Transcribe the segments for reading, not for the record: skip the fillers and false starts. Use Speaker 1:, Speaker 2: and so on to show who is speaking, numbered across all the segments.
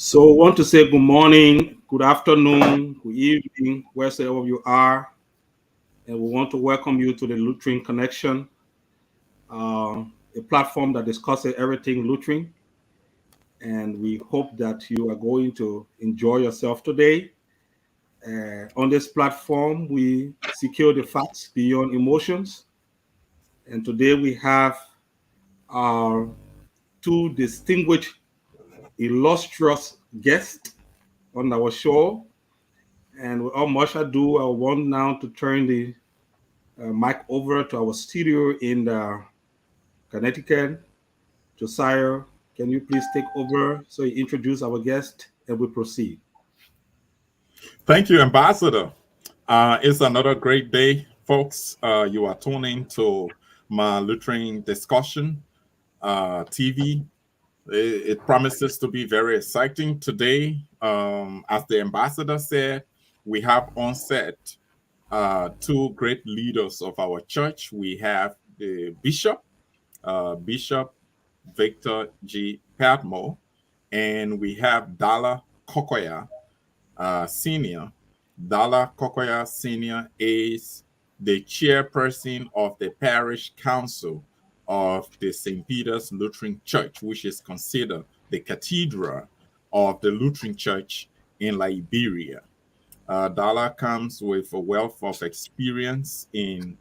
Speaker 1: So I want to say good morning, good afternoon, good evening, wherever you are. And we want to welcome you to the Lutheran Connection, a platform that discusses everything Lutheran. And we hope that you are going to enjoy yourself today. On this platform, we secure the facts beyond emotions. And today we have our two distinguished, illustrious guests on our show. And without much ado, I want now to turn the mic over to our studio in Connecticut. Josiah, can you please take over so you introduce our guest and we proceed?
Speaker 2: Thank you, Ambassador. It's another great day, folks. You are tuning to my Lutheran discussion TV. It promises to be very exciting today. As the ambassador said, we have on set two great leaders of our church. We have the Bishop Victor G. Patmore, and we have Dala Korkoyah, Senior. Dala Korkoyah Senior is the chairperson of the parish council of the St. Peter's Lutheran Church, which is considered the cathedral of the Lutheran Church in Liberia. Dala comes with a wealth of experience in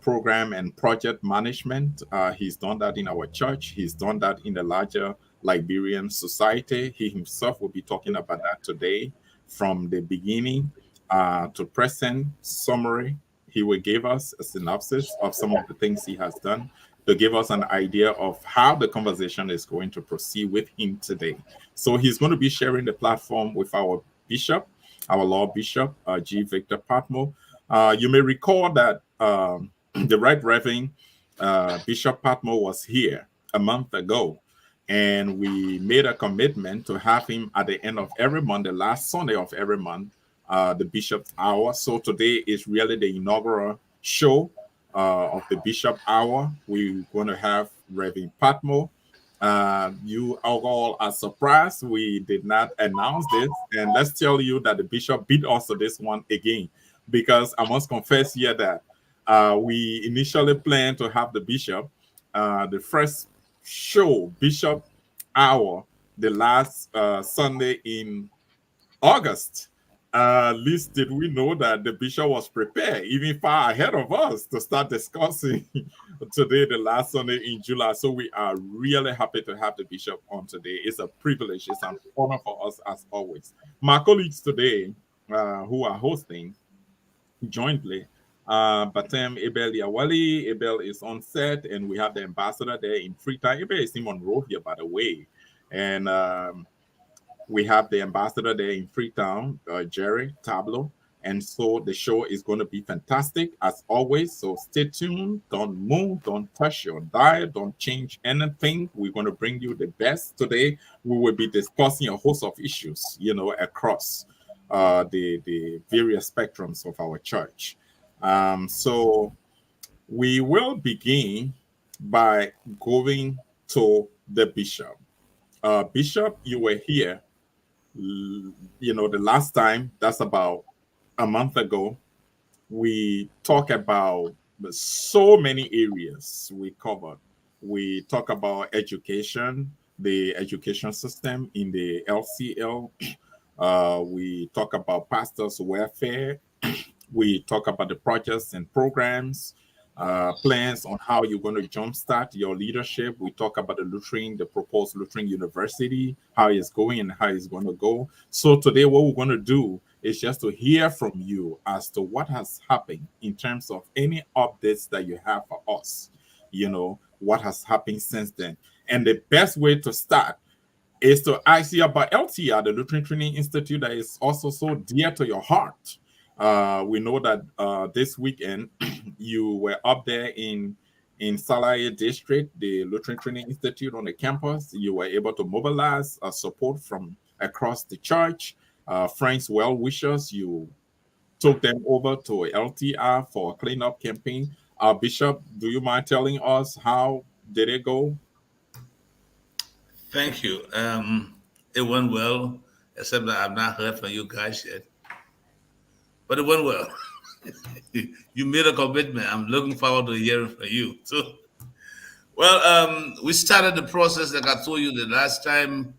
Speaker 2: program and project management. He's done that in our church. He's done that in the larger Liberian society. He himself will be talking about that today from the beginning to present summary. He will give us a synopsis of some of the things he has done to give us an idea of how the conversation is going to proceed with him today. So he's going to be sharing the platform with our bishop, our Lord Bishop, G. Victor Patmore. You may recall that the Right Reverend Bishop Patmore was here a month ago, and we made a commitment to have him at the end of every month, the last Sunday of every month, the Bishop's Hour. So today is really the inaugural show of the Bishop Hour. We're going to have Reverend Patmore. You all are surprised we did not announce this, and let's tell you that the bishop beat us to this one again, because I must confess here that we initially planned to have the bishop the first show, Bishop Hour, the last Sunday in August. Least did we know that the bishop was prepared, even far ahead of us, to start discussing today, the last Sunday in July. So we are really happy to have the bishop on today. It's a privilege, it's an honor for us as always. My colleagues today who are hosting jointly, Batem Abel Yawali. Abel is on set, and we have the ambassador there in Freetown. Abel is in Monroe here, by the way. And we have the ambassador there in Freetown, Jerry Tablo. And so the show is going to be fantastic as always. So stay tuned. Don't move. Don't touch your diet. Don't change anything. We're going to bring you the best today. We will be discussing a host of issues, across the various spectrums of our church. So we will begin by going to the bishop. Bishop, you were here the last time, that's about a month ago. We talk about so many areas we covered. We talk about education, the education system in the LCL. We talk about pastors' welfare. We talk about the projects and programs, plans on how you're going to jumpstart your leadership. We talk about the proposed Lutheran University, how it's going and how it's going to go. So today, what we're going to do is just to hear from you as to what has happened in terms of any updates that you have for us. What has happened since then. And the best way to start is to ask you about LTR, the Lutheran Training Institute, that is also so dear to your heart. We know that this weekend you were up there in Salaya District, the Lutheran Training Institute on the campus. You were able to mobilize support from across the church, friends, well-wishers. You took them over to LTR for a cleanup campaign. Bishop, do you mind telling us how did it go?
Speaker 3: Thank you. It went well, except that I've not heard from you guys yet. But it went well. You made a commitment. I'm looking forward to hearing from you. So, well, we started the process, like I told you the last time,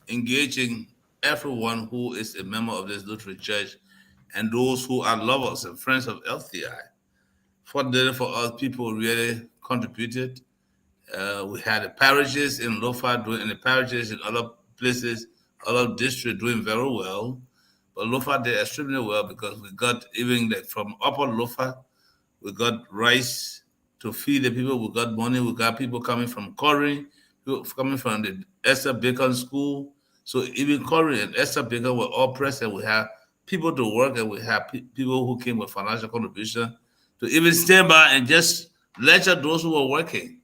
Speaker 3: engaging everyone who is a member of this Lutheran church and those who are lovers and friends of LCI. Fortunately for us, people really contributed. We had the parishes in Lofa doing, and the parishes in other places, other districts doing very well. But Lofa did extremely well because we got even like from Upper Lofa, we got rice to feed the people. We got money. We got people coming from Corey, people coming from the Esther Bacon School. So even Corey and Esther Bacon were all present. We have people to work, and we have people who came with financial contribution to even stand by and just lecture those who were working.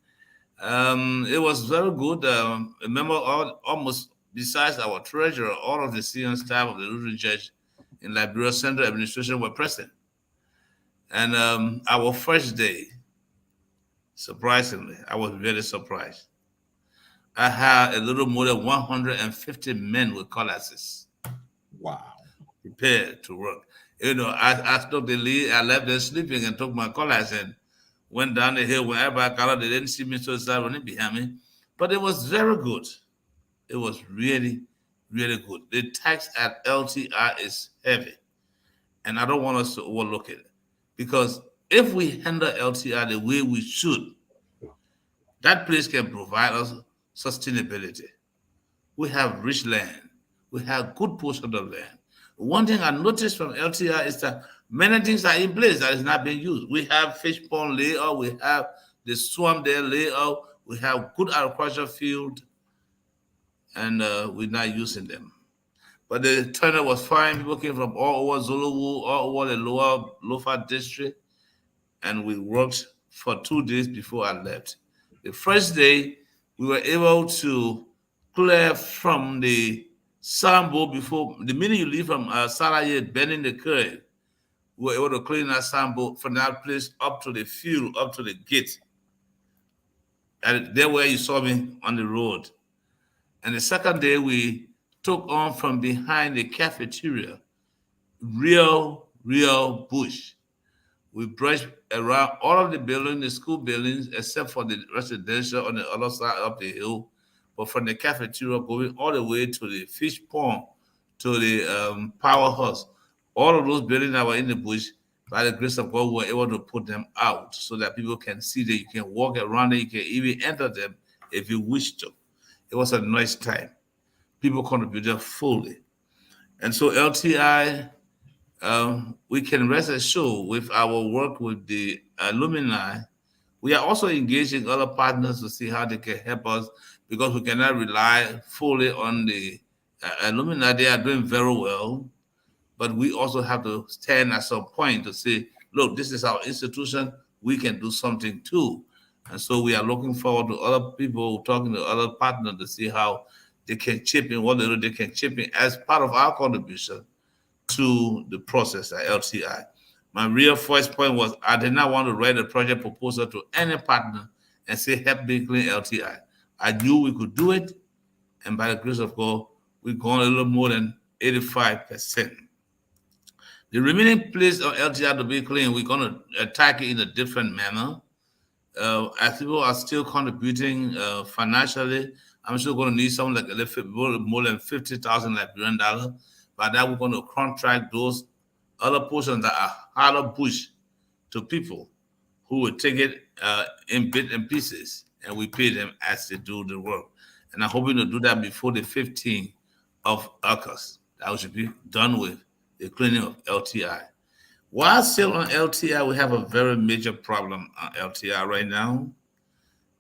Speaker 3: It was very good. Remember, almost besides our treasurer, all of the senior staff of the Lutheran Church in Liberia Central Administration were present. And our first day, surprisingly, I was very surprised. I had a little more than 150 men with classes
Speaker 2: Wow.
Speaker 3: prepared to work. I took the lead, I left them sleeping and took my colors and went down the hill. Whenever I got out, they didn't see me, so they started running behind me. But it was very good. It was really, really good. The tax at LTI is heavy, and I don't want us to overlook it because if we handle LTI the way we should, that place can provide us sustainability. We have rich land. We have good portion of land. One thing I noticed from LTI is that many things are in place that is not being used. We have fish pond layout. We have the swamp there layout. We have good agriculture field, and we're not using them. But the turnout was fine. People came from all over Zulu, all over the lower Lofa district, and we worked for 2 days before I left. The first day, we were able to clear from the Sambo before the minute you leave from Saraya, bending the curve, we were able to clean that Sambo from that place up to the field, up to the gate. And there where you saw me on the road. And the second day, we took on from behind the cafeteria, real bush. We brushed around all of the buildings, the school buildings, except for the residential on the other side of the hill. But from the cafeteria going all the way to the fish pond, to the powerhouse, all of those buildings that were in the bush, by the grace of God, we were able to put them out so that people can see that you can walk around it, you can even enter them if you wish to. It was a nice time. People contributed fully. And so LTI, we can rest assured with our work with the alumni. We are also engaging other partners to see how they can help us because we cannot rely fully on the alumni. They are doing very well, but we also have to stand at some point to say, look, this is our institution. We can do something too. And so we are looking forward to other people talking to other partners to see how they can chip in, what they can chip in as part of our contribution to the process at LCI. My real first point was I did not want to write a project proposal to any partner and say, help me clean LTI. I knew we could do it, and by the grace of God, we've gone a little more than 85%. The remaining place of LTI to be clean, we're going to attack it in a different manner. As people are still contributing financially, I'm still going to need something like a little more than 50,000 Liberian dollars. By that, we're going to contract those other portions that are harder bush to people who will take it in bits and pieces, and we pay them as they do the work. And I'm hoping to do that before the 15th of August. That we should be done with the cleaning of LTI. While still on LTI, we have a very major problem on LTI right now.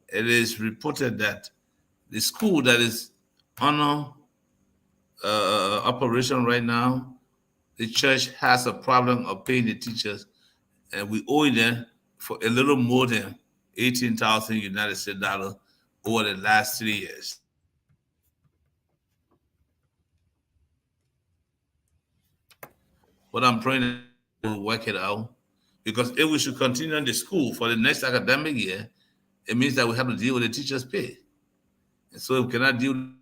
Speaker 3: It is reported that the school that is under operation right now, the church has a problem of paying the teachers, and we owe them for a little more than 18,000 United States dollars over the last 3 years. But I'm praying that we'll work it out because if we should continue in the school for the next academic year, it means that we have to deal with the teachers' pay. And so if we cannot deal with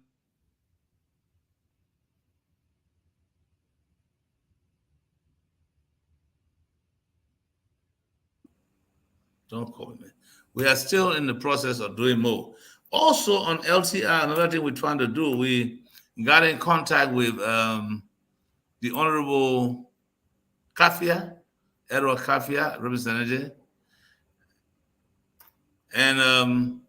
Speaker 3: Don't call me. We are still in the process of doing more. Also on LTI, another thing we're trying to do, we got in contact with the Honorable Kafia, Edward Kafia, representative, and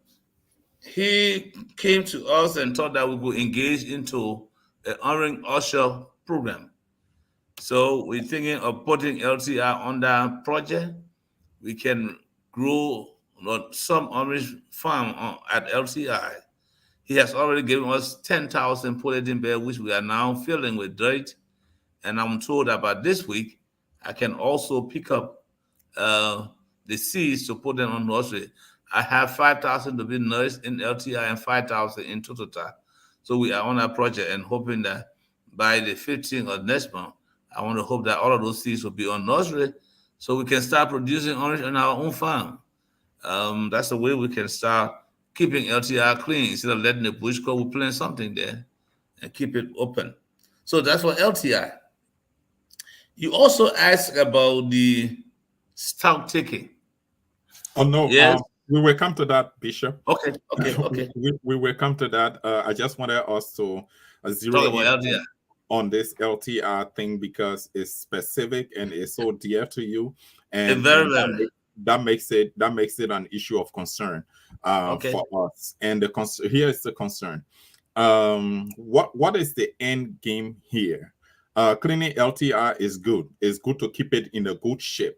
Speaker 3: he came to us and thought that we could engage into an honoring usher program. So we're thinking of putting LTI on that project. We can grow some orange farm at LTI. He has already given us 10,000 polyethylene bed, which we are now filling with dirt. And I'm told that by this week, I can also pick up uh, the seeds to put them on nursery. I have 5,000 to be nursed in LTI and 5,000 in Totota. So we are on that project and hoping that by the 15th of next month, I want to hope that all of those seeds will be on nursery so we can start producing orange on our own farm. That's the way we can start keeping LTI clean instead of letting the bush go. We plant something there and keep it open. So that's for LTI. You also asked about the stock taking.
Speaker 2: Oh no,
Speaker 3: Yes.
Speaker 2: we will come to that, Bishop.
Speaker 3: Okay. Okay.
Speaker 2: We will come to that. I just wanted us to zero
Speaker 3: Talk
Speaker 2: in
Speaker 3: about LTI.
Speaker 2: on this LTR thing because it's specific and it's so dear to you, and
Speaker 3: Very,
Speaker 2: and
Speaker 3: very.
Speaker 2: that makes it an issue of concern
Speaker 3: Okay.
Speaker 2: for us. And here is the concern. What is the end game here? Cleaning LTR is good. It's good to keep it in a good shape.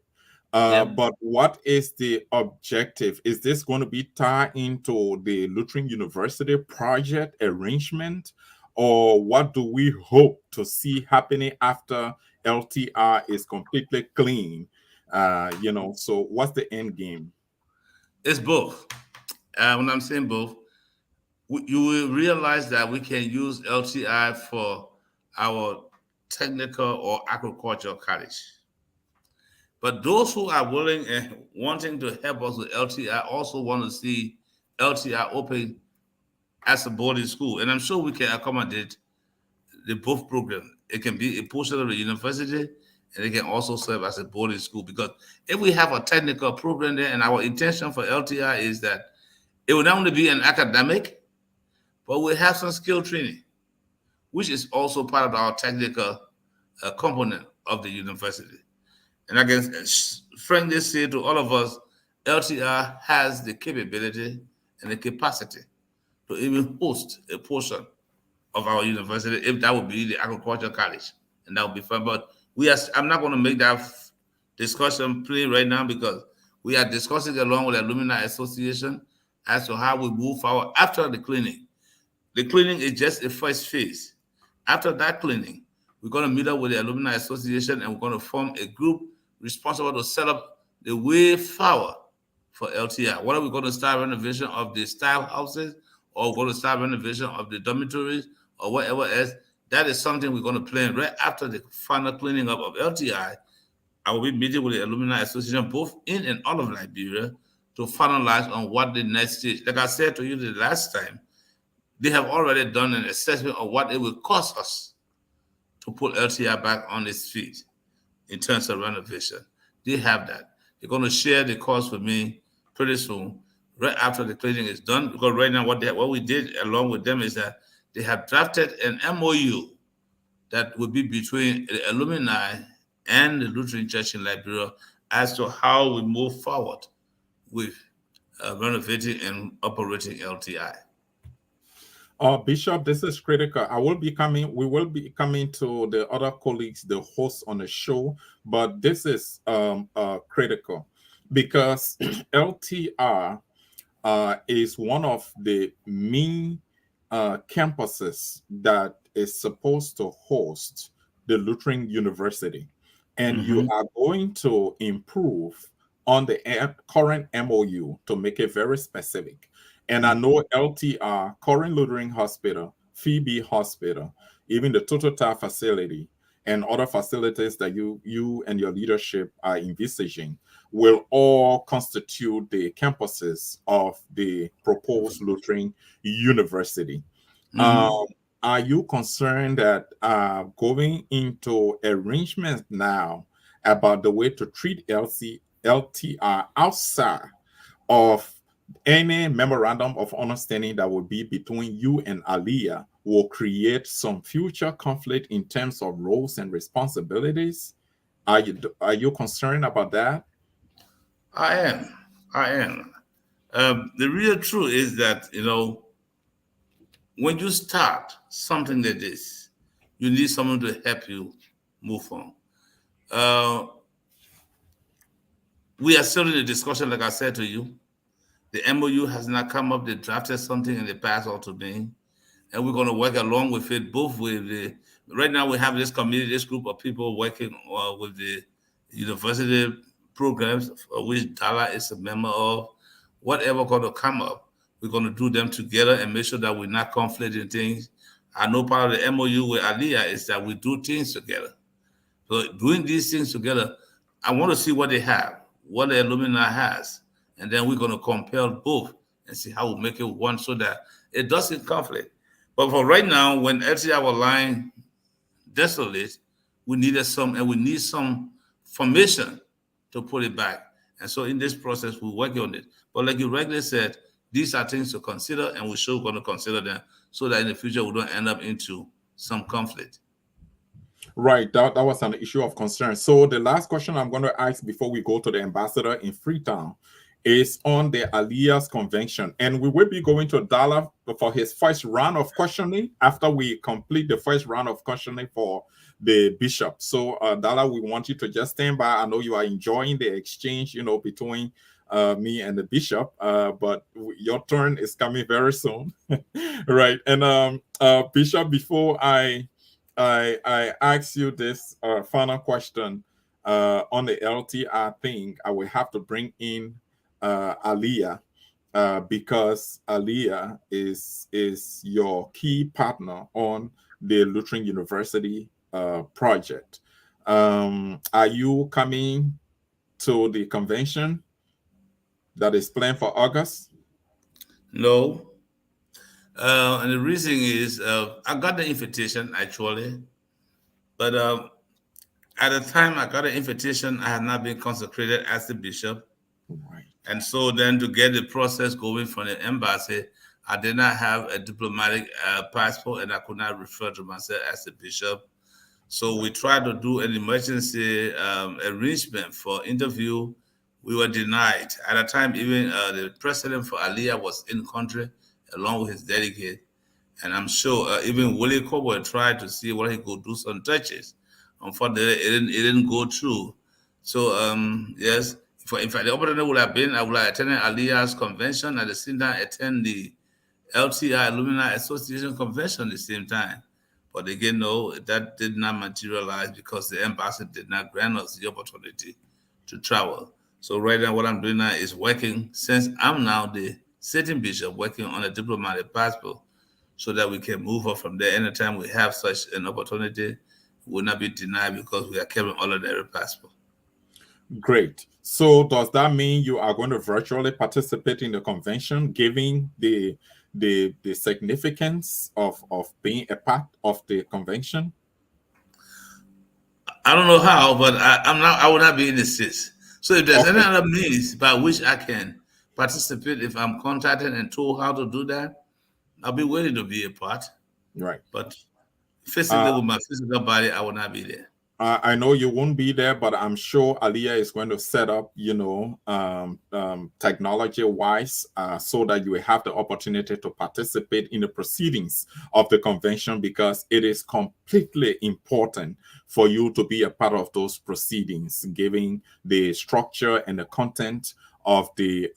Speaker 3: Yeah.
Speaker 2: But what is the objective? Is this going to be tied into the Lutheran University project arrangement? Or what do we hope to see happening after LTR is completely clean? So what's the end game?
Speaker 3: It's both. When I'm saying both, you will realize that we can use LTI for our technical or agricultural college. But those who are willing and wanting to help us with LTI also want to see LTI open as a boarding school. And I'm sure we can accommodate the both programs. It can be a portion of the university and it can also serve as a boarding school. Because if we have a technical program there, and our intention for LTI is that it will not only be an academic, but we have some skill training, which is also part of our technical component of the university. And I can frankly say to all of us, LTR has the capability and the capacity to even host a portion of our university if that would be the agricultural college, and that would be fun. But I'm not going to make that discussion plain right now because we are discussing along with the Alumni Association as to how we move forward after the cleaning. The cleaning is just a first phase. After that cleaning, we're going to meet up with the Alumni Association and we're going to form a group responsible to set up the way forward for LTI. What are we going to start renovation of the style houses, or we're going to start renovation of the dormitories, or whatever else? That is something we're going to plan right after the final cleaning up of LTI. I will be meeting with the Alumni Association both in and out of Liberia to finalize on what the next stage. Like I said to you the last time, they have already done an assessment of what it will cost us to put LTI back on its feet in terms of renovation. They have that. They're going to share the cost with me pretty soon, right after the cleaning is done. Because right now, what we did along with them is that they have drafted an MOU that would be between the alumni and the Lutheran Church in Liberia as to how we move forward with renovating and operating LTI.
Speaker 2: Bishop, this is critical. We will be coming to the other colleagues, the hosts on the show, but this is critical because LTR is one of the main campuses that is supposed to host the Lutheran University. And you are going to improve on the current MOU to make it very specific. And I know LTR, Current Lutheran Hospital, Phoebe Hospital, even the Totota facility, and other facilities that you and your leadership are envisaging will all constitute the campuses of the proposed Lutheran University. Are you concerned that going into arrangements now about the way to treat LTR outside of any memorandum of understanding that will be between you and Aliyah will create some future conflict in terms of roles and responsibilities? Are you concerned about that?
Speaker 3: I am. I am. The real truth is that, when you start something like this, you need someone to help you move on. Uh, we are still in the discussion, like I said to you. The MOU has not come up. They drafted something in the past or today, and we're going to work along with it. Both with the right now we have this committee, this group of people working with the university programs, of which Dala is a member of. Whatever going to come up, we're going to do them together and make sure that we're not conflicting things. I know part of the MOU with Aliyah is that we do things together. So doing these things together, I want to see what they have, what the alumni has, and then we're going to compare both and see how we make it one so that it doesn't conflict. But for right now, when LCL was lying desolate, we needed some, and we need some formation to put it back. And so in this process, we're working on it. But like you regularly said, these are things to consider, and we're sure going to consider them so that in the future we don't end up into some conflict.
Speaker 2: Right, that was an issue of concern. So the last question I'm going to ask before we go to the ambassador in Freetown is on the Aliyah's convention. And we will be going to Dala for his first round of questioning after we complete the first round of questioning for the bishop. So Dala, we want you to just stand by. I know you are enjoying the exchange, between me and the bishop, but your turn is coming very soon. Right. And Bishop, before I ask you this final question on the LTR thing, I will have to bring in Aliyah because Aliyah is your key partner on the Lutheran University project. Are you coming to the convention that is planned for August?
Speaker 3: No. And the reason is I got the invitation actually, but at the time I got the invitation, I had not been consecrated as the bishop.
Speaker 2: Right.
Speaker 3: And so then to get the process going from the embassy, I did not have a diplomatic passport and I could not refer to myself as the bishop. So we tried to do an emergency arrangement for interview. We were denied. At the time, even the president for Aliyah was in country along with his delegate. And I'm sure even Willie Korkoyah tried to see what he could do some touches. Unfortunately, it didn't go through. So, yes, in fact, the opportunity would have been I would have attended Aliyah's convention at the same time attend the LTI Alumni Association convention at the same time. But again, no, that did not materialize because the embassy did not grant us the opportunity to travel. So right now, what I'm doing now is working, since I'm now the sitting bishop, working on a diplomatic passport so that we can move on from there. Anytime we have such an opportunity, we will not be denied because we are carrying ordinary passport.
Speaker 2: Great. So does that mean you are going to virtually participate in the convention, giving the significance of being a part of the convention?
Speaker 3: I don't know how, but I will not be in the seats. So if there's any
Speaker 2: Okay.
Speaker 3: other means by which I can participate, if I'm contacted and told how to do that, I'll be willing to be a part.
Speaker 2: Right.
Speaker 3: But physically,
Speaker 2: Uh,
Speaker 3: with my physical body, I will not be there.
Speaker 2: I know you won't be there, but I'm sure Aliyah is going to set up, technology wise, so that you will have the opportunity to participate in the proceedings of the convention because it is completely important for you to be a part of those proceedings, giving the structure and the content of the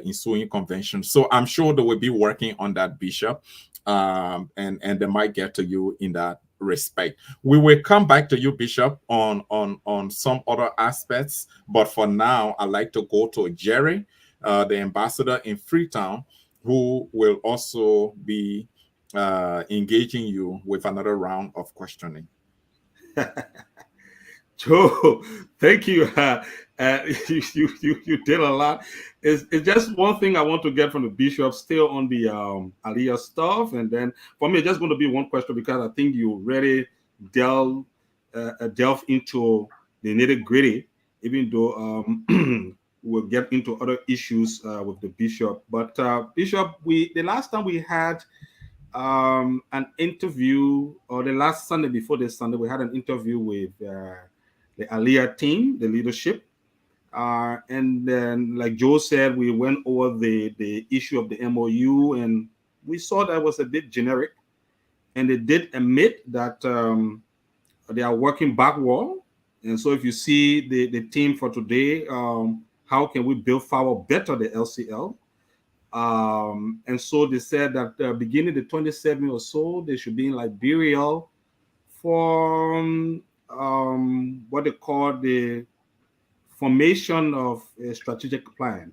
Speaker 2: ensuing convention. So I'm sure they will be working on that, Bishop, and they might get to you in that respect. We will come back to you, Bishop, on some other aspects, but for now I'd like to go to Jerry, the ambassador in Freetown, who will also be engaging you with another round of questioning.
Speaker 1: Joe, thank you. You did a lot. It's just one thing I want to get from the bishop, still on the Aliyah stuff, and then for me, it's just going to be one question because I think you really delve into the nitty gritty even though we'll get into other issues with the bishop. But Bishop, the last time we had an interview, or the last Sunday before this Sunday, we had an interview with the Aliyah team, the leadership. And then, like Joe said, we went over the issue of the MOU, and we saw that was a bit generic. And they did admit that they are working backward. And so if you see the team for today, how can we build forward better the LCL? And so they said that beginning the 27th or so, they should be in Liberia for what they call the formation of a strategic plan.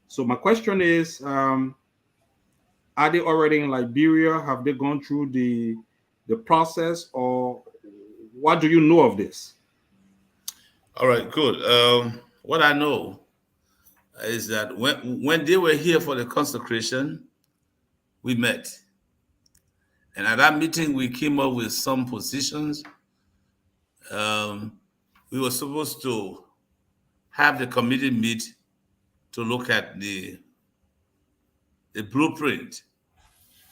Speaker 1: So my question is, are they already in Liberia? Have they gone through the process, or what do you know of this?
Speaker 3: All right, good. What I know is that when they were here for the consecration, we met. And at that meeting, we came up with some positions. We were supposed to have the committee meet to look at the blueprint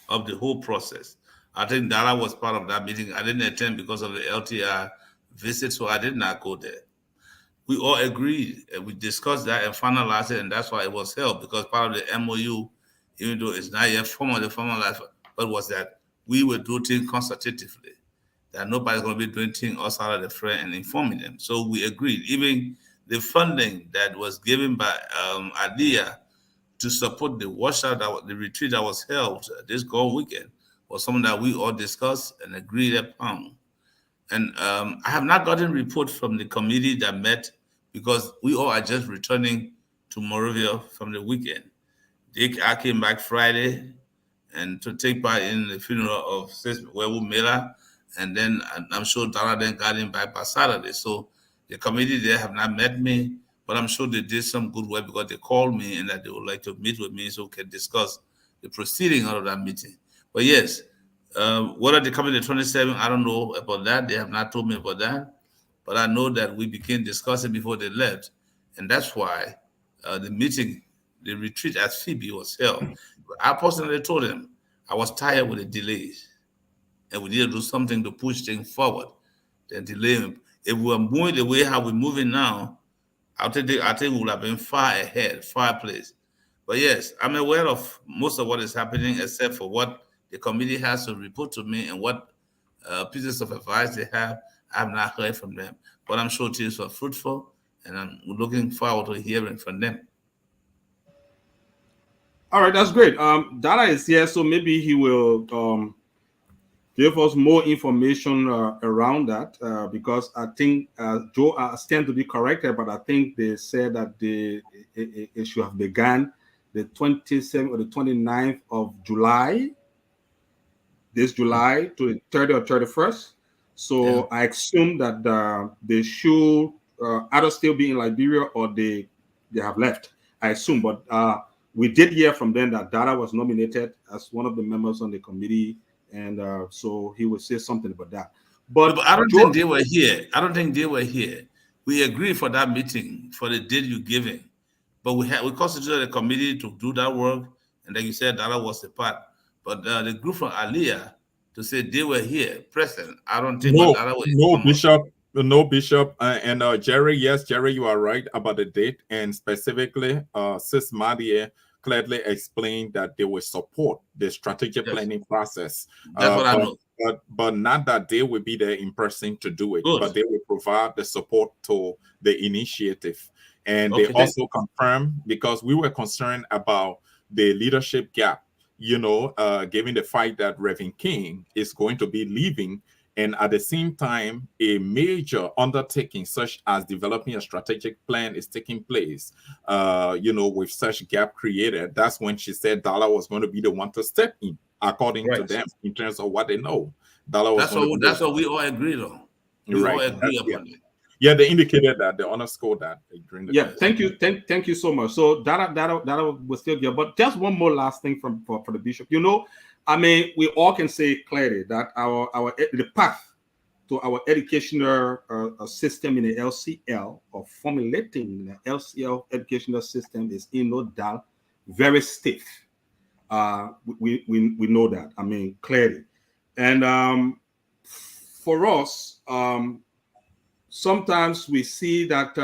Speaker 3: of the whole process. I think Dala was part of that meeting. I didn't attend because of the LTR visit, so I did not go there. We all agreed, and we discussed that and finalized it, and that's why it was held, because part of the MOU, even though it's not yet formally formalized, but was that we would do things consultatively, that nobody's going to be doing things outside of the frame and informing them. So we agreed. Even the funding that was given by ADIA to support the washout, the retreat that was held this whole weekend, was something that we all discussed and agreed upon. And I have not gotten reports from the committee that met, because we all are just returning to Monrovia from the weekend. I came back Friday and to take part in the funeral of Sis Wewu Mela, and then I'm sure Dala then got him back by Saturday. So the committee there have not met me, but I'm sure they did some good work, because they called me and that they would like to meet with me so we can discuss the proceeding out of that meeting. But yes, whether they come in the 27th, I don't know about that. They have not told me about that. But I know that we began discussing before they left. And that's why the meeting, the retreat at Phoebe was held. I personally told them I was tired with the delays, and we need to do something to push things forward. Then delay them. If we were moving the way how we're moving now, I think we would have been far ahead, far place. But yes, I'm aware of most of what is happening, except for what the committee has to report to me and what pieces of advice they have. I have not heard from them, but I'm sure things were fruitful, and I'm looking forward to hearing from them.
Speaker 1: All right, that's great. Dala is here, so maybe he will give us more information around that, because I think Joe stand to be corrected, but I think they said that it should have begun the 27th or the 29th of July, this July, to the 30th or 31st. So yeah. I assume that they should either still be in Liberia or they have left. I assume, but we did hear from them that Dala was nominated as one of the members on the committee, and so he would say something about that. But
Speaker 3: I don't think they were here. I don't think they were here. We agreed for that meeting for the date you giving, but we constituted a committee to do that work, and like you said, Dala was a part. But the group from Aliyah, to say they were here present, I don't think Dala was.
Speaker 2: No, Bishop, and Jerry. Yes, Jerry, you are right about the date, and specifically, Sis Madia clearly explained that they will support the strategic planning process.
Speaker 3: That's what I know.
Speaker 2: But not that they will be there in person to do it, but they will provide the support to the initiative. And they also confirmed, because we were concerned about the leadership gap, given the fact that Reverend King is going to be leaving, and at the same time, a major undertaking such as developing a strategic plan is taking place, with such gap created. That's when she said Dala was going to be the one to step in, according to them, in terms of what they know. Dala was
Speaker 3: that's what we all agreed on. We all agree upon it.
Speaker 2: Yeah, they indicated that, they underscored that during the
Speaker 1: thank you so much. So Dala was still here, but just one more last thing for the bishop. I mean, we all can say clearly that the path to our educational system in the LCL, or formulating the LCL educational system is, Dal, very stiff. We know that. I mean, clearly. And for us, sometimes we see that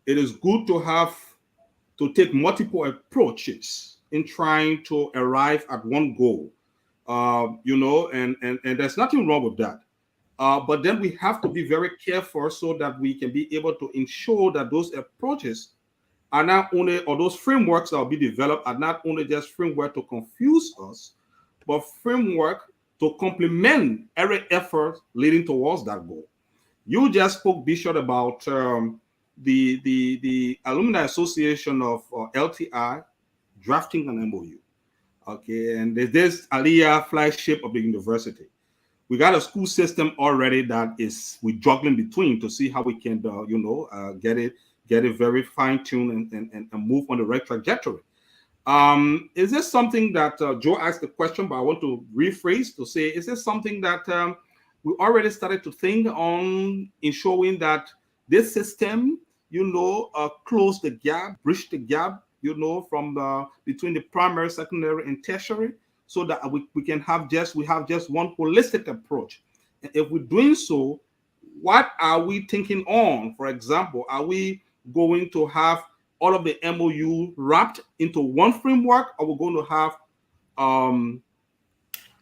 Speaker 1: it is good to take multiple approaches in trying to arrive at one goal. And there's nothing wrong with that. But then we have to be very careful so that we can be able to ensure that those approaches are not only, or those frameworks that will be developed are not only just framework to confuse us, but framework to complement every effort leading towards that goal. You just spoke, Bishop, about the Alumni Association of LTI drafting an MOU. Okay, and there's this Aliyah flagship of the university. We got a school system already that we're juggling between to see how we can, get it very fine-tuned and move on the right trajectory. Is this something that Joe asked the question, but I want to rephrase to say, is this something that we already started to think on ensuring that this system, close the gap, bridge the gap, from between the primary, secondary, and tertiary, so that we have just one holistic approach. And if we're doing so, what are we thinking on? For example, are we going to have all of the MOU wrapped into one framework, or we're going to have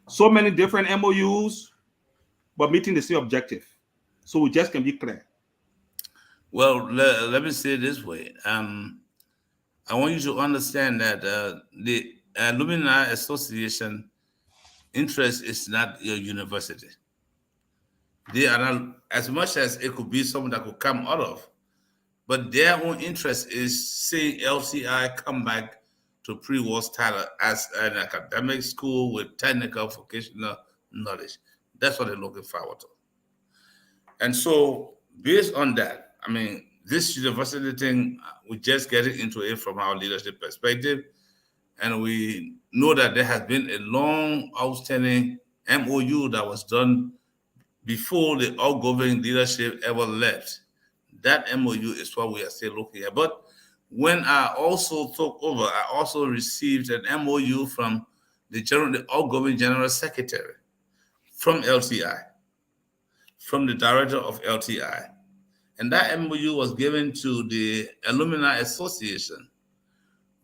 Speaker 1: so many different MOUs, but meeting the same objective? So we just can be clear.
Speaker 3: Well, let me say it this way. I want you to understand that the Alumni Association interest is not your university. They are not, as much as it could be something that could come out of, but their own interest is seeing LCI come back to pre-war status as an academic school with technical vocational knowledge. That's what they're looking forward to. And so, based on that, I mean, this university thing, we just getting into it from our leadership perspective. And we know that there has been a long outstanding MOU that was done before the outgoing leadership ever left. That MOU is what we are still looking at. But when I also took over, I also received an MOU from the outgoing general secretary from LTI, from the director of LTI. And that MOU was given to the Alumni Association.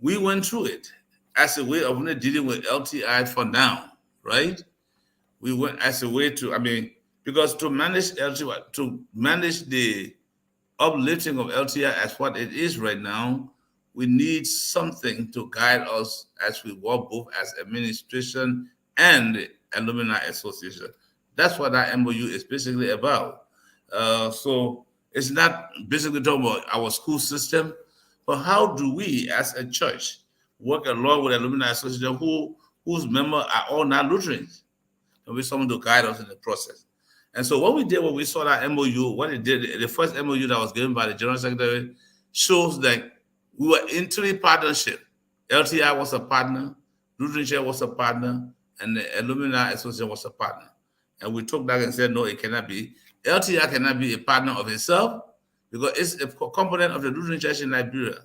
Speaker 3: We went through it as a way of dealing with LTI for now, right? We went as a way to, because to manage LTI, to manage the uplifting of LTI as what it is right now, we need something to guide us as we work both as administration and the Alumni Association. That's what that MOU is basically about. So it's not basically talking about our school system, but how do we as a church work along with the Alumni Association whose members are all not Lutherans, and we someone to guide us in the process. And so what we did when we saw that MOU, what it did, the first MOU that was given by the General Secretary shows that we were in three partnership. LTI was a partner, Lutheran Church was a partner, and the Alumni Association was a partner. And we took that and said, no, it cannot be. LTI cannot be a partner of itself because it's a component of the Lutheran Church in Liberia.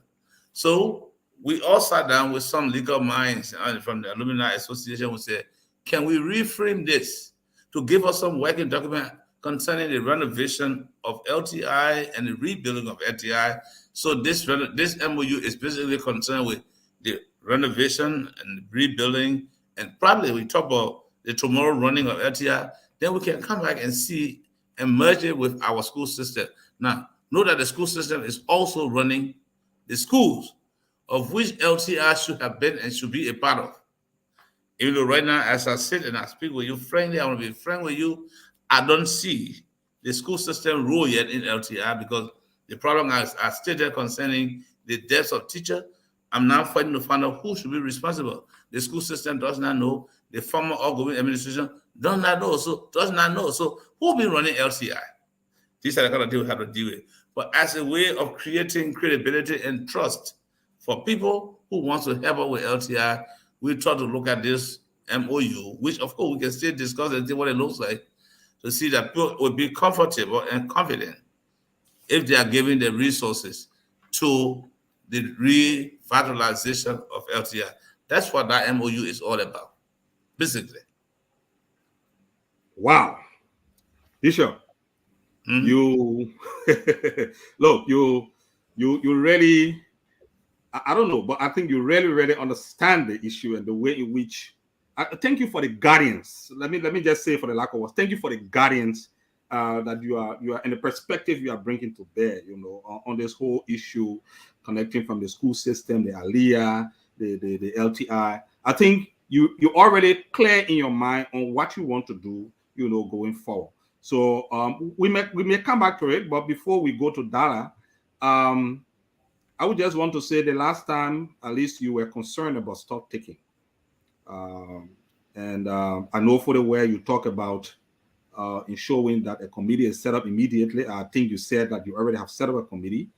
Speaker 3: So we all sat down with some legal minds from the Alumni Association who said, can we reframe this to give us some working document concerning the renovation of LTI and the rebuilding of LTI? So this MOU is basically concerned with the renovation and rebuilding, and probably we talk about the tomorrow running of LTI, then we can come back and see and merge it with our school system. Now, know that the school system is also running the schools, of which LTI should have been and should be a part of. Even though right now, as I sit and I speak with you frankly, I want to be frank with you, I don't see the school system role yet in LTI because the problem I stated concerning the deaths of teachers, I'm now fighting to find out who should be responsible. The school system does not know. The former outgoing administration does not know. So who will be running LCI? These are the kind of things we have to deal with. But as a way of creating credibility and trust for people who want to help out with LTI, we try to look at this MOU, which of course we can still discuss and see what it looks like, to see that people will be comfortable and confident if they are giving the resources to the revitalization of LTI. That's what that MOU is all about, basically.
Speaker 1: Wow. Bishop, you look, you really, I don't know, but I think you really understand the issue and the way in which. Thank you for the guardians. Let me just say, for the lack of words, thank you for the guardians that you are and the perspective you are bringing to bear. On this whole issue, connecting from the school system, the ALIA, the LTI. I think you already clear in your mind on what you want to do. Going forward. So we may come back to it, but before we go to Dala, I would just want to say the last time, at least, you were concerned about stock taking. I know for the way you talk about ensuring that a committee is set up immediately. I think you said that you already have set up a committee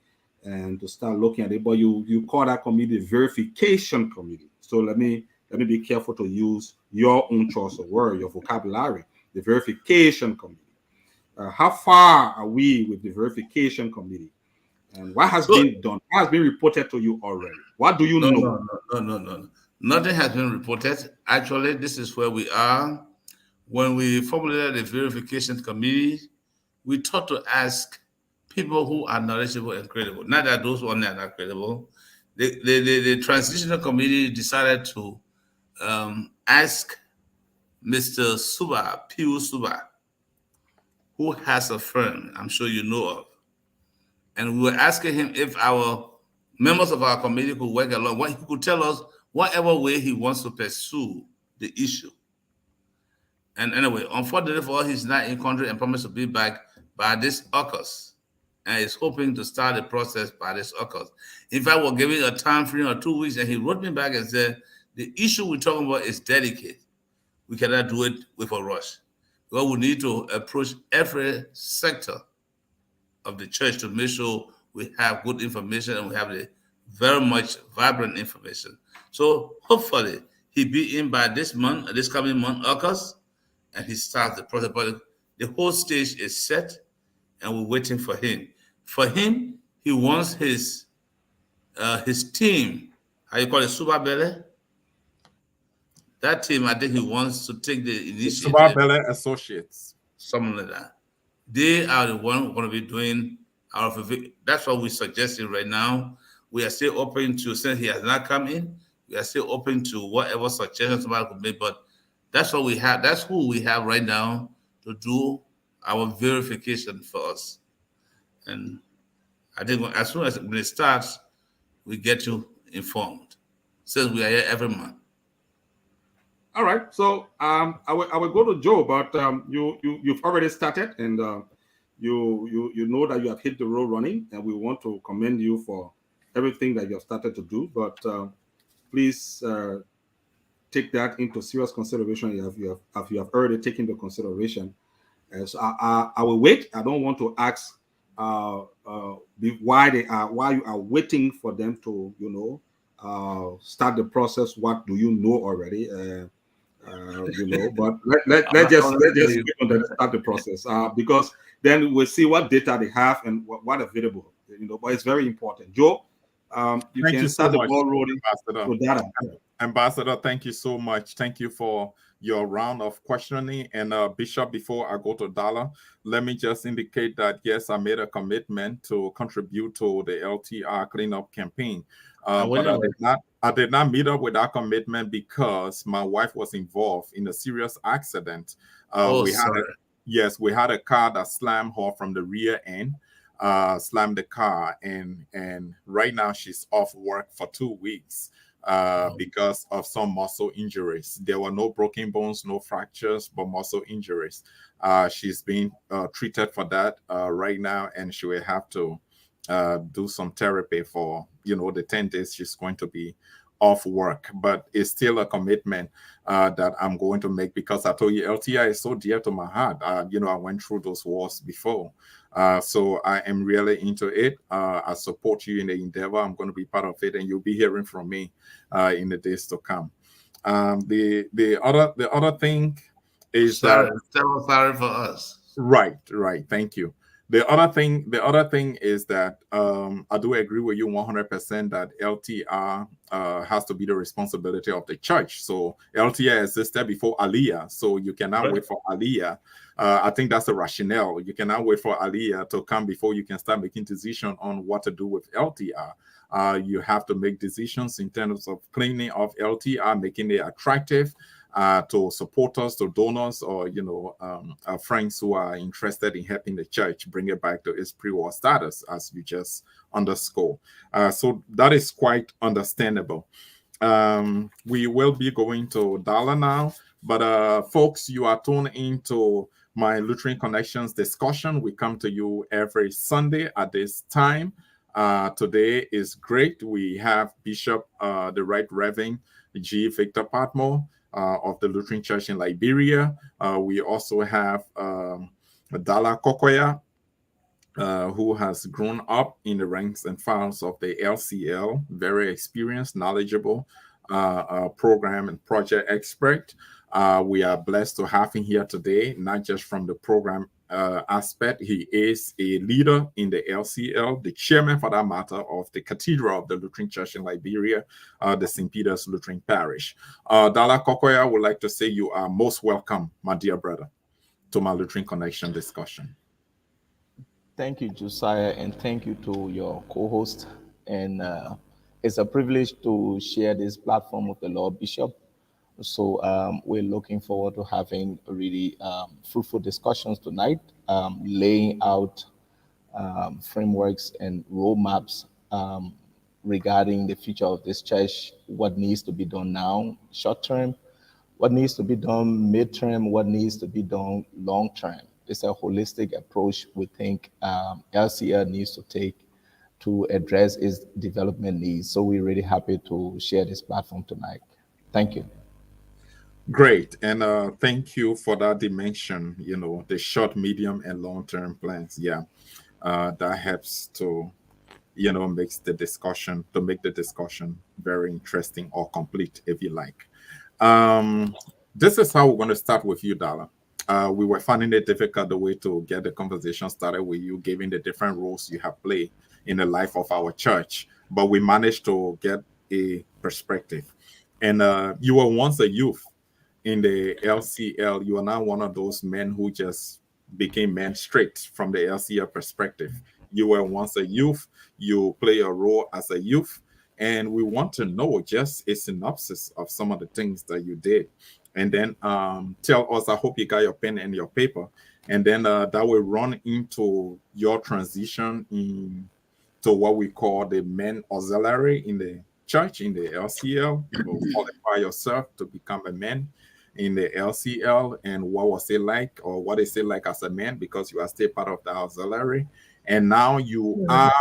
Speaker 1: and to start looking at it, but you call that committee the verification committee. So let me be careful to use your own choice of word, your vocabulary. The verification committee. How far are we with the verification committee? And what has been done? What has been reported to you already? What do you know?
Speaker 3: No. Nothing has been reported. Actually, this is where we are. When we formulated the verification committee, we thought to ask people who are knowledgeable and credible. Not that those ones are not credible. The transitional committee decided to ask Mr. Suba, Piu Suba, who has a firm I'm sure you know of. And we were asking him if our members of our committee could work along, what he could tell us whatever way he wants to pursue the issue. And anyway, unfortunately for us, he's not in country and promised to be back by this August. And he's hoping to start the process by this August. In fact, we're giving a time frame of 2 weeks, and he wrote me back and said, the issue we're talking about is delicate. We cannot do it with a rush. Well, we need to approach every sector of the church to make sure we have good information and we have the very much vibrant information. So hopefully he'll be in by this coming month, August, and he starts the process. But the whole stage is set and we're waiting for him. For him, he wants his team, how you call it, Super Belly? That team, I think he wants to take the initiative.
Speaker 2: Super Belly Associates.
Speaker 3: Something like that. They are the one who are going to be doing our. That's what we're suggesting right now. We are still open to, since he has not come in, we are still open to whatever suggestions somebody could make. But that's what we have. That's who we have right now to do our verification for us. And I think as soon as it starts, we get you informed. Since we are here every month.
Speaker 1: All right. So I will go to Joe, but you've already started, and you know that you have hit the road running, and we want to commend you for everything that you have started to do. But please take that into serious consideration. You have already taken into consideration. So I will wait. I don't want to ask why you are waiting for them to start the process. What do you know already? But let's just start the process because then we'll see what data they have and what available. But it's very important. Joe, you can start the ball rolling.
Speaker 2: Ambassador, thank you so much. Thank you for your round of questioning. And Bishop, before I go to Dala, let me just indicate that yes, I made a commitment to contribute to the LTR cleanup campaign. But I did not meet up with that commitment because my wife was involved in a serious accident. We had a car that slammed her from the rear end, slammed the car, and right now she's off work for 2 weeks because of some muscle injuries. There were no broken bones, no fractures, but muscle injuries. She's being treated for that right now, and she will have to do some therapy for the 10 days she's going to be off work. But it's still a commitment that I'm going to make because I told you LTI is so dear to my heart. I went through those wars before, so I am really into it. I support you in the endeavor. I'm going to be part of it, and you'll be hearing from me in the days to come. The other thing is that
Speaker 3: sorry for us.
Speaker 2: right, right. Thank you. The other thing is that I do agree with you 100% that LTR has to be the responsibility of the church. So LTR existed before Aliyah, so you cannot
Speaker 3: Right.
Speaker 2: wait for Aliyah. I think that's the rationale. You cannot wait for Aliyah to come before you can start making decisions on what to do with LTR. You have to make decisions in terms of cleaning of LTR, making it attractive to supporters, to donors, or friends who are interested in helping the church bring it back to its pre-war status, as you just underscore. So that is quite understandable. We will be going to Dala now, but folks, you are tuned into my Lutheran Connections discussion. We come to you every Sunday at this time. Today is great. We have Bishop, the Right Reverend G. Victor Patmore of the Lutheran Church in Liberia. We also have Dala Korkoyah, who has grown up in the ranks and files of the LCL, very experienced, knowledgeable program and project expert. We are blessed to have him here today, not just from the program aspect. He is a leader in the LCL, the chairman, for that matter, of the Cathedral of the Lutheran Church in Liberia, the St. Peter's Lutheran Parish. Dala Korkoyah, would like to say you are most welcome, my dear brother, to my Lutheran Connection discussion.
Speaker 4: Thank you, Josiah, and thank you to your co-host. And it's a privilege to share this platform with the Lord Bishop. So we're looking forward to having really fruitful discussions tonight, laying out frameworks and roadmaps regarding the future of this church, what needs to be done now, short term, what needs to be done midterm, what needs to be done long term. It's a holistic approach we think LCL needs to take to address its development needs. So we're really happy to share this platform tonight. Thank you.
Speaker 2: Great. And thank you for that dimension, the short, medium, and long-term plans. Yeah. That helps to, makes the discussion, to make the discussion very interesting or complete, if you like. This is how we're going to start with you, Dala. We were finding it difficult the way to get the conversation started with you, given the different roles you have played in the life of our church, but we managed to get a perspective. And you were once a youth in the LCL. You are now one of those men who just became men straight from the LCL perspective. You were once a youth, you play a role as a youth, and we want to know just a synopsis of some of the things that you did. And then tell us, I hope you got your pen and your paper, and then that will run into your transition into what we call the men auxiliary in the church, in the LCL. You will qualify yourself to become a man in the LCL, and what was it like, or what is it like as a man, because you are still part of the auxiliary, and now you are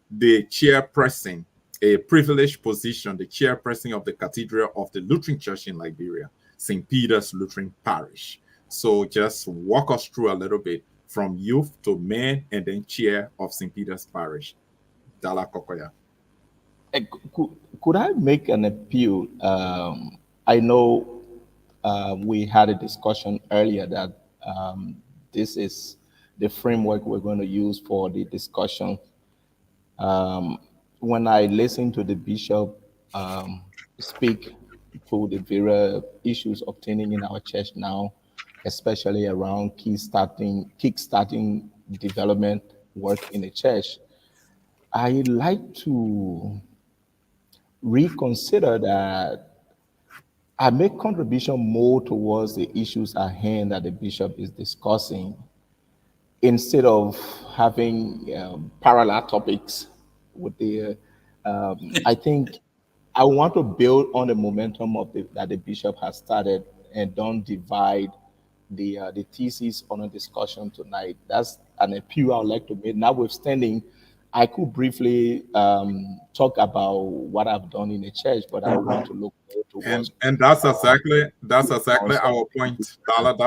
Speaker 2: the chairperson, a privileged position, the chairperson of the Cathedral of the Lutheran Church in Liberia, St. Peter's Lutheran Parish. So just walk us through a little bit from youth to man, and then chair of St. Peter's Parish. Dala Korkoyah.
Speaker 4: Could I make an appeal? I know we had a discussion earlier that this is the framework we're going to use for the discussion. When I listen to the bishop speak to the various issues obtaining in our church now, especially around kickstarting development work in the church, I like to reconsider that I make contribution more towards the issues at hand that the bishop is discussing instead of having parallel topics with the. I think I want to build on the momentum of that the bishop has started and don't divide the thesis on a discussion tonight. That's an appeal I would like to make. Notwithstanding, I could briefly talk about what I've done in the church, but I want to look more towards.
Speaker 2: And that's exactly our point, Dala.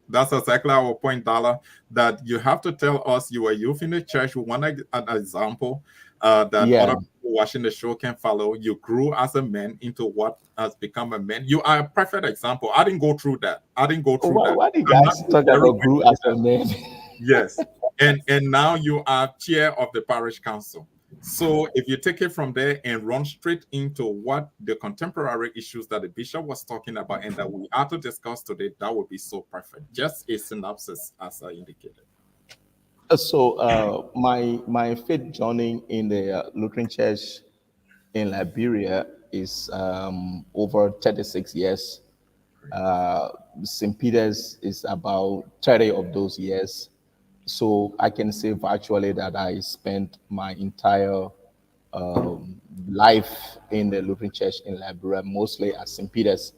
Speaker 2: That's exactly our point, Dala. That you have to tell us you were youth in the church. We want an example that
Speaker 4: Yeah.
Speaker 2: other people people watching the show can follow. You grew as a man into what has become a man. You are a perfect example. I didn't go through that. I didn't go through that.
Speaker 4: Why do you
Speaker 2: I'm not
Speaker 4: guys talk
Speaker 2: very
Speaker 4: about grew as a man?
Speaker 2: Yes. And now you are chair of the parish council. So if you take it from there and run straight into what the contemporary issues that the bishop was talking about and that we are to discuss today, that would be so perfect. Just a synopsis, as I indicated.
Speaker 4: So my faith journey in the Lutheran Church in Liberia is over 36 years. St. Peter's is about 30 of those years. So I can say virtually that I spent my entire life in the Lutheran Church in Liberia, mostly at St. Peter's.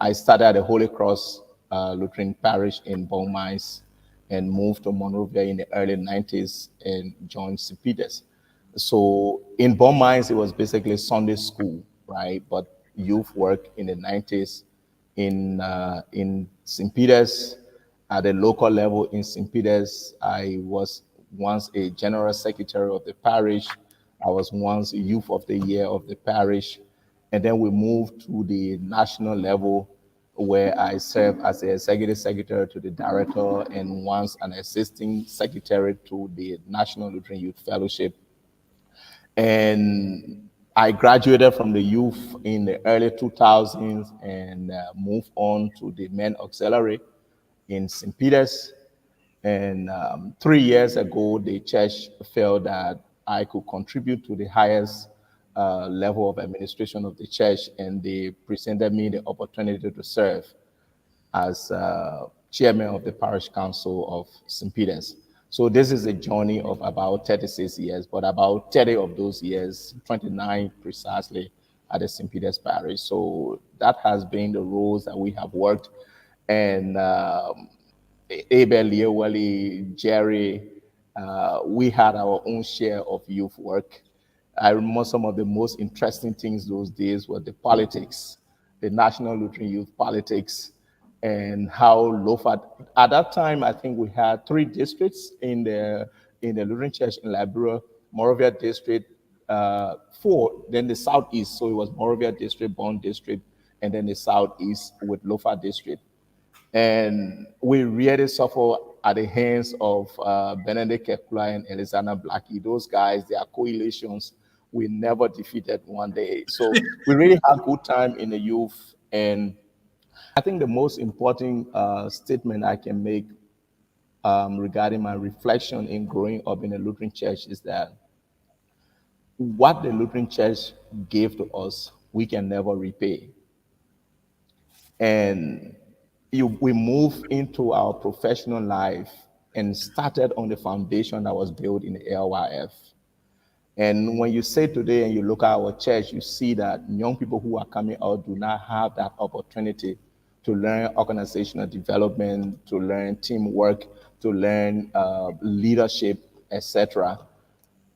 Speaker 4: I started at the Holy Cross Lutheran Parish in Beaumont and moved to Monrovia in the early 90s and joined St. Peter's. So in Beaumont, it was basically Sunday school, right? But youth work in the 90s in St. Peter's. At the local level in St. Peter's, I was once a general secretary of the parish. I was once a youth of the year of the parish. And then we moved to the national level where I served as the executive secretary to the director and once an assisting secretary to the National Lutheran Youth Fellowship. And I graduated from the youth in the early 2000s and moved on to the men auxiliary in St. Peter's. And 3 years ago, the church felt that I could contribute to the highest level of administration of the church, and they presented me the opportunity to serve as chairman of the parish council of St. Peter's. So this is a journey of about 36 years, but about 30 of those years, 29 precisely, at the St. Peter's parish. So that has been the roles that we have worked. And Abel, Lieweli, Jerry, we had our own share of youth work. I remember some of the most interesting things those days were the politics, the National Lutheran Youth politics, and how Lofat. At that time, I think we had three districts in the Lutheran Church in Liberia: Moravia District, four, then the Southeast. So it was Moravia District, Bond District, and then the Southeast with Lofat District. And we really suffer at the hands of Benedict Kekula and Elizana Blackie. Those guys, their coalitions, we never defeated one day. So we really had good time in the youth. And I think the most important statement I can make regarding my reflection in growing up in the Lutheran Church is that what the Lutheran Church gave to us, we can never repay. And we moved into our professional life and started on the foundation that was built in the LYF. And when you say today and you look at our church, you see that young people who are coming out do not have that opportunity to learn organizational development, to learn teamwork, to learn leadership, etc.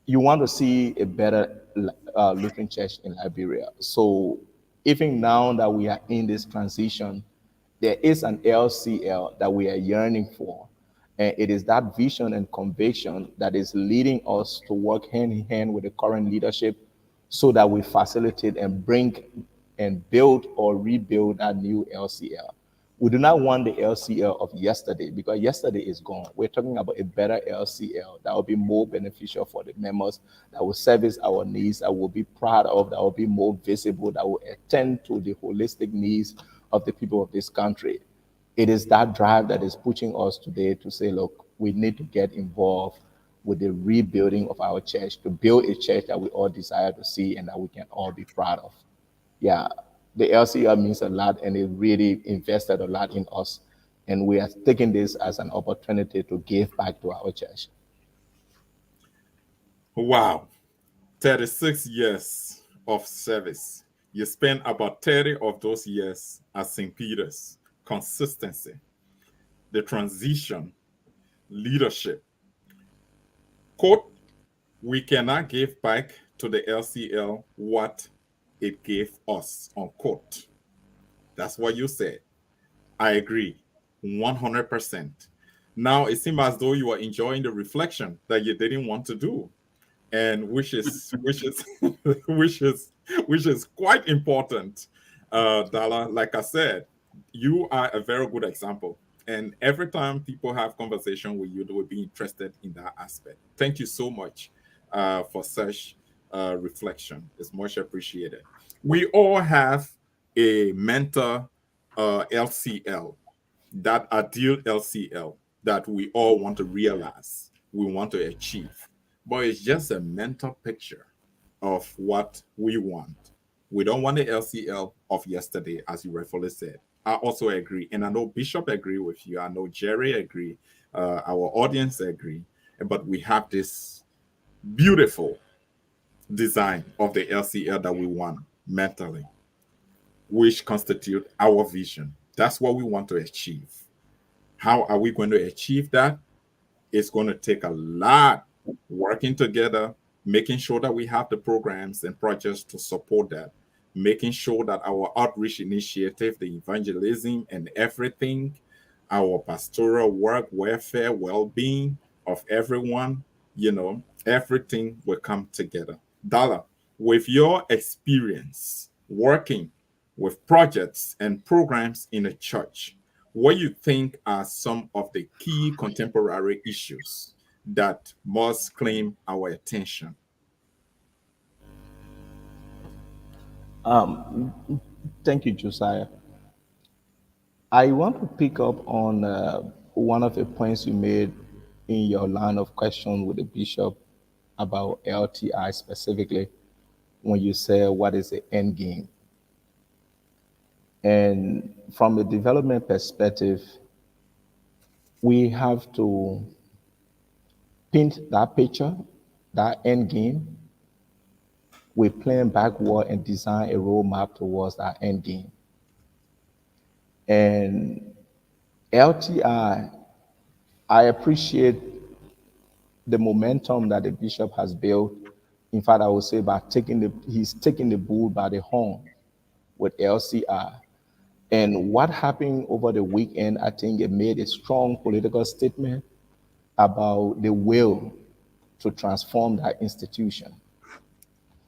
Speaker 4: You want to see a better Lutheran church in Liberia. So even now that we are in this transition, there is an LCL that we are yearning for. And it is that vision and conviction that is leading us to work hand in hand with the current leadership so that we facilitate and bring and build or rebuild that new LCL. We do not want the LCL of yesterday because yesterday is gone. We're talking about a better LCL that will be more beneficial for the members, that will service our needs, that will be proud of, that will be more visible, that will attend to the holistic needs of the people of this country. It is that drive that is pushing us today to say, look, we need to get involved with the rebuilding of our church, to build a church that we all desire to see and that we can all be proud of. Yeah, the LCL means a lot and it really invested a lot in us. And we are taking this as an opportunity to give back to our church.
Speaker 2: Wow. 36 years of service. You spent about 30 of those years at St. Peter's. Consistency, the transition, leadership. Quote, we cannot give back to the LCL what it gave us, unquote. That's what you said. I agree 100%. Now it seems as though you are enjoying the reflection that you didn't want to do. and which is which is which is quite important. Dala, like I said, you are a very good example. And every time people have conversation with you, they will be interested in that aspect. Thank you so much for such reflection. It's much appreciated. We all have a mentor LCL, that ideal LCL that we all want to realize, we want to achieve. But it's just a mental picture of what we want. We don't want the LCL of yesterday, as you rightfully said. I also agree, and I know Bishop agree with you. I know Jerry agree. Our audience agree. But we have this beautiful design of the LCL that we want mentally, which constitute our vision. That's what we want to achieve. How are we going to achieve that? It's going to take a lot working together, making sure that we have the programs and projects to support that, making sure that our outreach initiative, the evangelism and everything, our pastoral work, welfare, well-being of everyone, everything will come together. Dala, with your experience working with projects and programs in a church, what you think are some of the key contemporary issues that must claim our attention?
Speaker 4: Um, Thank you, Josiah. I want to pick up on one of the points you made in your line of question with the bishop about LTI specifically, when you say what is the end game. And from a development perspective, we have to paint that picture, that end game. We plan backward and design a roadmap towards that end game. And I appreciate the momentum that the bishop has built. In fact, I would say by he's taking the bull by the horn with LCR. And what happened over the weekend, I think it made a strong political statement about the will to transform that institution.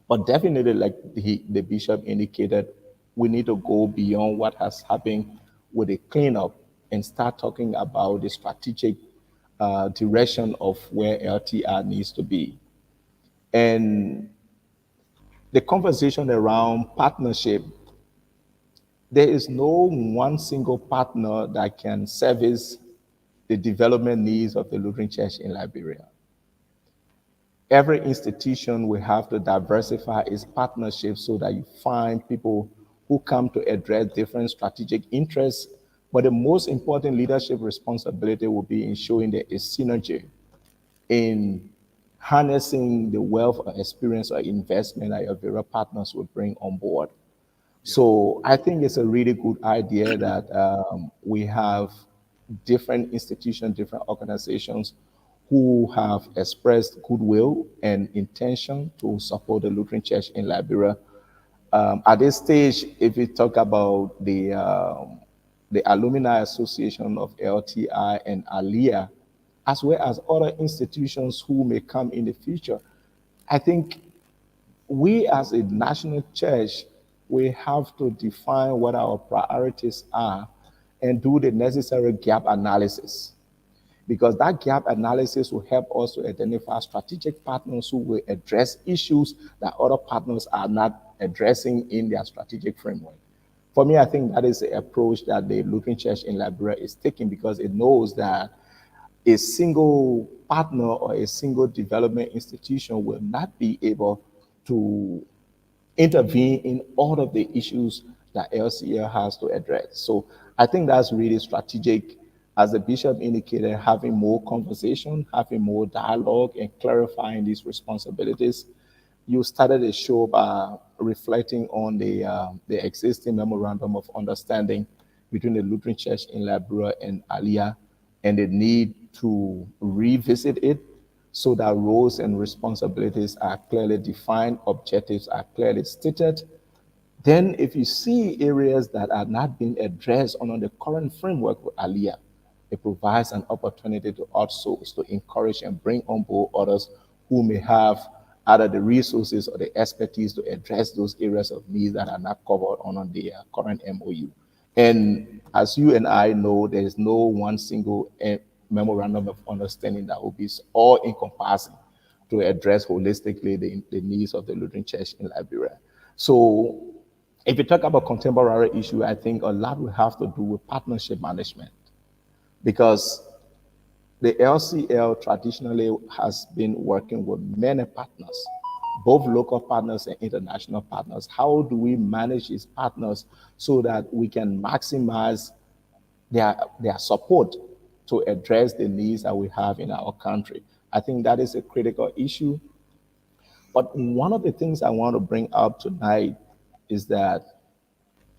Speaker 4: But definitely, like the bishop indicated, we need to go beyond what has happened with the cleanup and start talking about the strategic direction of where LTR needs to be. And the conversation around partnership, there is no one single partner that can service the development needs of the Lutheran Church in Liberia. Every institution will have to diversify its partnerships so that you find people who come to address different strategic interests. But the most important leadership responsibility will be ensuring there is synergy in harnessing the wealth of experience or investment that your various partners will bring on board. So I think it's a really good idea that we have different institutions, different organizations who have expressed goodwill and intention to support the Lutheran Church in Liberia. At this stage, if we talk about the Alumni Association of LTI and ALIA, as well as other institutions who may come in the future, I think we as a national church, we have to define what our priorities are and do the necessary gap analysis. Because that gap analysis will help us to identify strategic partners who will address issues that other partners are not addressing in their strategic framework. For me, I think that is the approach that the Lutheran Church in Liberia is taking, because it knows that a single partner or a single development institution will not be able to intervene in all of the issues that LCL has to address. So I think that's really strategic. As the bishop indicated, having more conversation, having more dialogue, and clarifying these responsibilities. You started the show by reflecting on the existing memorandum of understanding between the Lutheran Church in Liberia and Aliyah, and the need to revisit it so that roles and responsibilities are clearly defined, objectives are clearly stated. Then, if you see areas that are not being addressed under the current framework with Aliyah, it provides an opportunity to outsource, to encourage and bring on board others who may have either the resources or the expertise to address those areas of needs that are not covered on the current MOU. And as you and I know, there is no one single memorandum of understanding that will be all encompassing to address holistically the needs of the Lutheran Church in Liberia. So if you talk about contemporary issue, I think a lot will have to do with partnership management, because the LCL traditionally has been working with many partners, both local partners and international partners. How do we manage these partners so that we can maximize their support to address the needs that we have in our country? I think that is a critical issue. But one of the things I want to bring up tonight is that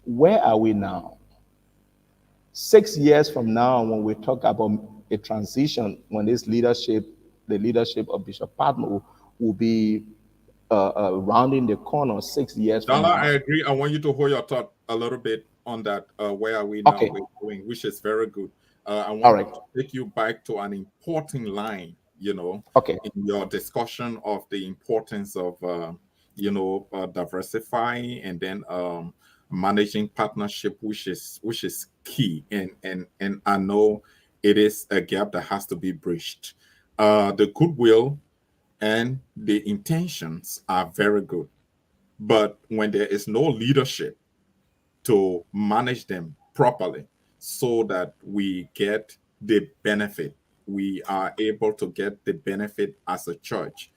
Speaker 4: where are we now? 6 years from now, when we talk about a transition, when this leadership, the leadership of Bishop Patmo, will be rounding the corner 6 years from
Speaker 2: Dala, I
Speaker 4: now.
Speaker 2: agree. I want you to hold your thought a little bit on that. Where are we now?
Speaker 4: Okay,
Speaker 2: We're going, which is very good. I
Speaker 4: all
Speaker 2: want
Speaker 4: right.
Speaker 2: to take you back to an important line,
Speaker 4: Okay,
Speaker 2: in your discussion of the importance of, diversifying and then managing partnership, which is key. And I know it is a gap that has to be bridged. The goodwill and the intentions are very good, but when there is no leadership to manage them properly so that we get the benefit, we are able to get the benefit as a church,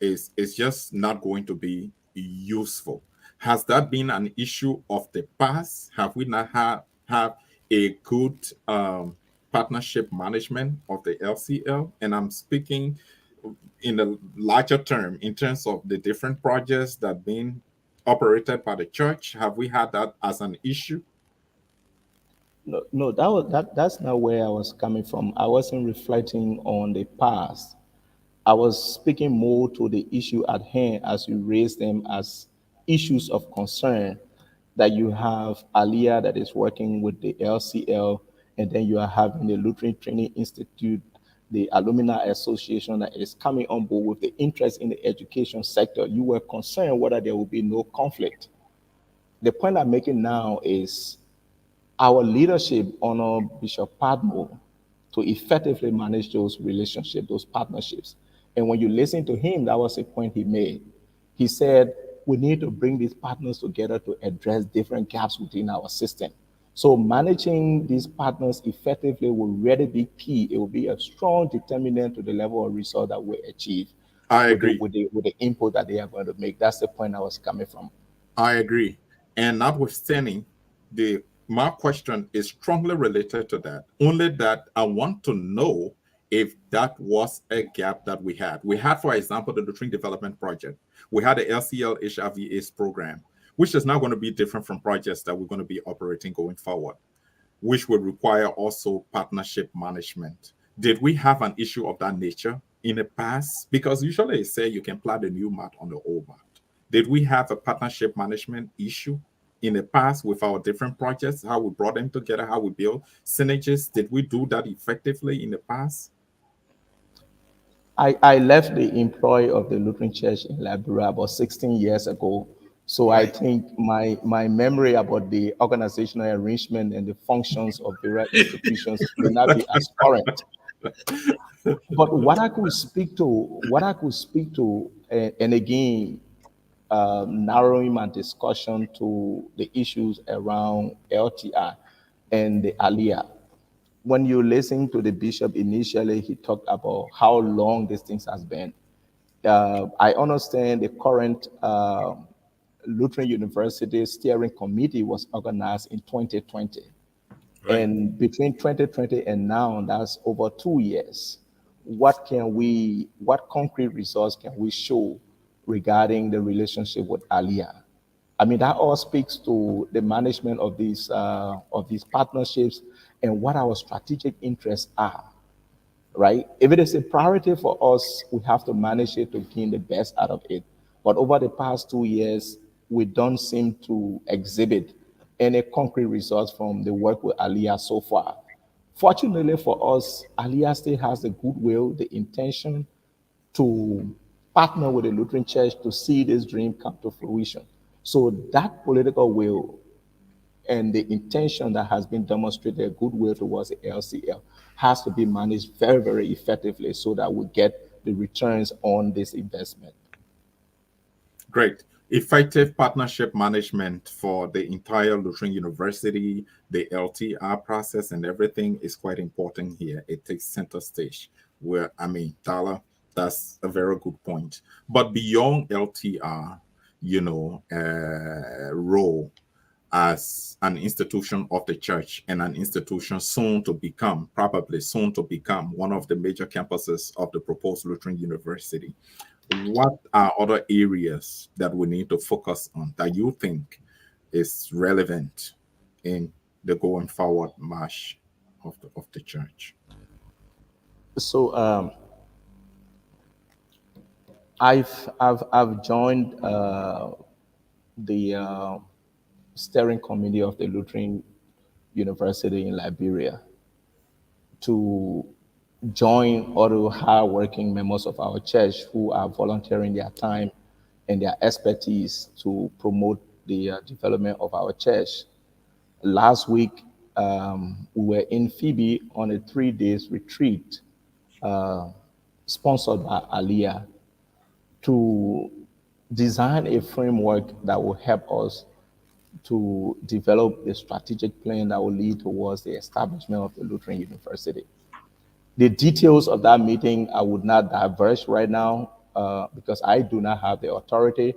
Speaker 2: is just not going to be useful. Has that been an issue of the past? Have we not have a good partnership management of the LCL? And I'm speaking in the larger term, in terms of the different projects that being operated by the church. Have we had that as an issue?
Speaker 4: no, that's not where I was coming from. I wasn't reflecting on the past. I was speaking more to the issue at hand as you raise them as issues of concern. That you have Aliyah that is working with the LCL, and then you are having the Lutheran Training Institute, the Alumni Association that is coming on board with the interest in the education sector. You were concerned whether there will be no conflict. The point I'm making now is our leadership honor Bishop Padmo to effectively manage those relationships, those partnerships. And when you listen to him, that was a point he made. He said, we need to bring these partners together to address different gaps within our system. So managing these partners effectively will really be key. It will be a strong determinant to the level of result that we achieve
Speaker 2: I
Speaker 4: with
Speaker 2: agree.
Speaker 4: the input that they are going to make. That's the point I was coming from.
Speaker 2: I agree. And notwithstanding, the my question is strongly related to that. Only that I want to know if that was a gap that we had. We had, for example, the Nutrient Development Project. We had the LCL HIV/AIDS program, which is now going to be different from projects that we're going to be operating going forward, which would require also partnership management. Did we have an issue of that nature in the past? Because usually they say you can plant a new mat on the old mat. Did we have a partnership management issue in the past with our different projects, how we brought them together, how we build synergies? Did we do that effectively in the past?
Speaker 4: I left the employ of the Lutheran Church in Liberia about 16 years ago. So I
Speaker 2: Right.
Speaker 4: think my memory about the organizational arrangement and the functions of various institutions may not be as current. But what I could speak to, and again, narrowing my discussion to the issues around LTI and the Aliyah. When you listen to the bishop initially, he talked about how long these things has been. I understand the current Lutheran University steering committee was organized in 2020.
Speaker 3: Right.
Speaker 4: And between 2020 and now, that's over 2 years. What concrete results can we show regarding the relationship with Aliyah? I mean, that all speaks to the management of these partnerships and what our strategic interests are, right? If it is a priority for us, we have to manage it to gain the best out of it. But over the past 2 years, we don't seem to exhibit any concrete results from the work with Aliyah so far. Fortunately for us, Aliyah still has the goodwill, the intention to partner with the Lutheran Church to see this dream come to fruition. So that political will and the intention that has been demonstrated, goodwill towards the LCL, has to be managed very, very effectively so that we get the returns on this investment.
Speaker 2: Great. Effective partnership management for the entire Lutheran University, the LTR process, and everything is quite important here. It takes center stage. Dala, that's a very good point. But beyond LTR, role as an institution of the church and an institution probably soon to become one of the major campuses of the proposed Lutheran University. What are other areas that we need to focus on that you think is relevant in the going forward march of the church?
Speaker 4: So I've joined the steering committee of the Lutheran University in Liberia to join other hardworking members of our church who are volunteering their time and their expertise to promote the development of our church. Last week, we were in Phoebe on a 3-day retreat sponsored by Aliyah to design a framework that will help us to develop a strategic plan that will lead towards the establishment of the Lutheran University. The details of that meeting, I would not diverge right now because I do not have the authority,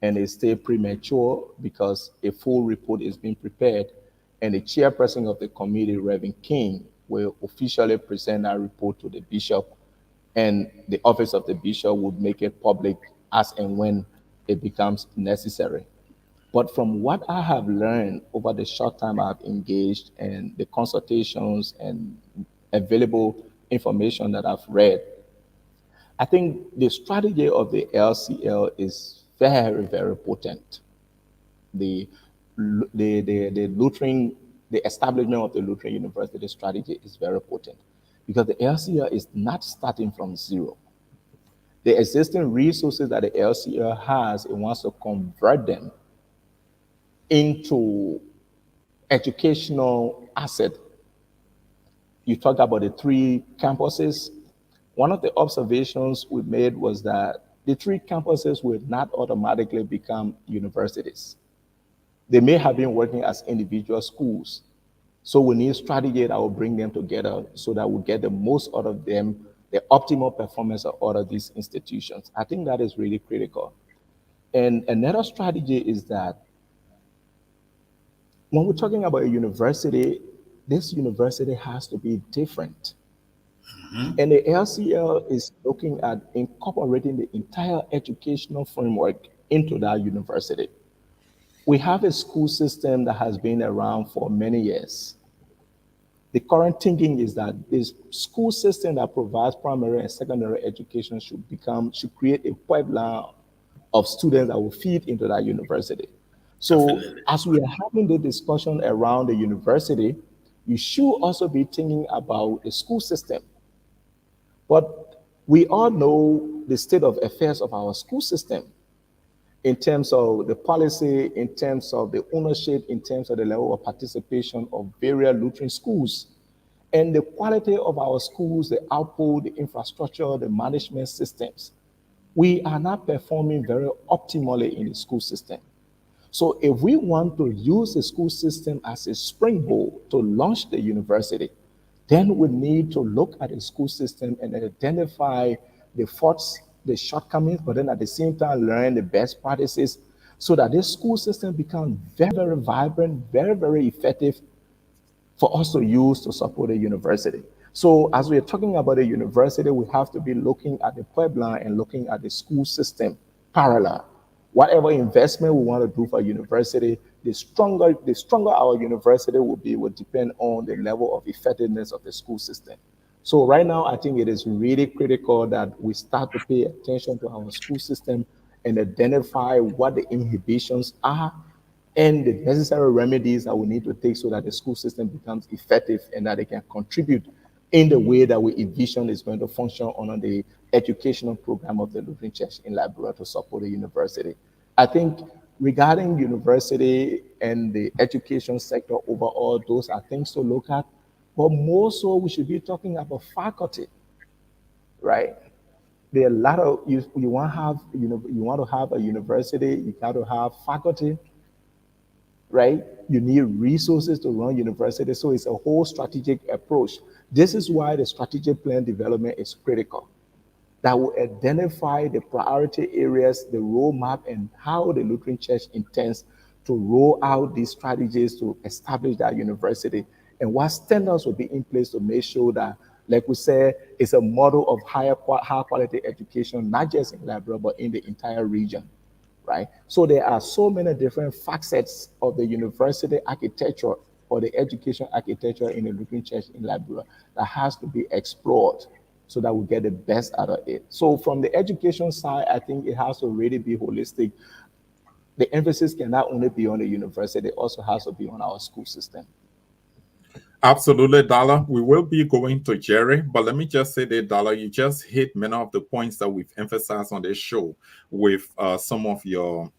Speaker 4: and it's still premature because a full report is being prepared, and the chairperson of the committee, Reverend King, will officially present that report to the bishop, and the office of the bishop would make it public as and when it becomes necessary. But from what I have learned over the short time I've engaged and the consultations and available information that I've read, I think the strategy of the LCL is very, very potent. The Lutheran, the establishment of the Lutheran University strategy is very potent because the LCL is not starting from zero. The existing resources that the LCL has, it wants to convert them into educational asset. You talked about the 3 campuses. One of the observations we made was that the 3 campuses will not automatically become universities. They may have been working as individual schools. So we need strategy that will bring them together so that we get the most out of them, the optimal performance of all of these institutions. I think that is really critical. And another strategy is that when we're talking about a university, this university has to be different. And the LCL is looking at incorporating the entire educational framework into that university. We have a school system that has been around for many years. The current thinking is that this school system that provides primary and secondary education should create a pipeline of students that will feed into that university. So
Speaker 3: Definitely.
Speaker 4: as we are having the discussion around the university, you should also be thinking about the school system. But we all know the state of affairs of our school system in terms of the policy, in terms of the ownership, in terms of the level of participation of various Lutheran schools. And the quality of our schools, the output, the infrastructure, the management systems, we are not performing very optimally in the school system. So if we want to use the school system as a springboard to launch the university, then we need to look at the school system and identify the faults, the shortcomings, but then at the same time learn the best practices so that this school system becomes very, very vibrant, very, very effective for us to use to support a university. So as we're talking about a university, we have to be looking at the pipeline and looking at the school system parallel. Whatever investment we want to do for a university, the stronger our university will depend on the level of effectiveness of the school system. So right now, I think it is really critical that we start to pay attention to our school system and identify what the inhibitions are and the necessary remedies that we need to take so that the school system becomes effective and that it can contribute in the way that we envision is going to function on the educational program of the Lutheran Church in Liberia to support the university. I think regarding university and the education sector overall, those are things to look at. But more so, we should be talking about faculty, right? There are a lot of you want to have you want to have a university, you got to have faculty, right? You need resources to run university, so it's a whole strategic approach. This is why the strategic plan development is critical. That will identify the priority areas, the roadmap, and how the Lutheran Church intends to roll out these strategies to establish that university, and what standards will be in place to make sure that, like we said, it's a model of high quality education, not just in Liberia, but in the entire region, right? So there are so many different facets of the university architecture or the education architecture in the Lutheran Church in Liberia that has to be explored so that we get the best out of it. So from the education side, I think it has to really be holistic. The emphasis can not only be on the university, it also has to be on our school system.
Speaker 2: Absolutely, Dala. We will be going to Jerry, but let me just say that, Dala, you just hit many of the points that we've emphasized on this show with some of your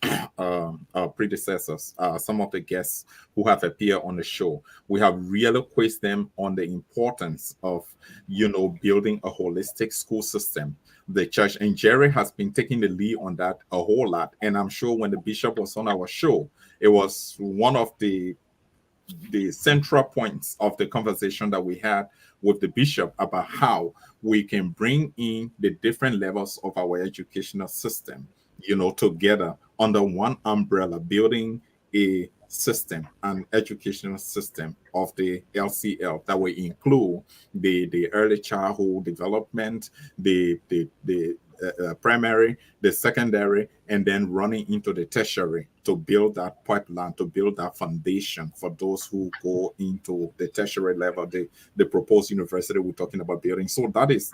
Speaker 2: predecessors, some of the guests who have appeared on the show. We have really quizzed them on the importance of, building a holistic school system. The church and Jerry has been taking the lead on that a whole lot. And I'm sure when the bishop was on our show, it was one of the central points of the conversation that we had with the bishop about how we can bring in the different levels of our educational system, together under one umbrella, building a system, an educational system of the LCL that will include the early childhood development, the primary, the secondary, and then running into the tertiary to build that pipeline, to build that foundation for those who go into the tertiary level, the proposed university we're talking about building. So that is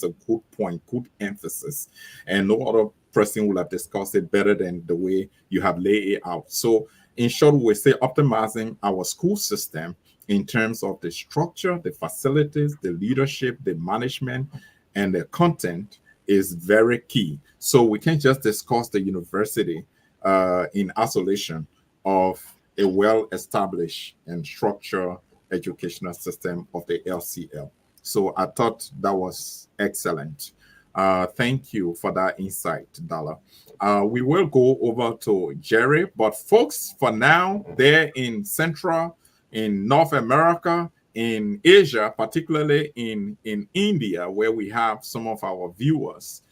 Speaker 2: a good point, good emphasis, and no other person will have discussed it better than the way you have laid it out. So in short, we say optimizing our school system in terms of the structure, the facilities, the leadership, the management, and the content is very key. So we can't just discuss the university in isolation of a well-established and structured educational system of the LCL. So I thought that was excellent. Thank you for that insight, Dala. We will go over to Jerry, but folks, for now, they're in Central, in North America, in Asia, particularly in India, where we have some of our viewers,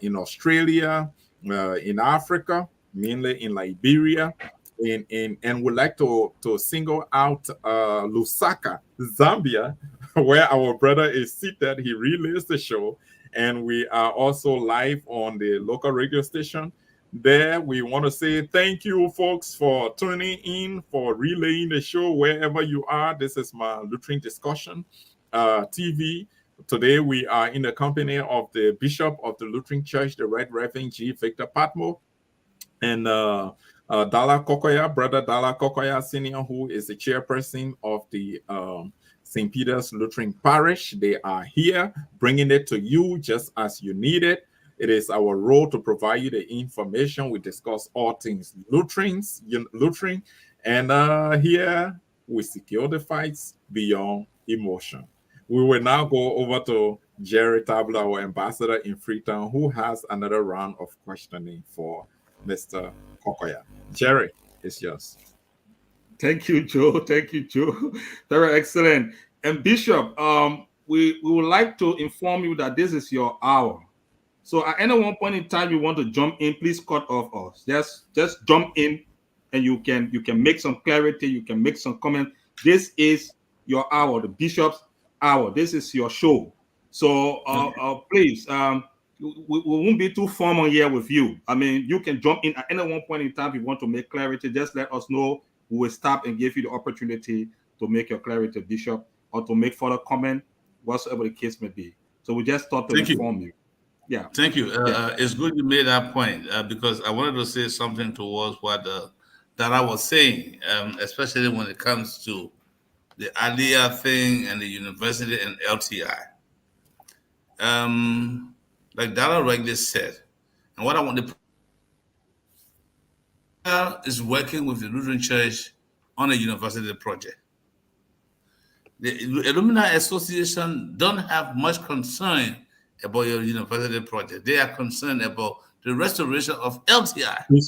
Speaker 2: in Australia, in Africa, mainly in Liberia, and would like to single out Lusaka, Zambia, where our brother is seated. He relays the show, and we are also live on the local radio station. There, we want to say thank you, folks, for tuning in, for relaying the show wherever you are. This is my Lutheran Discussion TV. Today, we are in the company of the Bishop of the Lutheran Church, the Right Reverend G. Victor Patmo, and Dala Korkoyah, Brother Dala Korkoyah Sr., who is the chairperson of the St. Peter's Lutheran Parish. They are here bringing it to you just as you need it. It is our role to provide you the information. We discuss all things Lutheran, and here we secure the fights beyond emotion. We will now go over to Jerry Tabla, our ambassador in Freetown, who has another round of questioning for Mr. Korkoyah. Jerry, it's yours.
Speaker 1: Thank you, Joe. Thank you, Joe. Very excellent. And Bishop, we would like to inform you that this is your hour. So at any one point in time you want to jump in, please cut off us. Just jump in, and you can make some clarity, you can make some comment. This is your hour, the Bishop's hour. This is your show. So please, we won't be too formal here with you. I mean, you can jump in at any one point in time if you want to make clarity. Just let us know. We will stop and give you the opportunity to make your clarity, Bishop, or to make further comment, whatsoever the case may be. So we just thought to inform you. Yeah.
Speaker 3: Thank you. It's good you made that point because I wanted to say something towards what Dara was saying, especially when it comes to the Aliyah thing and the university and LTI. Like Dala rightly said, and what I want to is working with the Lutheran Church on a university project. The Alumni Association don't have much concern about your university project. They are concerned about the restoration of LTI.
Speaker 2: We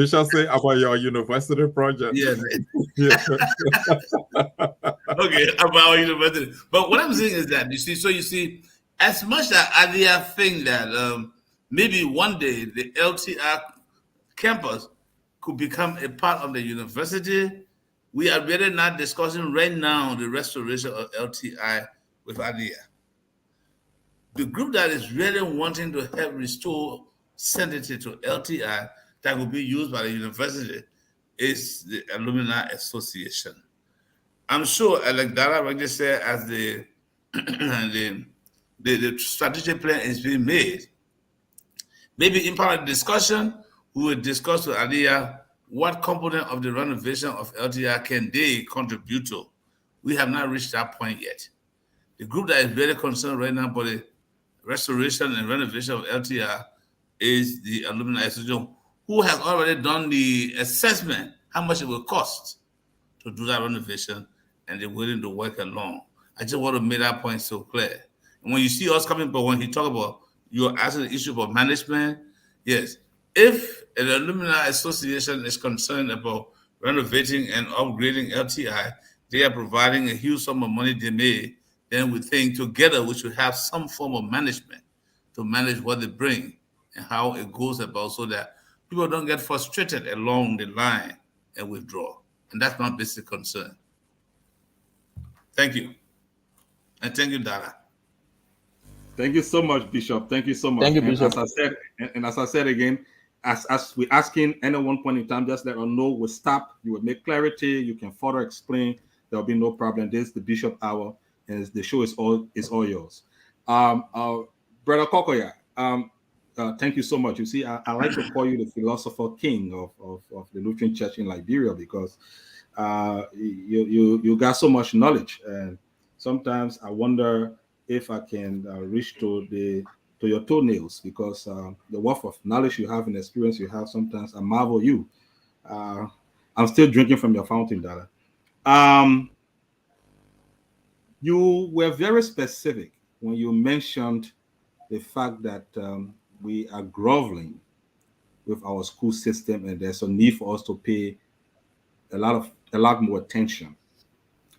Speaker 2: shall say about your university project.
Speaker 3: Yes.
Speaker 2: Yeah.
Speaker 3: Okay, about university. But what I'm saying is that you see, as much as Adia think that maybe one day the LTI campus could become a part of the university, we are really not discussing right now the restoration of LTI with Adia. The group that is really wanting to help restore sanctity to LTI that will be used by the university is the Alumni Association. I'm sure, like Dara rightly said, as the strategic plan is being made, maybe in part of the discussion, we will discuss with Aliyah what component of the renovation of LTI can they contribute to. We have not reached that point yet. The group that is very concerned right now about the restoration and renovation of LTI is the Alumni Association, who has already done the assessment how much it will cost to do that renovation, and they're willing to work along. I just want to make that point so clear. And when you see us coming, but when he talk about you're asking the issue about management, yes, if an alumni association is concerned about renovating and upgrading LTI, they are providing a huge sum of money they made, then we think together we should have some form of management to manage what they bring and how it goes about so that people don't get frustrated along the line and withdraw. And that's my basic concern. Thank you. And thank you, Dara.
Speaker 1: Thank you so much, Bishop. Thank you so much.
Speaker 4: Thank you,
Speaker 1: and
Speaker 4: Bishop.
Speaker 1: As I said again, as we're asking any one point in time, just let us know. We'll stop. You will make clarity. You can further explain. There'll be no problem. This is the Bishop Hour, and the show is all yours. Brother Korkoyah, thank you so much. You see, I like to call you the philosopher king of the Lutheran Church in Liberia because you got so much knowledge, and sometimes I wonder if I can reach to your toenails because the wealth of knowledge you have and experience you have, sometimes I marvel you. I'm still drinking from your fountain, Dala. You were very specific when you mentioned the fact that we are groveling with our school system and there's a need for us to pay a lot more attention.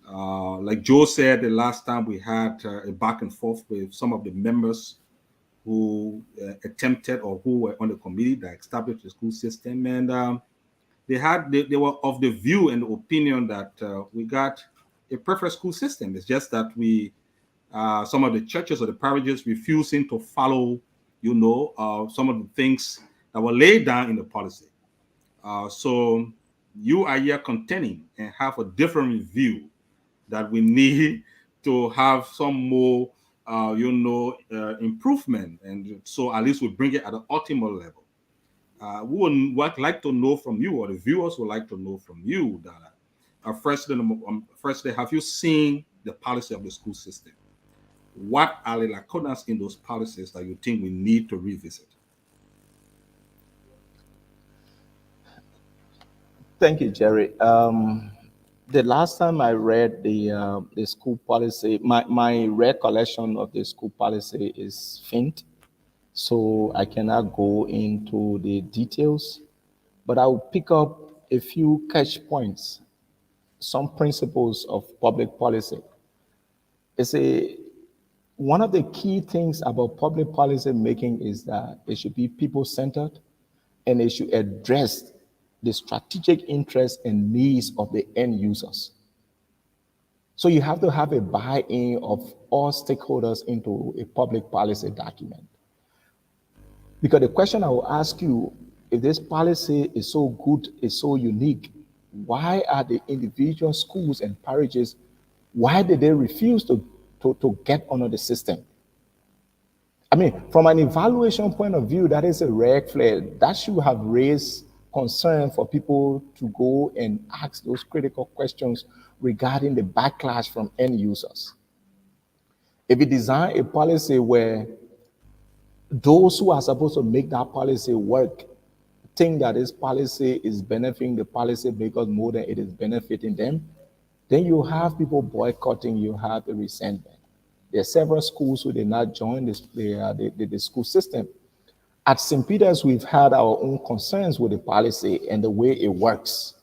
Speaker 1: Like Joe said, the last time we had a back and forth with some of the members who attempted or who were on the committee that established the school system, and they were of the view and the opinion that we got a perfect school system. It's just that we some of the churches or the parishes refusing to follow, some of the things that were laid down in the policy. So you are here contending and have a different view that we need to have some more, improvement. And so at least we bring it at the ultimate level. We would like to know from you, or the viewers would like to know from you, Dala. Firstly, have you seen the policy of the school system? What are the lacunas in those policies that you think we need to revisit?
Speaker 4: Thank you, Jerry. The last time I read the school policy, my recollection of the school policy is faint, so I cannot go into the details, but I will pick up a few catch points, some principles of public policy. One of the key things about public policy making is that it should be people-centered and it should address the strategic interests and needs of the end users. So you have to have a buy-in of all stakeholders into a public policy document. Because the question I will ask you, if this policy is so good, is so unique, why are the individual schools and parishes, why did they refuse to get under the system? I mean, from an evaluation point of view, that is a red flag. That should have raised concern for people to go and ask those critical questions regarding the backlash from end users. If you design a policy where those who are supposed to make that policy work think that this policy is benefiting the policymakers more than it is benefiting them, then you have people boycotting, you have a resentment. There are several schools who did not join the school system. At St. Peter's, we've had our own concerns with the policy and the way it works,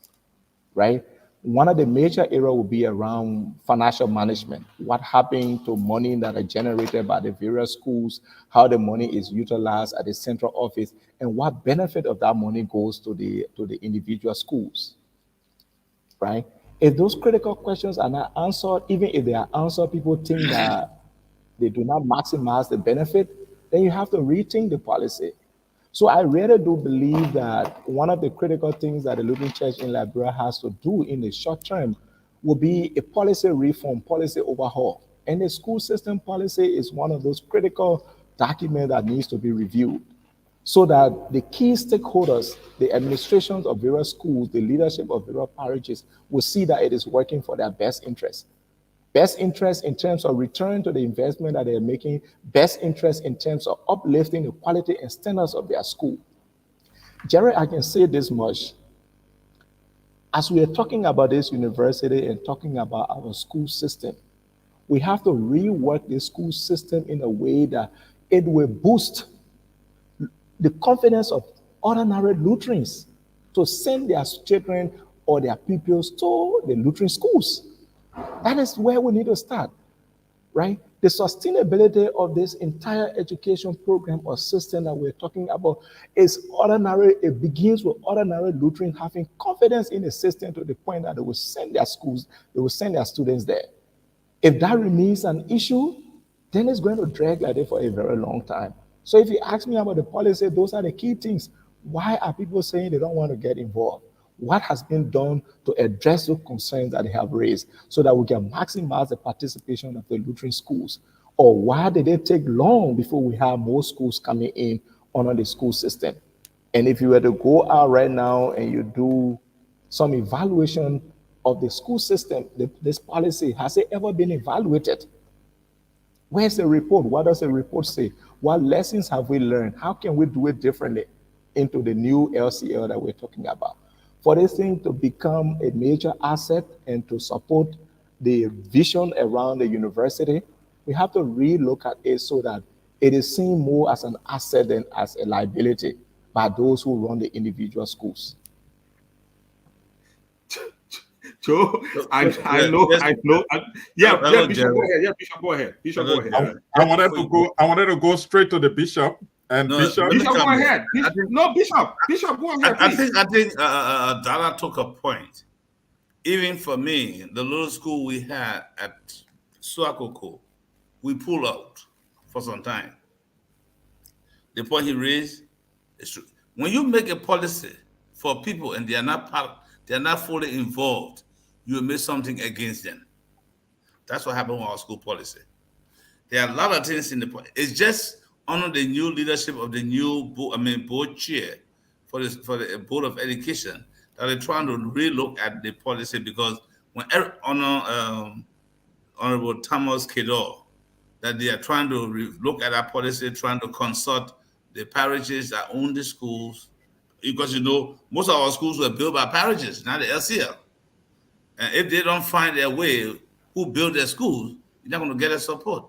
Speaker 4: right? One of the major areas will be around financial management. What happened to money that are generated by the various schools, how the money is utilized at the central office, and what benefit of that money goes to the individual schools, right? If those critical questions are not answered, even if they are answered, people think that they do not maximize the benefit, then you have to rethink the policy. So I really do believe that one of the critical things that the Lutheran Church in Liberia has to do in the short term will be a policy reform, policy overhaul. And the school system policy is one of those critical documents that needs to be reviewed so that the key stakeholders, the administrations of various schools, the leadership of various parishes will see that it is working for their best interest. Best interest in terms of return to the investment that they're making, best interest in terms of uplifting the quality and standards of their school. Jerry, I can say this much. As we are talking about this university and talking about our school system, we have to rework the school system in a way that it will boost the confidence of ordinary Lutherans to send their children or their pupils to the Lutheran schools. That is where we need to start, right? The sustainability of this entire education program or system that we're talking about is ordinary. It begins with ordinary Lutherans having confidence in the system to the point that they will send their schools, they will send their students there. If that remains an issue, then it's going to drag like that for a very long time. So if you ask me about the policy, those are the key things. Why are people saying they don't want to get involved? What has been done to address those concerns that they have raised so that we can maximize the participation of the Lutheran schools? Or why did it take long before we have more schools coming in under the school system? And if you were to go out right now and you do some evaluation of the school system, this policy, has it ever been evaluated? Where's the report? What does the report say? What lessons have we learned? How can we do it differently into the new LCL that we're talking about? For this thing to become a major asset and to support the vision around the university, we have to relook at it so that it is seen more as an asset than as a liability by those who run the individual schools.
Speaker 1: Joe, I know. Yeah, Bishop, go ahead. Yeah, Bishop, go ahead. Bishop, go ahead.
Speaker 2: I wanted to go straight to the bishop. And Bishop,
Speaker 1: go ahead. Bishop, go ahead.
Speaker 3: I think Dala took a point. Even for me, the little school we had at Suakoko, we pulled out for some time. The point he raised is true. When you make a policy for people and they are not fully involved, you will make something against them. That's what happened with our school policy. There are a lot of things in the policy. It's just under the new leadership of the new board chair for the Board of Education that they're trying to relook at the policy, because when Honorable Thomas Kedor, that they are trying to look at that policy, trying to consult the parishes that own the schools, because most of our schools were built by parishes, not the LCL. And if they don't find their way who built their schools, you're not going to get their support.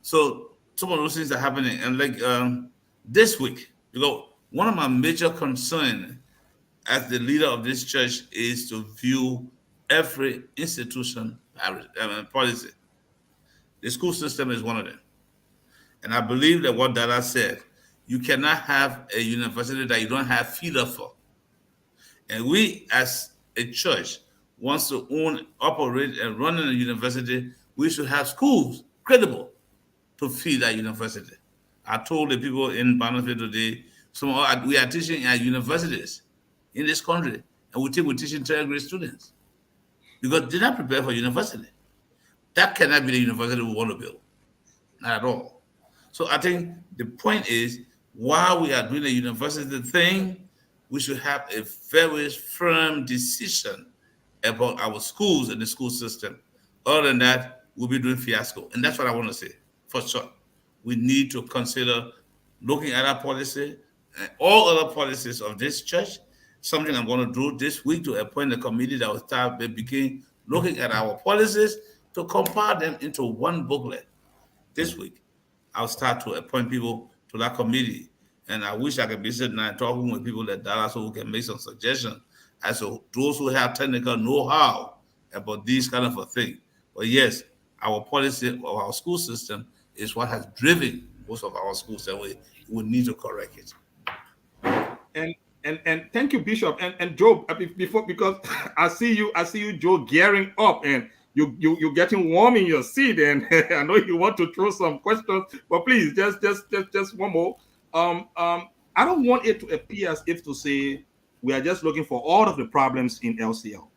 Speaker 3: So some of those things are happening. And like this week, one of my major concerns as the leader of this church is to view every institution policy. The school system is one of them. And I believe that what Dala said, you cannot have a university that you don't have feeder for. And we as a church wants to own, operate, and run in a university, we should have schools credible to feed that university. I told the people in Bannerfield today, we are teaching at universities in this country, and we think we're teaching third grade students because they're not prepared for university. That cannot be the university we want to build, not at all. So I think the point is, while we are doing the university thing, we should have a very firm decision about our schools and the school system. Other than that, we'll be doing fiasco. And that's what I want to say, for sure. We need to consider looking at our policy and all other policies of this church. Something I'm going to do this week to appoint a committee that will start begin looking at our policies to compile them into one booklet this week. I'll start to appoint people to that committee. And I wish I could be sitting there talking with people at Dala so we can make some suggestions as to those who have technical know-how about these kind of a thing. But yes, our policy of our school system is what has driven most of our schools, and we need to correct it.
Speaker 1: And thank you, Bishop and Joe. Before, because I see you, Joe, gearing up, and you're getting warm in your seat, and I know you want to throw some questions, but please just one more. I don't want it to appear as if to say we are just looking for all of the problems in LCL.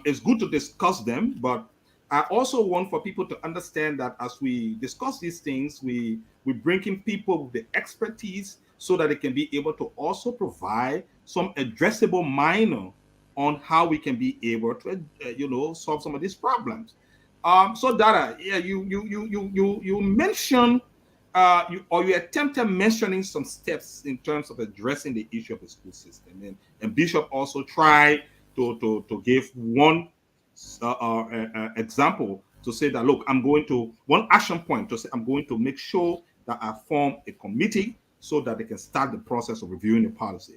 Speaker 1: It's good to discuss them, but I also want for people to understand that as we discuss these things, we bring in people with the expertise so that they can be able to also provide some addressable minor on how we can be able to, solve some of these problems. So Dara, yeah, you mentioned you attempted mentioning some steps in terms of addressing the issue of the school system, and Bishop also tried to give one example to say that, look, I'm going to one action point to say I'm going to make sure that I form a committee so that they can start the process of reviewing the policy.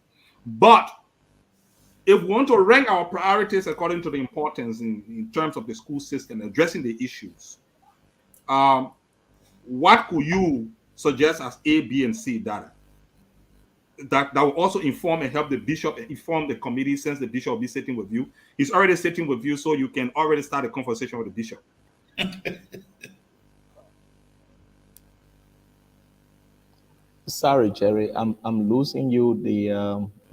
Speaker 1: But if we want to rank our priorities according to the importance in terms of the school system addressing the issues, what could you suggest as A, B, and C data that will also inform and help the bishop inform the committee, since the bishop will be sitting with you? He's already sitting with you, so you can already start a conversation with the bishop.
Speaker 4: Sorry, Jerry, I'm losing you.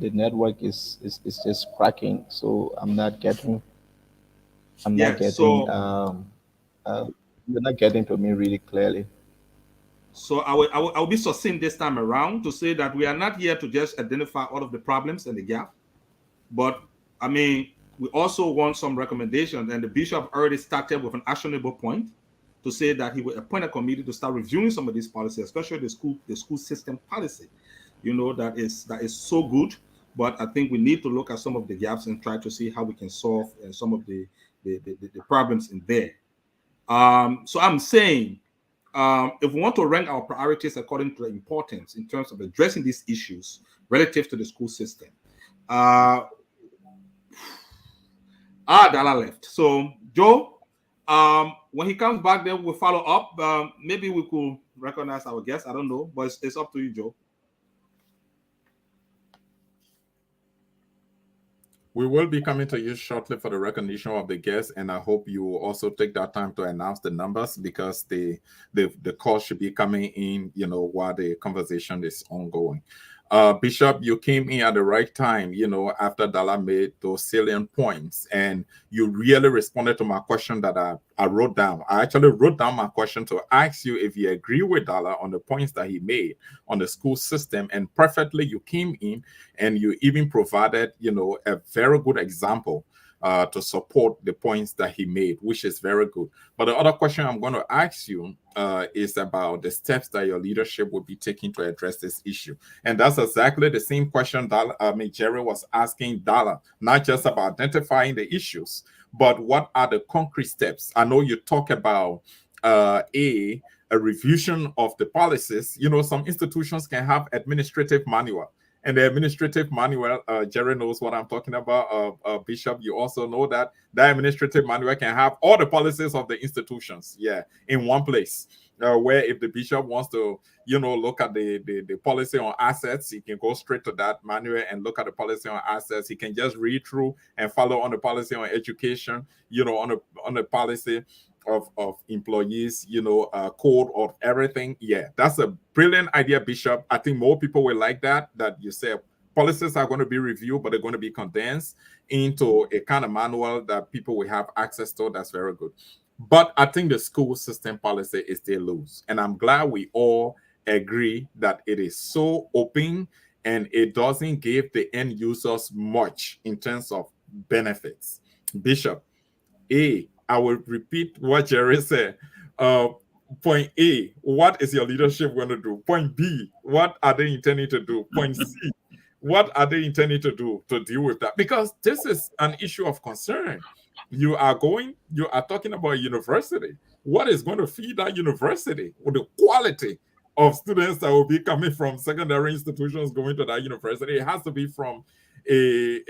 Speaker 4: The network is just cracking, so I'm not getting.
Speaker 1: So
Speaker 4: You're not getting to me really clearly.
Speaker 1: So I will be succinct this time around to say that we are not here to just identify all of the problems and the gap, but I mean, we also want some recommendations. And the bishop already started with an actionable point to say that he will appoint a committee to start reviewing some of these policies, especially the school system policy. That is so good, but I think we need to look at some of the gaps and try to see how we can solve some of the problems in there. So I'm saying, if we want to rank our priorities according to the importance in terms of addressing these issues relative to the school system, Dala left. So Joe, when he comes back, then we'll follow up. Maybe we could recognize our guest. I don't know, but it's up to you, Joe.
Speaker 2: We will be coming to you shortly for the recognition of the guests, and I hope you will also take that time to announce the numbers, because the call should be coming in, while the conversation is ongoing. Bishop, you came in at the right time, after Dala made those salient points, and you really responded to my question that I wrote down. I actually wrote down my question to ask you if you agree with Dala on the points that he made on the school system, and perfectly you came in and you even provided, a very good example to support the points that he made, which is very good. But the other question I'm going to ask you is about the steps that your leadership will be taking to address this issue. And that's exactly the same question that Jerry was asking Dala, not just about identifying the issues, but what are the concrete steps? I know you talk about a revision of the policies. Some institutions can have administrative manual. And the administrative manual, Jerry knows what I'm talking about. Bishop, you also know that administrative manual can have all the policies of the institutions, in one place. Where if the bishop wants to, look at the policy on assets, he can go straight to that manual and look at the policy on assets. He can just read through and follow on the policy on education, on the policy of employees, code of everything. That's a brilliant idea, Bishop. I think more people will like that you say policies are going to be reviewed, but they're going to be condensed into a kind of manual that people will have access to. That's very good. But I think the school system policy is still loose, and I'm glad we all agree that it is so open and it doesn't give the end users much in terms of benefits. Bishop, I will repeat what Jerry said. Point A, what is your leadership going to do? Point B, what are they intending to do? Point C, what are they intending to do to deal with that? Because this is an issue of concern. You are talking about a university. What is going to feed that university? With the quality of students that will be coming from secondary institutions going to that university? It has to be from a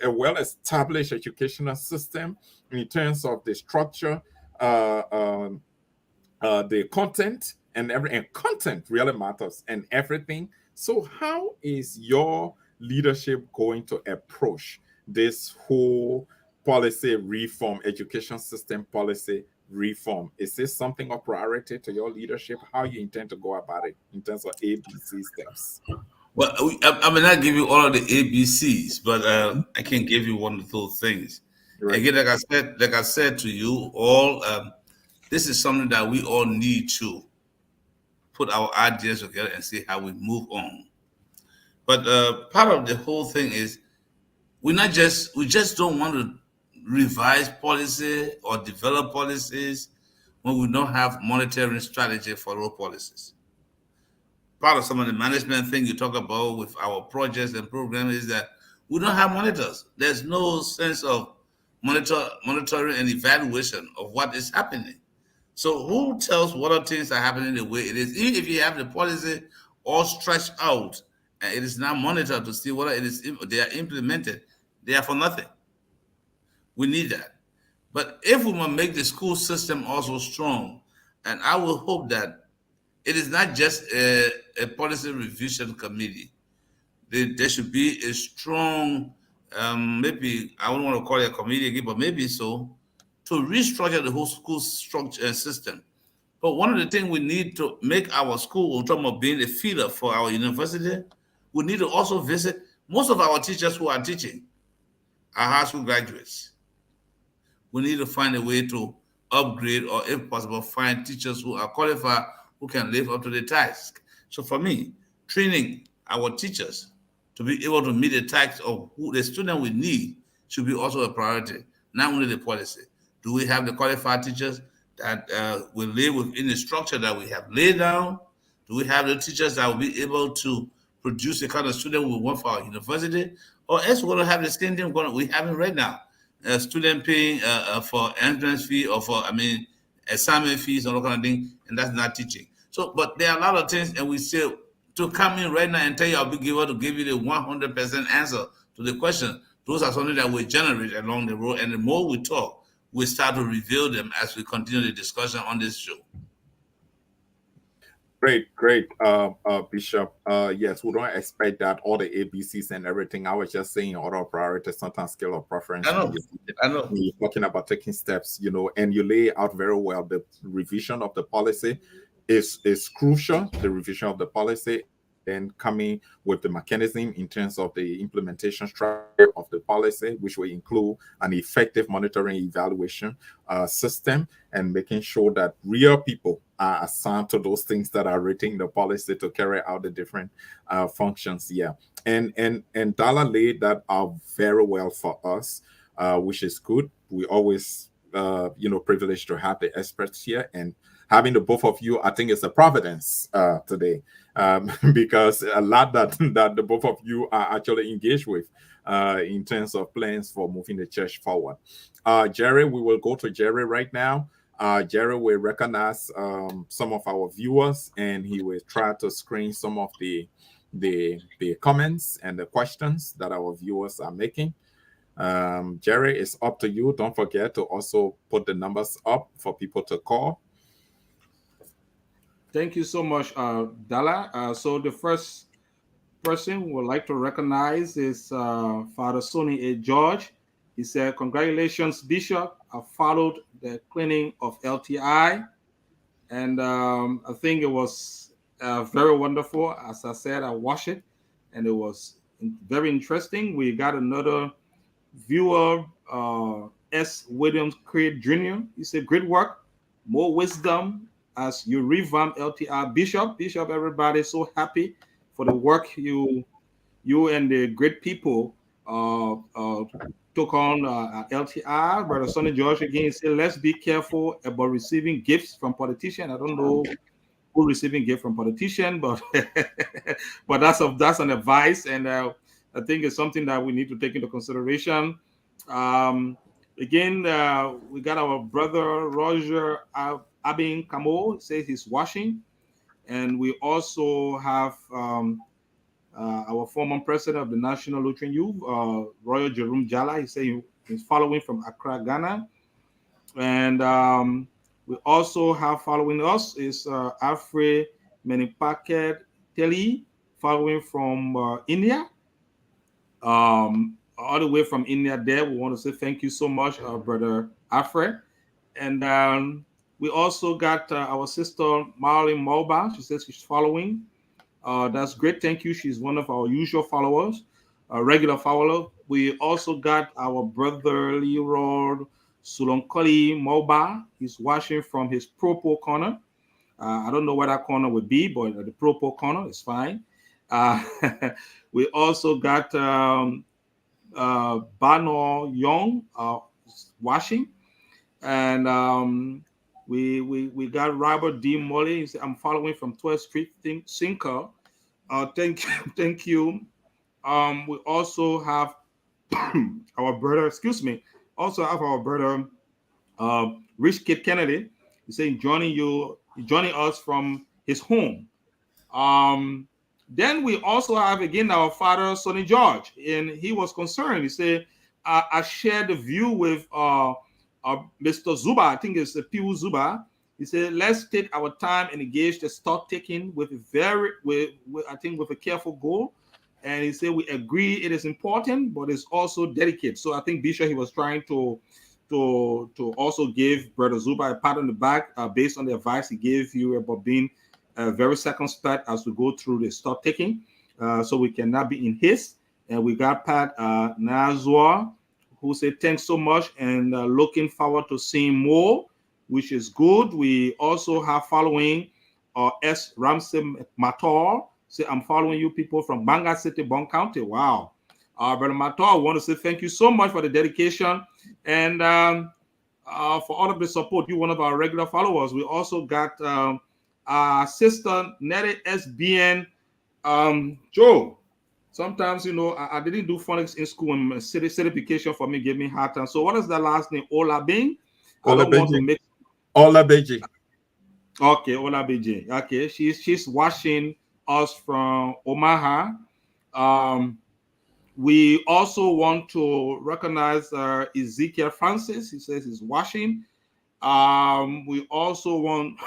Speaker 2: well-established educational system in terms of the structure, the content, and content really matters and everything. So, how is your leadership going to approach this whole policy reform, education system policy reform? Is this something of priority to your leadership? How you intend to go about it in terms of ABC steps?
Speaker 3: Well, I may not give you all of the ABCs, but I can give you one of those things.
Speaker 2: Right.
Speaker 3: Again, like I said to you all, this is something that we all need to put our ideas together and see how we move on. But part of the whole thing is we just don't want to revise policy or develop policies when we don't have monitoring strategy for those policies. Part of some of the management thing you talk about with our projects and programs is that we don't have monitors. There's no sense of monitoring and evaluation of what is happening. So who tells what are things are happening the way it is? Even if you have the policy all stretched out and it is not monitored to see whether they are implemented, they are for nothing. We need that. But if we want to make the school system also strong, and I will hope that it is not just a policy revision committee. There should be a strong, maybe I don't want to call it a committee again, but maybe so, to restructure the whole school structure and system. But one of the things we need to make our school, on top of being a feeder for our university, we need to also visit most of our teachers who are teaching are high school graduates. We need to find a way to upgrade or, if possible, find teachers who are qualified, who can live up to the task. So for me, training our teachers to be able to meet the task of who the student we need should be also a priority, not only the policy. Do we have the qualified teachers that will live within the structure that we have laid down? Do we have the teachers that will be able to produce the kind of student we want for our university? Or else we're going to have the same thing we have right now. A student paying for entrance fee or for, assignment fees and all kind of thing, and that's not teaching. So, but there are a lot of things, and we say to come in right now and tell you I'll be able to give you the 100% answer to the question. Those are something that we generate along the road, and the more we talk, we start to reveal them as we continue the discussion on this show.
Speaker 2: Great, Bishop. Yes, we don't expect that all the ABCs and everything. I was just saying order of priority, sometimes scale of preference.
Speaker 3: I know.
Speaker 2: When you're talking about taking steps, and you lay out very well the revision of the policy is crucial. The revision of the policy, and then coming with the mechanism in terms of the implementation strategy of the policy, which will include an effective monitoring evaluation system, and making sure that real people are assigned to those things that are written in the policy to carry out the different functions. Yeah, and Dala laid that out very well for us, which is good. We always privileged to have the experts here, and having the both of you, I think it's a providence today, because a lot that the both of you are actually engaged with in terms of plans for moving the church forward. Jerry, we will go to Jerry right now. Jerry will recognize some of our viewers, and he will try to screen some of the comments and the questions that our viewers are making. Jerry, it's up to you. Don't forget to also put the numbers up for people to call.
Speaker 1: Thank you so much, Dala. So the first person we would like to recognize is Father Sonny A. George. He said, "Congratulations, Bishop. I followed the cleaning of LTI, and I think it was very wonderful. As I said, I watched it, and it was very interesting. We got another viewer, S. Williams Creed Jr. He said, great work, more wisdom as you revamp LTI. Bishop, everybody so happy for the work you and the great people took on LTR. Brother Sonny George again said, let's be careful about receiving gifts from politicians. I don't know who receiving gift from politician, but but that's an advice, and I think it's something that we need to take into consideration. Again, we got our brother Roger Abin Kamo says he's washing, and we also have our former president of the National Lutheran Youth, Royal Jerome Dala. He said he's following from Accra, Ghana. And we also have following us is Alfred Menipaket Teli, following from India. All the way from India there. We want to say thank you so much, Brother Alfred. And we also got our sister Marlene Moba. She says she's following. That's great. Thank you. She's one of our usual followers, regular follower. We also got our brother Leroy Sulonkoli Moba. He's watching from his Propo corner. I don't know where that corner would be, but the Propo corner is fine. We also got Bano Young watching. And we got Robert D. Molly. He said, I'm following from 12th Street Sinker. Thank you. We also have our brother, also have our brother Rich Kid Kennedy. He's saying joining us from his home. Then we also have again our father Sonny George, and he was concerned. He said, I shared the view with Mr. Zuba, I think it's Piu Zuba. He said, let's take our time and engage the stock taking with a careful goal. And he said, we agree it is important, but it's also delicate. So I think Bishop, he was trying to also give Brother Zuba a pat on the back based on the advice he gave you about being very circumspect as we go through the stock taking. So we cannot be in haste. And we got Pat Nazwa, who said thanks so much and looking forward to seeing more, which is good. We also have following S. Ramsey Mator. Say, I'm following you people from Banga City, Bon County. Wow. Brother Mator, I want to say thank you so much for the dedication and for all of the support. You're one of our regular followers. We also got our sister Nettie SBN Joe. Sometimes, I didn't do phonics in school, and certification for me gave me hard time. So what is the last name? Ola Bing?
Speaker 2: Ola Beji.
Speaker 1: Okay, Ola Beji. Okay, she's watching us from Omaha. We also want to recognize Ezekiel Francis. He says he's watching. We also want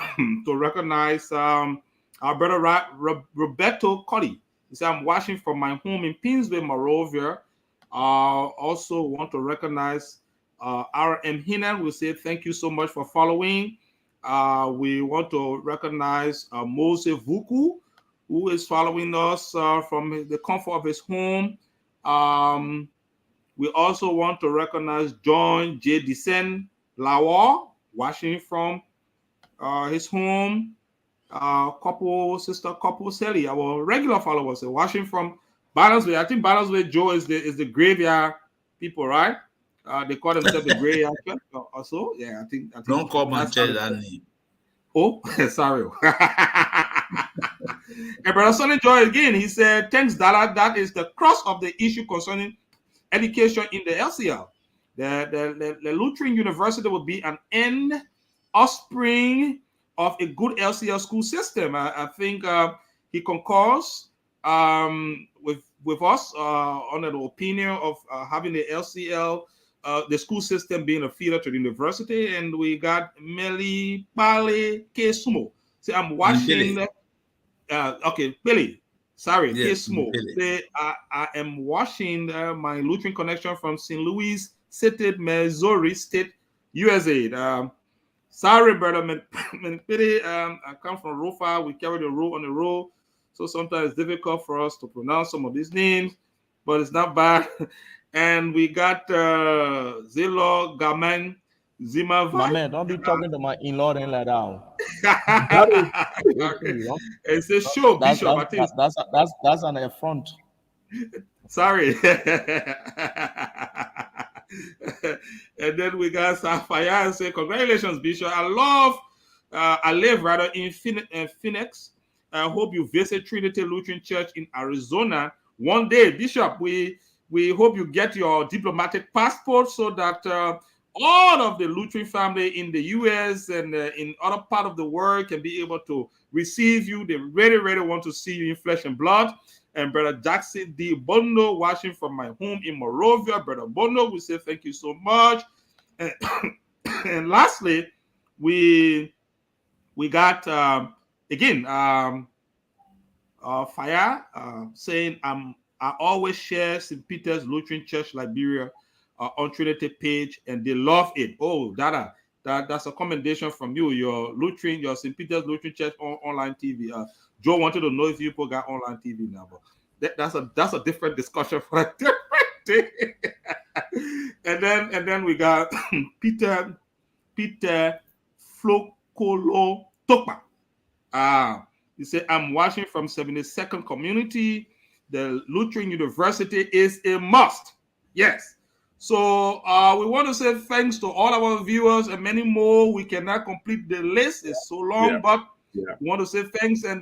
Speaker 1: to recognize our brother Roberto Colley. He said, I'm watching from my home in Pinsville, Morovia. Also want to recognize R.M. Hinan. We say thank you so much for following. We want to recognize Mose Vuku, who is following us from the comfort of his home. We also want to recognize John J. Disen Lawa, watching from his home. Couple Sally, our regular followers, watching from Balanceway. I think Balanceway Joe is the graveyard people, right? They call themselves the graveyard also. Yeah, I think
Speaker 3: don't call my church that name.
Speaker 1: Oh, sorry. And Brother Sonny Joy again, he said, thanks, Dala. That is the crux of the issue concerning education in the LCL. The Lutheran University will be an end offspring of a good LCL school system. I think he concurs with us on the opinion of having the LCL, the school system being a feeder to the university. And we got Meli Pale Kesumo. See, I'm watching. Okay, Billy. Sorry,
Speaker 3: yes,
Speaker 1: Kesumo. Say, I am watching my Lutheran connection from St. Louis City, Missouri State, USA. Sorry, brother. I come from Rufa. We carry the road on the road. So sometimes it's difficult for us to pronounce some of these names, but it's not bad. And we got Zilo Gaman Zima.
Speaker 4: My man, don't be talking to my in-law then like that.
Speaker 1: It's a show, Bishop. I think
Speaker 4: that's an affront.
Speaker 1: Sorry. And then we got Sapphire say, congratulations, Bishop. I live rather in Phoenix. I hope you visit Trinity Lutheran Church in Arizona one day, Bishop. We hope you get your diplomatic passport so that all of the Lutheran family in the U.S. and in other part of the world can be able to receive you. They really, really want to see you in flesh and blood. And Brother Jackson D. Bono, watching from my home in Moravia. Brother Bono, we say thank you so much. And, and lastly, we got again Fire saying I always share St. Peter's Lutheran Church Liberia on Trinity page and they love it. Oh, Dala, that's a commendation from you. Your St. Peter's Lutheran Church online TV. Joe wanted to know if you people got online TV now, but that's a different discussion for a different day. and then we got Peter Flokolo Tokpa. He said, I'm watching from 72nd Community. The Lutheran University is a must. Yes. So we want to say thanks to all our viewers and many more. We cannot complete the list. It's so long, but we want to say thanks. And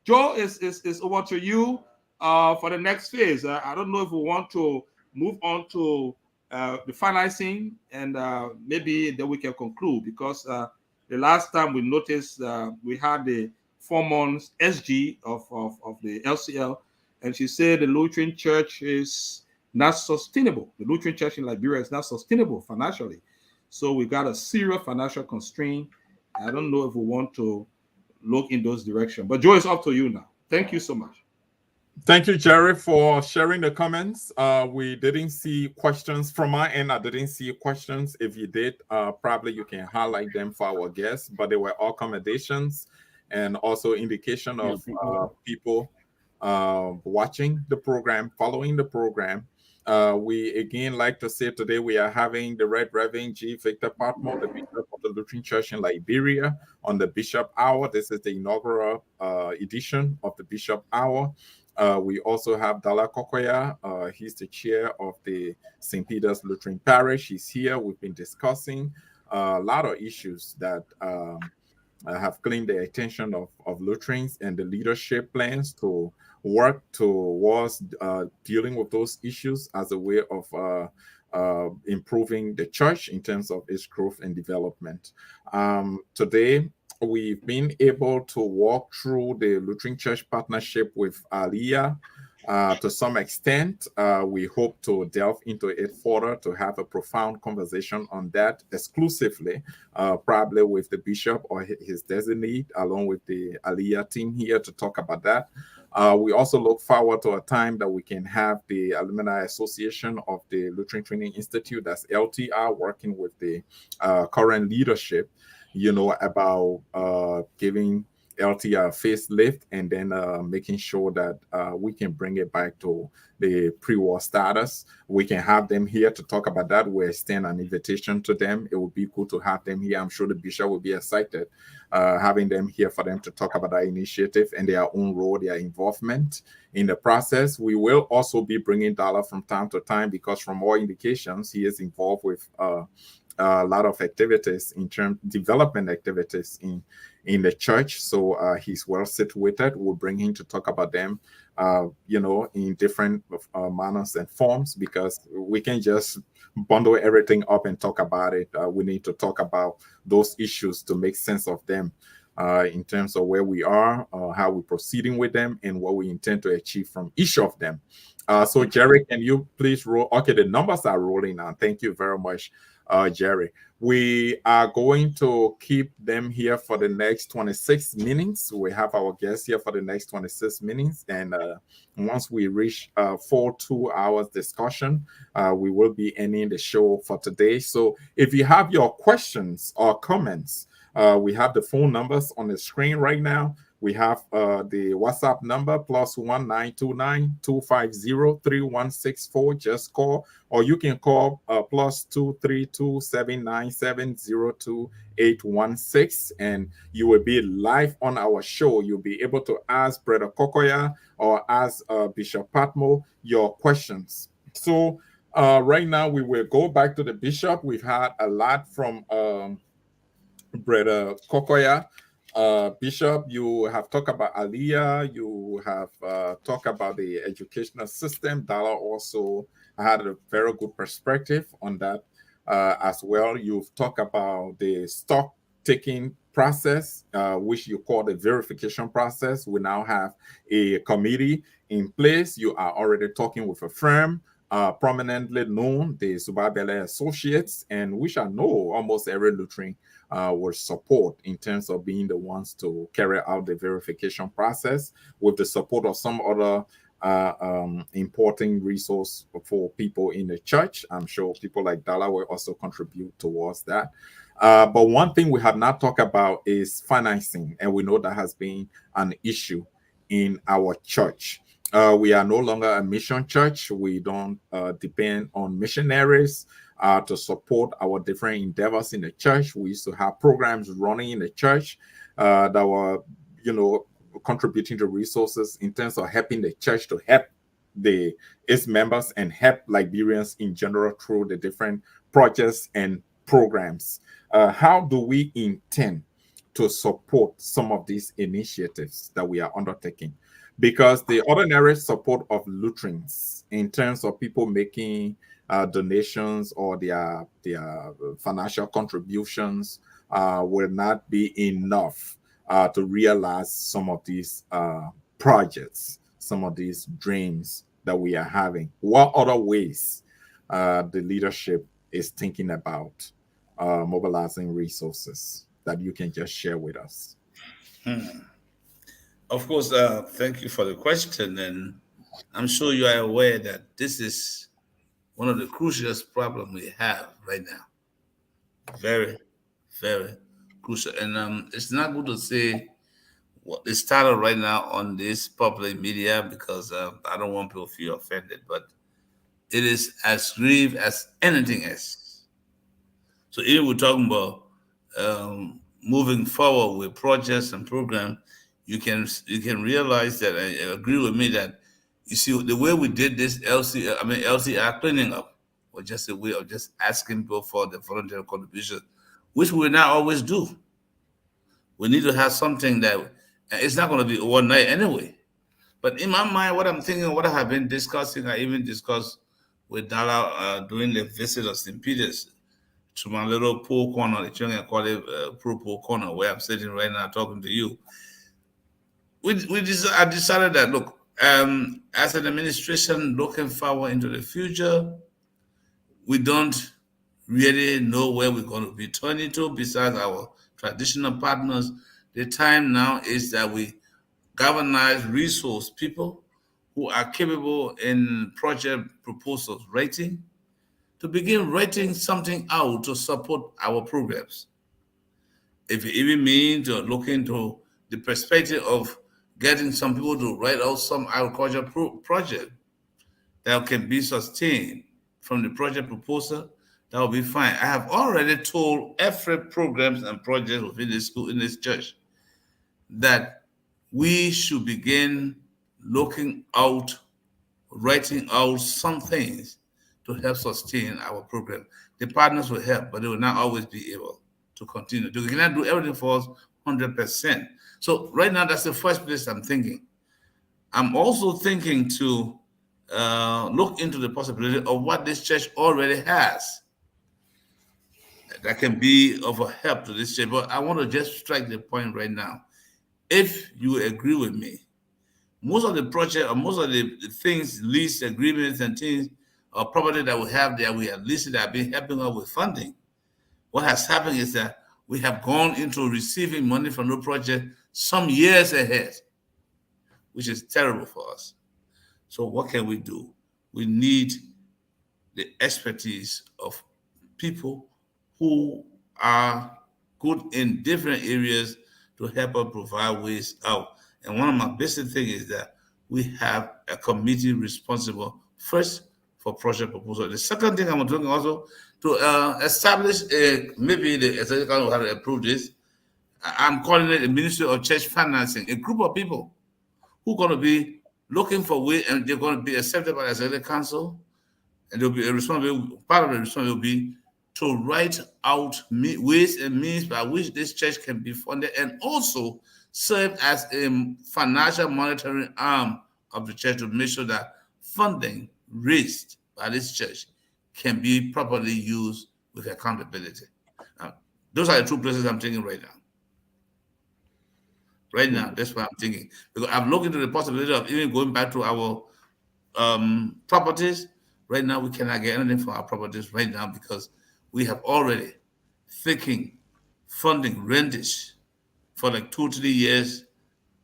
Speaker 1: Joe, is over to you for the next phase. I don't know if we want to move on to the financing and maybe then we can conclude because the last time we noticed we had the 4 months SG of the LCL, and she said the Lutheran Church is not sustainable. The Lutheran Church in Liberia is not sustainable financially. So we got a serious financial constraint. I don't know if we want to look in those directions. But Joe, it's up to you now. Thank you so much.
Speaker 2: Thank you, Jerry, for sharing the comments. We didn't see questions from my end. I didn't see questions. If you did, probably you can highlight them for our guests, but they were all accommodations and also indication of people watching the program, following the program. We again like to say today we are having the Red Reverend G. Victor Patmore, the Bishop of the Lutheran Church in Liberia, on the Bishop Hour. This is the inaugural edition of the Bishop Hour. We also have Dala Korkoyah. He's the chair of the St. Peter's Lutheran Parish. He's here. We've been discussing a lot of issues that have claimed the attention of Lutherans and the leadership plans to work towards dealing with those issues as a way of improving the church in terms of its growth and development. Today, we've been able to walk through the Lutheran Church partnership with Aliyah. To some extent, we hope to delve into it further to have a profound conversation on that exclusively, probably with the bishop or his designee, along with the Aliyah team here to talk about that. We also look forward to a time that we can have the Alumni Association of the Lutheran Training Institute, that's LTR, working with the current leadership, about giving LTR facelift and then making sure that we can bring it back to the pre-war status. We can have them here to talk about that. We extend an invitation to them. It would be cool to have them here. I'm sure the bishop will be excited having them here for them to talk about our initiative and their own role, their involvement in the process. We will also be bringing Dala from time to time because from all indications, he is involved with a lot of activities in terms development activities in the church. So he's well situated. We'll bring him to talk about them, in different manners and forms, because we can just bundle everything up and talk about it. We need to talk about those issues to make sense of them in terms of where we are, how we're proceeding with them, and what we intend to achieve from each of them. So Jerry, can you please roll? Okay, the numbers are rolling now. Thank you very much, Jerry. We are going to keep them here for the next 26 minutes. We have our guests here for the next 26 minutes. And once we reach full 2 hours discussion, we will be ending the show for today. So if you have your questions or comments, we have the phone numbers on the screen right now. We have the WhatsApp number +1 929 250 3164. Just call, or you can call +2 32 797 02816, and you will be live on our show. You'll be able to ask Brother Korkoyah or ask Bishop Patmore your questions. So Right now, we will go back to the bishop. We've had a lot from Brother Korkoyah. Bishop, you have talked about Aliyah. You have talked about the educational system. Dala also had a very good perspective on that as well. You've talked about the stock taking process, which you call the verification process. We now have a committee in place. You are already talking with a firm prominently known, the Subabele Associates, and which I know almost every Lutheran will support in terms of being the ones to carry out the verification process with the support of some other important resource for people in the church. I'm sure people like Dala will also contribute towards that. But one thing we have not talked about is financing, and we know that has been an issue in our church. We are no longer a mission church. We don't depend on missionaries to support our different endeavors in the church. We used to have programs running in the church that were, contributing to resources in terms of helping the church to help its members and help Liberians in general through the different projects and programs. How do we intend to support some of these initiatives that we are undertaking? Because the ordinary support of Lutherans in terms of people making donations or their financial contributions will not be enough to realize some of these projects, some of these dreams that we are having. What other ways the leadership is thinking about mobilizing resources that you can just share with us?
Speaker 3: Of course, thank you for the question. And I'm sure you are aware that this is one of the crucialest problems we have right now. Very, very crucial. And it's not good to say what is started right now on this public media because I don't want people to feel offended, but it is as grave as anything else. So even we're talking about moving forward with projects and programs, you can realize that and agree with me that you see the way we did this LCR cleaning up was just a way of just asking people for the voluntary contribution, which we not always do. We need to have something that it's not going to be overnight anyway. But in my mind, what I'm thinking, what I have been discussing, I even discussed with Dala during the visit of St. Peter's to my little pool corner, the children call it pool corner, where I'm sitting right now talking to you. I decided that look, as an administration looking forward into the future, we don't really know where we're going to be turning to besides our traditional partners. The time now is that we galvanize resource people who are capable in project proposals writing to begin writing something out to support our programs. If it even means to look into the perspective of getting some people to write out some agriculture project that can be sustained from the project proposal, that will be fine. I have already told every programs and projects within this school, in this church, that we should begin looking out, writing out some things to help sustain our program. The partners will help, but they will not always be able to continue. They cannot do everything for us 100%. So right now, that's the first place I'm thinking. I'm also thinking to look into the possibility of what this church already has that can be of a help to this church. But I want to just strike the point right now. If you agree with me, most of the project or most of the things, lease agreements and things or property that we have there, we have listed that have been helping us with funding. What has happened is that we have gone into receiving money from the project some years ahead, which is terrible for us. So what can we do? We need the expertise of people who are good in different areas to help us provide ways out. And one of my basic things is that we have a committee responsible first for project proposal. The second thing I'm doing also to establish maybe the executive council will have to approve this. I'm calling it the Ministry of Church Financing, a group of people who are going to be looking for ways and they're going to be accepted by the executive council and there'll be a responsibility. Part of the responsibility will be to write out ways and means by which this church can be funded, and also serve as a financial monitoring arm of the church to make sure that funding raised by this church can be properly used with accountability. Those are the two places I'm thinking right now. Right now, that's what I'm thinking. Because I'm looking to the possibility of even going back to our properties. Right now, we cannot get anything for our properties right now because we have already thinking funding rentage for like 2, 3 years,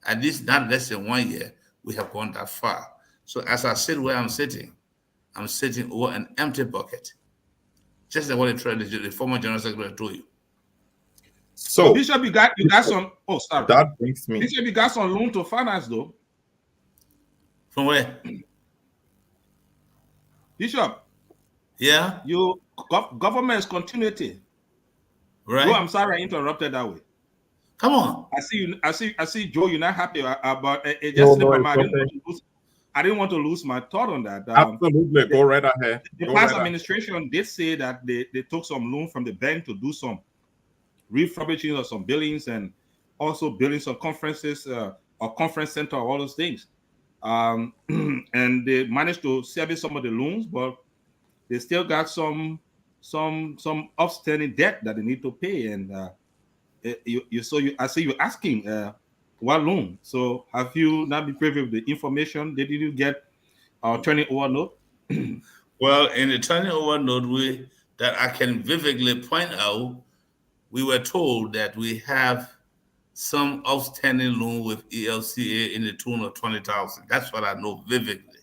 Speaker 3: at least not less than 1 year. We have gone that far. So as I sit where I'm sitting over an empty bucket, just like what the former general secretary told you.
Speaker 1: So Bishop, you got some. Oh, sorry.
Speaker 2: That brings me.
Speaker 1: Bishop, you got some loan to finance though.
Speaker 3: From where?
Speaker 1: Bishop.
Speaker 3: Yeah.
Speaker 1: You government is continuity.
Speaker 3: Right.
Speaker 1: Joe, I'm sorry I interrupted that way.
Speaker 3: Come on.
Speaker 1: I see, Joe. You're not happy about it. I didn't want to lose my thought on that.
Speaker 2: Absolutely, go right ahead.
Speaker 1: The past administration did say that they took some loan from the bank to do some refurbishing of some buildings and also building some conferences or conference center, all those things. And they managed to service some of the loans, but they still got some outstanding debt that they need to pay. And I see you asking what loan. So have you not been privy with the information? Did you get our turning over note?
Speaker 3: Well, in the turning over note, that I can vividly point out, we were told that we have some outstanding loan with LCL in the tune of 20,000. That's what I know vividly.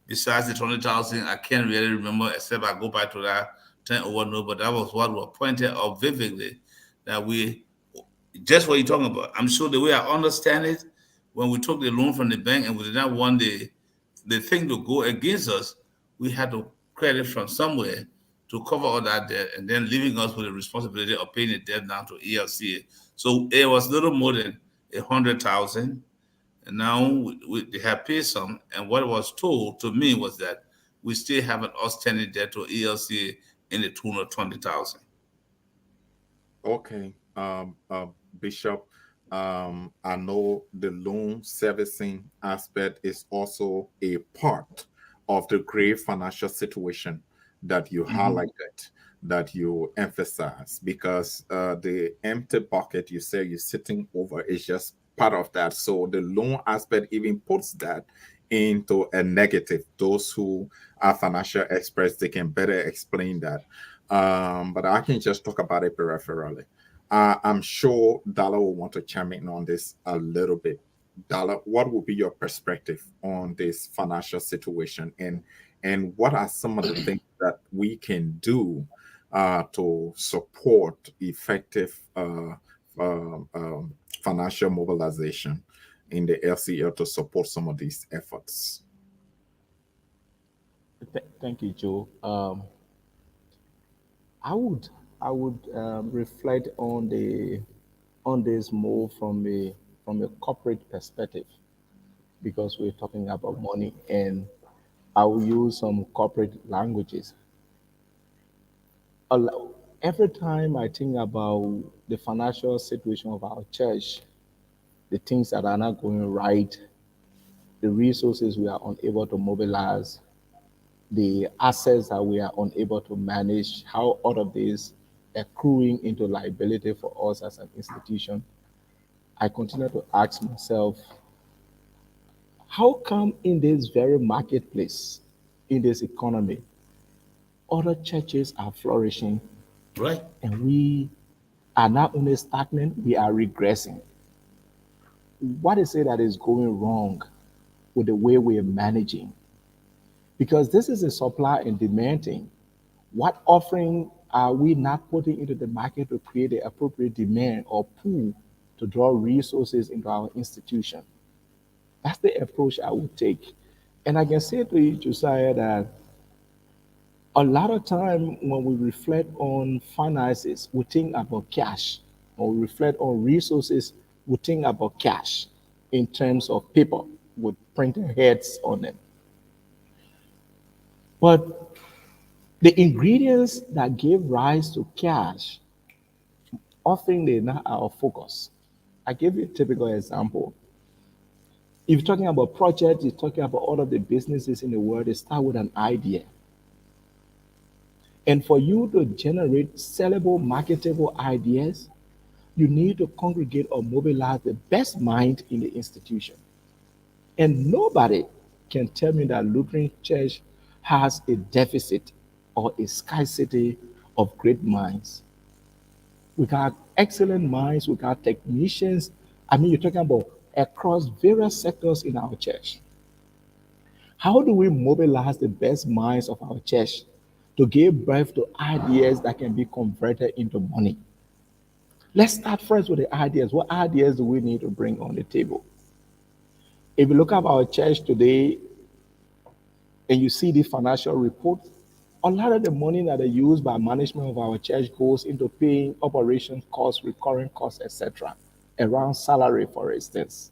Speaker 3: Besides the 20,000, I can't really remember except I go back to that turning over note. But that was what was pointed out vividly, that we just what you're talking about. I'm sure the way I understand it, when we took the loan from the bank and we did not want the thing to go against us, we had to credit from somewhere to cover all that debt, and then leaving us with the responsibility of paying the debt down to ELCA. So it was little more than 100,000, and now they have paid some. And what was told to me was that we still have an outstanding debt to ELCA in the tune of 20,000.
Speaker 2: Okay, Bishop. I know the loan servicing aspect is also a part of the grave financial situation that you highlighted, that you emphasize, because the empty bucket you say you're sitting over is just part of that. So the loan aspect even puts that into a negative. Those who are financial experts, they can better explain that. But I can just talk about it peripherally. I'm sure Dala will want to chime in on this a little bit. Dala, what would be your perspective on this financial situation, and what are some of the things that we can do to support effective financial mobilization in the LCL to support some of these efforts?
Speaker 4: Thank you, Joe. I would reflect on this more from a corporate perspective, because we're talking about money, and I will use some corporate languages. Every time I think about the financial situation of our church, the things that are not going right, the resources we are unable to mobilize, the assets that we are unable to manage, how all of this accruing into liability for us as an institution, I continue to ask myself, how come in this very marketplace, in this economy, other churches are flourishing,
Speaker 3: right,
Speaker 4: and we are not only stagnant, we are regressing? What is it that is going wrong with the way we are managing? Because this is a supply and demand thing. What offering are we not putting into the market to create the appropriate demand or pool to draw resources into our institution? That's the approach I would take. And I can say to you, Josiah, that a lot of time when we reflect on finances, we think about cash. When we reflect on resources, we think about cash in terms of paper with printed heads on them. But the ingredients that give rise to cash often they're not our focus. I give you a typical example. If you're talking about projects, you're talking about all of the businesses in the world, they start with an idea. And for you to generate sellable, marketable ideas, you need to congregate or mobilize the best mind in the institution. And nobody can tell me that Lutheran Church has a deficit or a scarcity of great minds. We got excellent minds, we got technicians. I mean, you're talking about across various sectors in our church. How do we mobilize the best minds of our church to give birth to ideas that can be converted into money? Let's start first with the ideas. What ideas do we need to bring on the table? If you look at our church today and you see the financial report, a lot of the money that they use by management of our church goes into paying operation costs, recurring costs, etc. Around salary, for instance.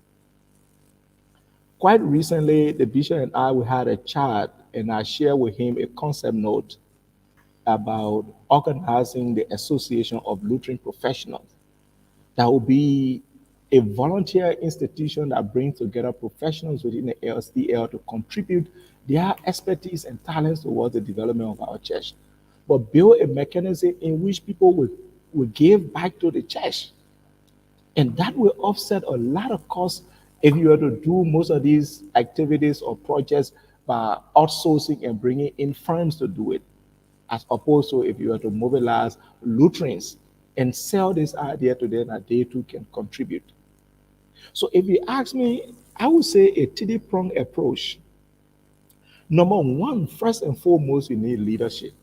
Speaker 4: Quite recently, the bishop and I we had a chat, and I shared with him a concept note about organizing the Association of Lutheran Professionals. That will be a volunteer institution that brings together professionals within the LCL to contribute their expertise and talents towards the development of our church. But build a mechanism in which people will give back to the church. And that will offset a lot of costs if you were to do most of these activities or projects by outsourcing and bringing in firms to do it, as opposed to if you were to mobilize Lutherans and sell this idea to them that they too can contribute. So if you ask me, I would say a three-pronged approach. Number one, first and foremost, you need leadership.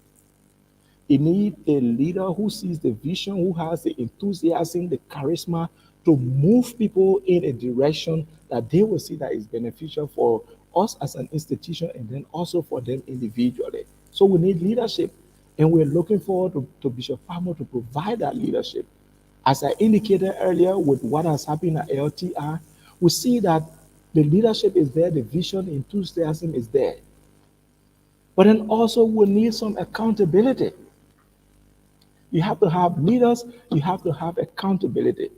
Speaker 4: You need a leader who sees the vision, who has the enthusiasm, the charisma to move people in a direction that they will see that is beneficial for us as an institution and then also for them individually. So we need leadership. And we're looking forward to Bishop Palmer to provide that leadership. As I indicated earlier, with what has happened at LTR, we see that the leadership is there, the vision, the enthusiasm is there. But then also we need some accountability. You have to have leaders, you have to have accountability.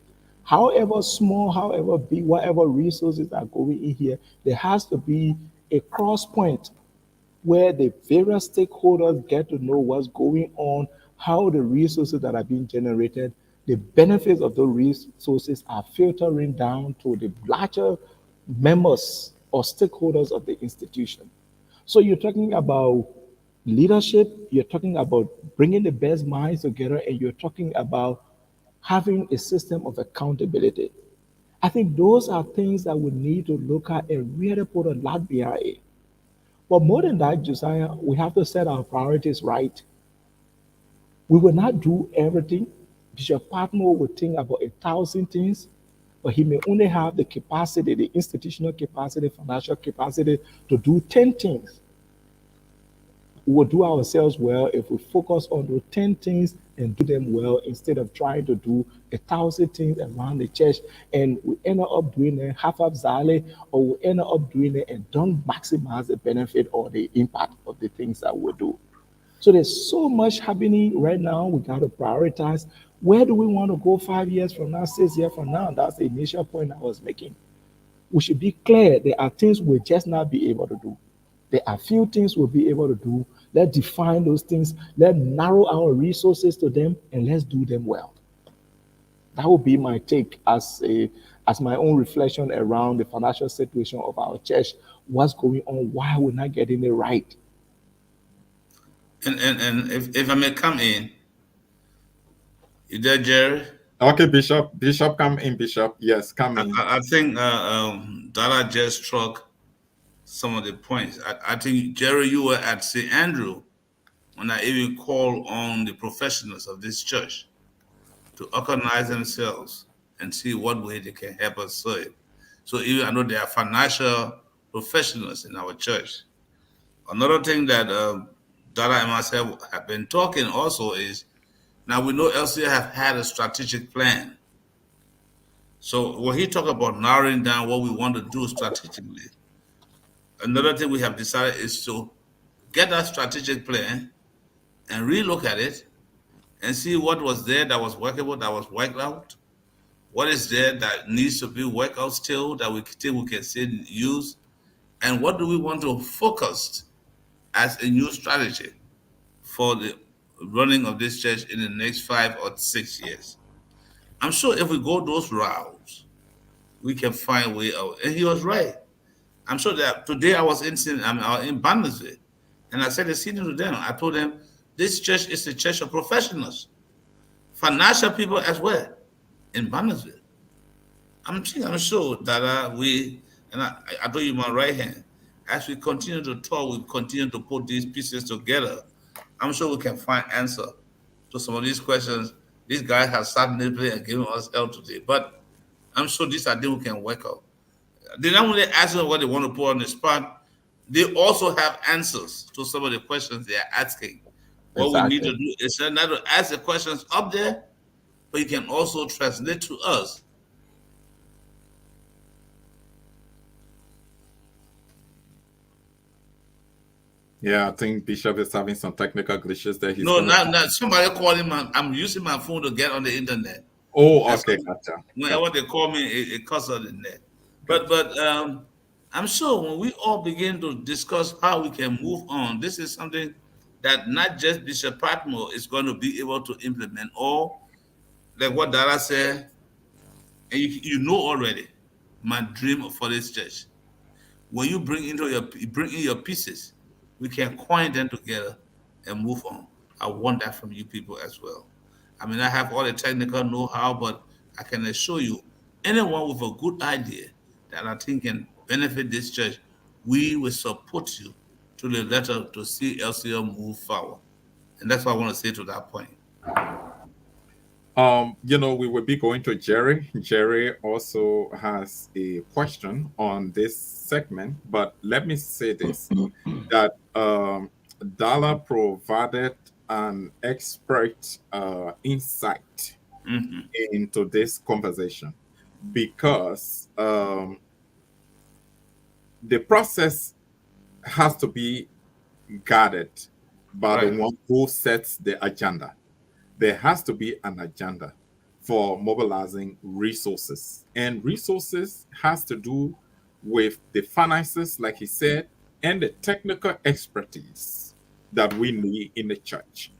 Speaker 4: However small, however big, whatever resources are going in here, there has to be a cross point where the various stakeholders get to know what's going on, how the resources that are being generated, the benefits of those resources are filtering down to the larger members or stakeholders of the institution. So you're talking about leadership, you're talking about bringing the best minds together, and you're talking about having a system of accountability. I think those are things that we need to look at and really put a lot behind it. But more than that, Josiah, we have to set our priorities right. We will not do everything. Bishop Patmore will think about 1,000 things, but he may only have the capacity, the institutional capacity, financial capacity to do 10 things. We will do ourselves well if we focus on those 10 things and do them well instead of trying to do 1,000 things around the church and we end up doing it half of Zale or we end up doing it and don't maximize the benefit or the impact of the things that we do. So there's so much happening right now. We got to prioritize. Where do we want to go 5 years from now, 6 years from now? That's the initial point I was making. We should be clear. There are things we'll just not be able to do. There are few things we'll be able to do. Let's define those things. Let's narrow our resources to them and let's do them well. That would be my take as my own reflection around the financial situation of our church. What's going on? Why we're not getting it right?
Speaker 3: And if I may come in, you there, Jerry?
Speaker 2: Okay, Bishop. Bishop, come in, Bishop. Yes, come in.
Speaker 3: I think Dala just struck some of the points. I think, Jerry, you were at St. Andrew when I even called on the professionals of this church to organize themselves and see what way they can help us serve. So even I know there are financial professionals in our church. Another thing that Dala and myself have been talking also is now we know LCA have had a strategic plan. So when he talked about narrowing down what we want to do strategically, another thing we have decided is to get that strategic plan and relook at it and see what was there that was workable, that was worked out, what is there that needs to be worked out still that we think we can still use, and what do we want to focus as a new strategy for the running of this church in the next 5 or 6 years. I'm sure if we go those routes, we can find a way out. And he was right. I'm sure that today I was in Bandersville, and I said the same to them. I told them this church is a church of professionals, financial people as well, in Bandersville. I'm sure that I told you my right hand. As we continue to talk, we continue to put these pieces together. I'm sure we can find answer to some of these questions. These guys have sat nibbling and given us help today, but I'm sure these are things we can work out. They not only ask them what they want to put on the spot, they also have answers to some of the questions they are asking. What we need to
Speaker 4: Exactly.
Speaker 3: do is not to ask the questions up there, but you can also translate to us.
Speaker 2: Yeah, I think Bishop is having some technical glitches there. He's
Speaker 3: No,
Speaker 2: gonna.
Speaker 3: not somebody calling my. I'm using my phone to get on the internet.
Speaker 2: Oh,
Speaker 3: And
Speaker 2: okay,
Speaker 3: so
Speaker 2: gotcha.
Speaker 3: whenever
Speaker 2: Gotcha.
Speaker 3: they call me, it cuts out the net. But
Speaker 2: Gotcha.
Speaker 3: I'm sure when we all begin to discuss how we can move on, this is something that not just Bishop Patmore is going to be able to implement, or like what Dara said, and you know already my dream for this church. When you bring in your pieces, we can coin them together and move on. I want that from you people as well. I mean, I have all the technical know-how, but I can assure you, anyone with a good idea that I think can benefit this church, we will support you to the letter to see LCL move forward. And that's what I want to say to that point.
Speaker 2: We will be going to Jerry. Jerry also has a question on this segment, but let me say this that Dala provided an expert insight
Speaker 3: Hmm.
Speaker 2: into this conversation because the process has to be guarded by the
Speaker 3: Right.
Speaker 2: one who sets the agenda. There has to be an agenda for mobilizing resources, and resources has to do with the finances, like he said, and the technical expertise that we need in the church.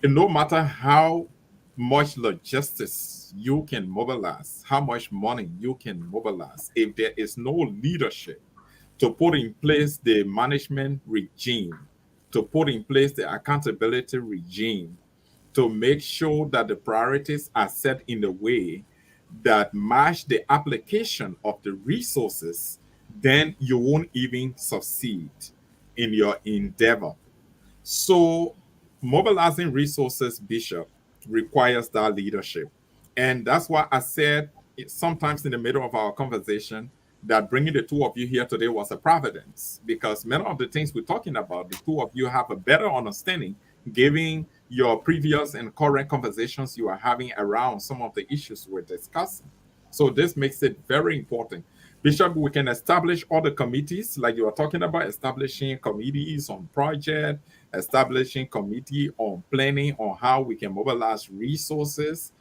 Speaker 2: No matter how much logistics you can mobilize, how much money you can mobilize, if there is no leadership to put in place the management regime, to put in place the accountability regime, to make sure that the priorities are set in a way that match the application of the resources, then you won't even succeed in your endeavor. So, mobilizing resources, Bishop, requires that leadership. And that's why I said sometimes in the middle of our conversation that bringing the two of you here today was a providence because many of the things we're talking about, the two of you have a better understanding, given your previous and current conversations you are having around some of the issues we're discussing. So, this makes it very important. Bishop, we can establish other committees, like you were talking about, establishing committees on project, establishing committee on planning on how we can mobilize resources.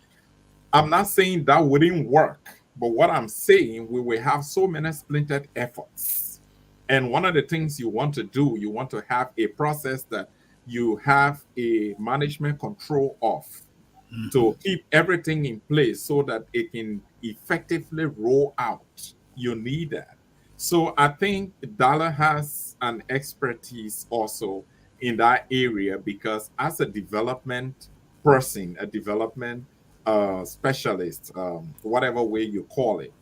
Speaker 2: I'm not saying that wouldn't work, but what I'm saying, we will have so many splintered efforts. And one of the things you want to do, you want to have a process that you have a management control of
Speaker 3: Hmm.
Speaker 2: to keep everything in place so that it can effectively roll out. You need that. So I think Dala has an expertise also in that area because as a development person, a development specialist, whatever way you call it,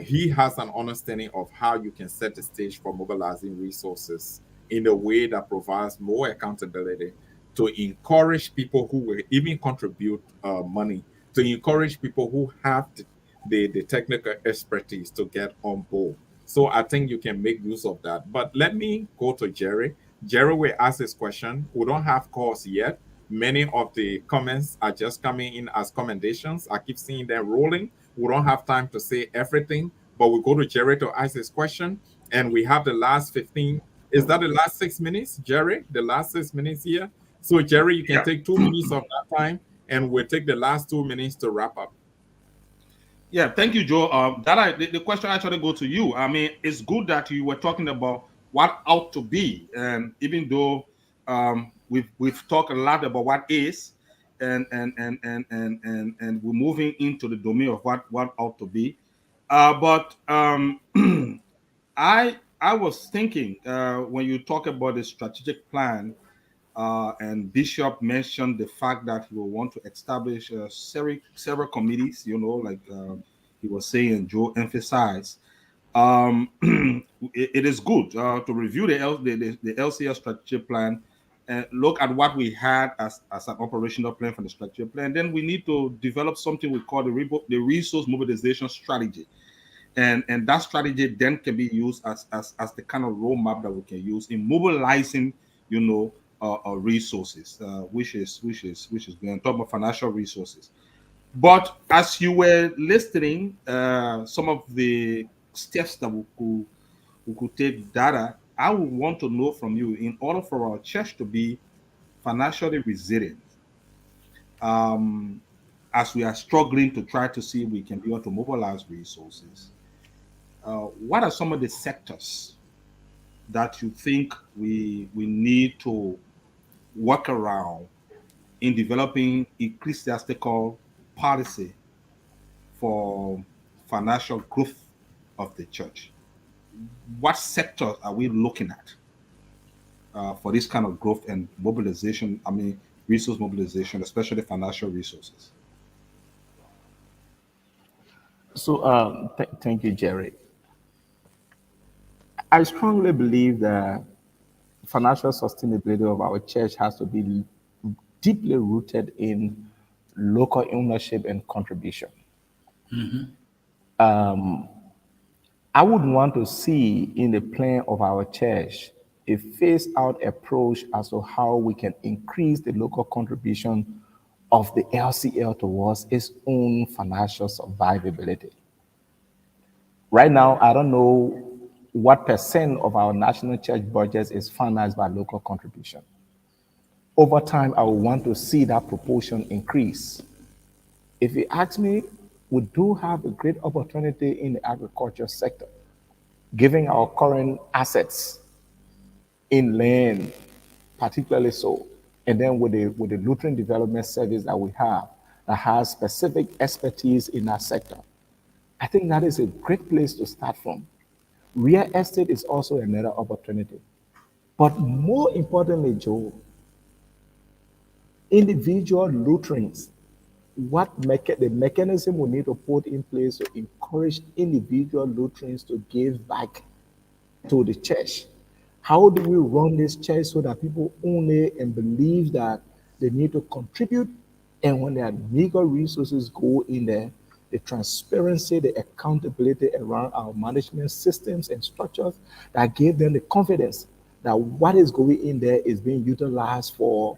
Speaker 2: he has an understanding of how you can set the stage for mobilizing resources in a way that provides more accountability to encourage people who will even contribute money, to encourage people who have the technical expertise to get on board. So I think you can make use of that. But let me go to Jerry. Jerry will ask this question. We don't have calls yet. Many of the comments are just coming in as commendations. I keep seeing them rolling. We don't have time to say everything, but we go to Jerry to ask this question. And we have the last 15 Is that the last 6 minutes, Jerry? The last 6 minutes here? So, Jerry, you can
Speaker 1: Yeah.
Speaker 2: take 2 minutes of that time, and we'll take the last 2 minutes to wrap up.
Speaker 1: Yeah, thank you, Joe. The question actually go to you. I mean, it's good that you were talking about what ought to be, and even though we've talked a lot about what is, and we're moving into the domain of what ought to be. But I was thinking when you talk about the strategic plan, and Bishop mentioned the fact that he will want to establish several committees, like he was saying, Joe emphasized. It is good to review the LCL strategic plan and look at what we had as an operational plan for the strategic plan. Then we need to develop something we call the resource mobilization strategy. And that strategy then can be used as the kind of roadmap that we can use in mobilizing, resources, which is on top of financial resources. But as you were listing some of the steps that we could take data, I would want to know from you, in order for our church to be financially resilient, um, as we are struggling to try to see if we can be able to mobilize resources, what are some of the sectors that you think we need to work around in developing ecclesiastical policy for financial growth of the church? What sectors are we looking at for this kind of growth and mobilization? I mean, resource mobilization, especially financial resources.
Speaker 4: So, thank you, Jerry. I strongly believe that financial sustainability of our church has to be deeply rooted in local ownership and contribution. I would want to see in the plan of our church a phase out approach as to how we can increase the local contribution of the LCL towards its own financial survivability. Right now, I don't know what percent of our national church budget is financed by local contribution. Over time, I would want to see that proportion increase. If you ask me, we do have a great opportunity in the agriculture sector, given our current assets in land, particularly so, and then with the Lutheran Development Service that we have that has specific expertise in that sector. I think that is a great place to start from. Real estate is also another opportunity. But more importantly, Joe, individual Lutherans, the mechanism we need to put in place to encourage individual Lutherans to give back to the church. How do we run this church so that people only and believe that they need to contribute, and when their meager resources go in there, the transparency, the accountability around our management systems and structures that give them the confidence that what is going in there is being utilized for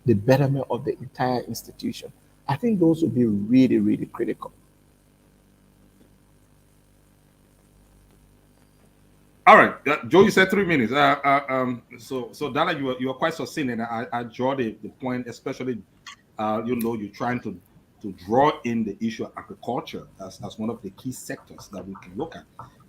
Speaker 4: the betterment of the entire institution. I think those would be really, really critical.
Speaker 1: All right, Joe, you said 3 minutes. So Dala, you are quite succinct, and I draw the point, especially, you're trying to draw in the issue of agriculture as one of the key sectors that we can look at,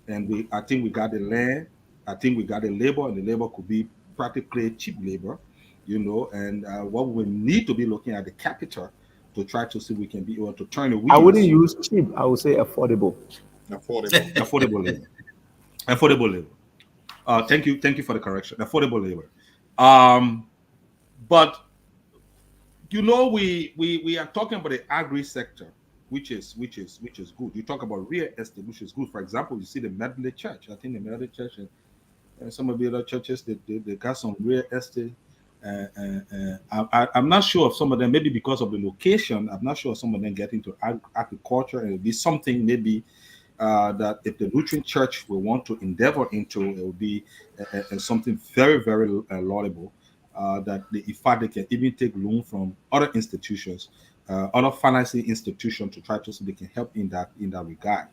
Speaker 1: and I think we got the land, I think we got the labor, and the labor could be practically cheap labor, and what we need to be looking at the capital to try to see we can be able to turn the
Speaker 4: I wouldn't
Speaker 1: wheels.
Speaker 4: use cheap, I would say affordable.
Speaker 2: Affordable.
Speaker 1: Affordable labor. Affordable labor. Thank you for the correction. Affordable labor. But we are talking about the agri sector, which is good. You talk about real estate, which is good. For example, you see the Methodist Church. I think the Methodist Church and some of the other churches, they got some real estate. I'm not sure of some of them, maybe because of the location. I'm not sure if some of them get into agriculture, and it'll be something maybe that if the Lutheran Church will want to endeavor into, it will be something very, very laudable. That in fact, they can even take loan from other institutions, other financing institutions, to try to see they can help in that regard.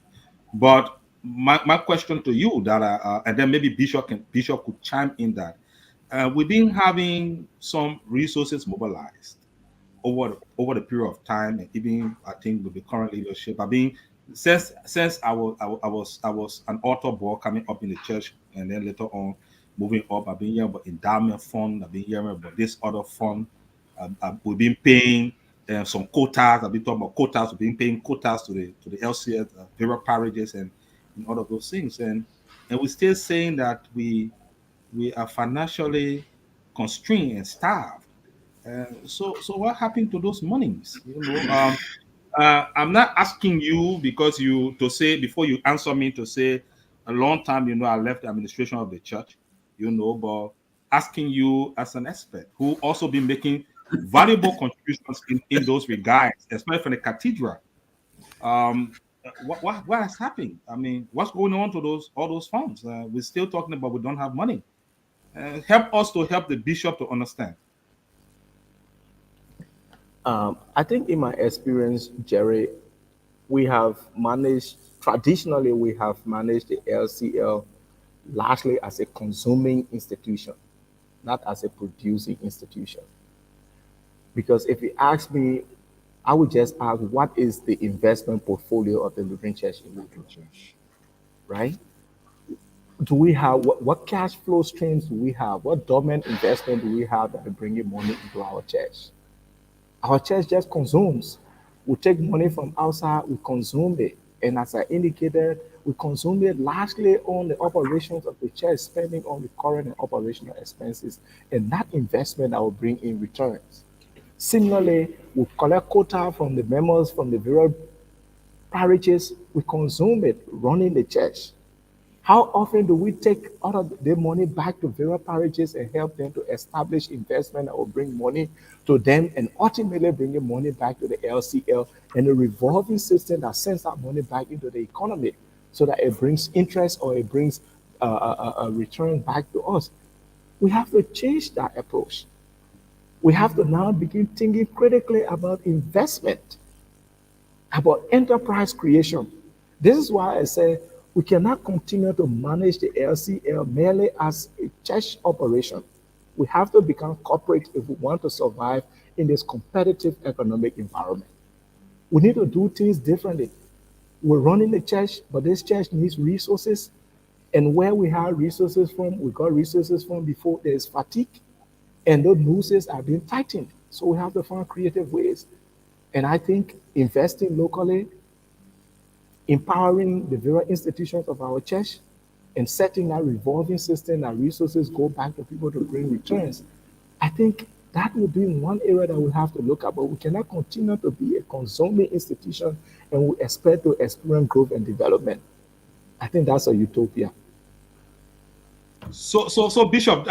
Speaker 1: But my question to you, Dala, and then maybe Bishop could chime in that we've been having some resources mobilized over the period of time, and even I think with the current leadership, I mean, since I was an author boy coming up in the church, and then later on moving up, I've been hearing about endowment fund, I've been hearing about this other fund, we've been paying some quotas. I've been talking about quotas. We've been paying quotas to the LCL, various parishes, and all of those things, and we're still saying that we are financially constrained and starved. So what happened to those monies? I'm not asking you because you to say before you answer me to say a long time. I left the administration of the church. But asking you as an expert who also been making valuable contributions in those regards, especially from the cathedral. What has happened? I mean, what's going on to all those funds? We're still talking about we don't have money. Help us to help the bishop to understand.
Speaker 4: I think in my experience, Jerry, traditionally, we have managed the LCL largely as a consuming institution, not as a producing institution. Because if you ask me, I would just ask, what is the investment portfolio of the Lutheran Church in Lutheran Church, right? Do we have what cash flow streams do we have? What dormant investment do we have that are bringing money into our church? Our church just consumes. We take money from outside, we consume it. And as I indicated, we consume it largely on the operations of the church, spending on recurrent and operational expenses, and that investment that will bring in returns. Similarly, we collect quota from the members from the various parishes, we consume it running the church. How often do we take out of the money back to various parishes and help them to establish investment that will bring money to them and ultimately bringing money back to the LCL and a revolving system that sends that money back into the economy so that it brings interest or it brings a return back to us? We have to change that approach. We have to now begin thinking critically about investment, about enterprise creation. This is why I say we cannot continue to manage the LCL merely as a church operation. We have to become corporate if we want to survive in this competitive economic environment. We need to do things differently. We're running the church, but this church needs resources. And where we have resources from, we got resources from before there's fatigue, and those nooses are being tightened. So we have to find creative ways. And I think investing locally, empowering the various institutions of our church, and setting that revolving system that resources go back to people to bring returns, I think that will be one area that we have to look at. But we cannot continue to be a consuming institution and we expect to experience growth and development. I think that's a utopia.
Speaker 1: So Bishop,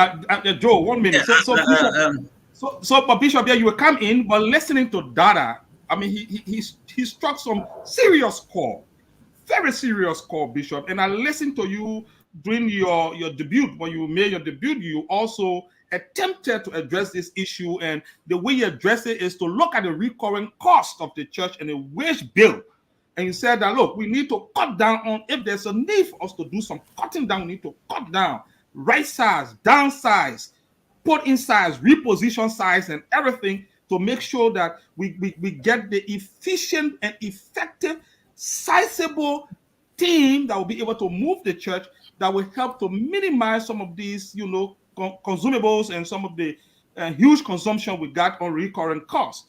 Speaker 1: Joe, 1 minute. But Bishop, yeah, you will come in, but listening to Dada, I mean, he struck some serious call, very serious call, Bishop. And I listened to you during your debut. When you made your debut, you also attempted to address this issue, and the way you address it is to look at the recurring cost of the church and the wage bill. And you said that, look, we need to cut down on, if there's a need for us to do some cutting down, we need to cut down, right size, downsize, put in size, reposition size, and everything to make sure that we get the efficient and effective, sizable team that will be able to move the church, that will help to minimize some of these, consumables and some of the huge consumption we got on recurrent costs.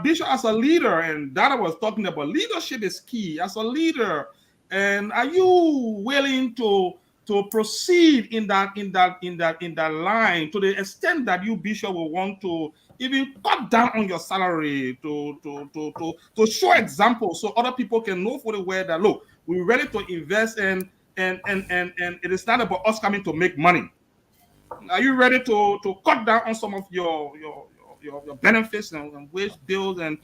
Speaker 1: Bishop, as a leader, and Dada was talking about leadership is key. As a leader, and are you willing to proceed in that line to the extent that you, Bishop, will want to even cut down on your salary to show examples so other people can know fully well that, look, we're ready to invest and it is not about us coming to make money. Are you ready to cut down on some of your benefits and wage bills and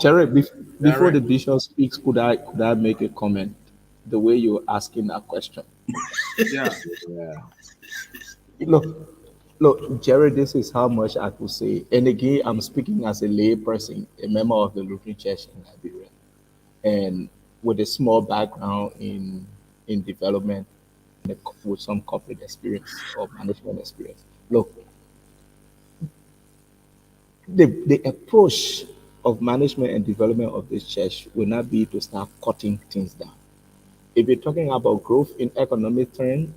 Speaker 4: Jerry, before the bishop speaks, could I make a comment? The way you're asking that question.
Speaker 1: Yeah.
Speaker 4: Look, Jerry, this is how much I could say. And again, I'm speaking as a lay person, a member of the Lutheran Church in Liberia, and with a small background in in development with some corporate experience or management experience. Look, the approach of management and development of this church will not be to start cutting things down. If you're talking about growth in economic terms,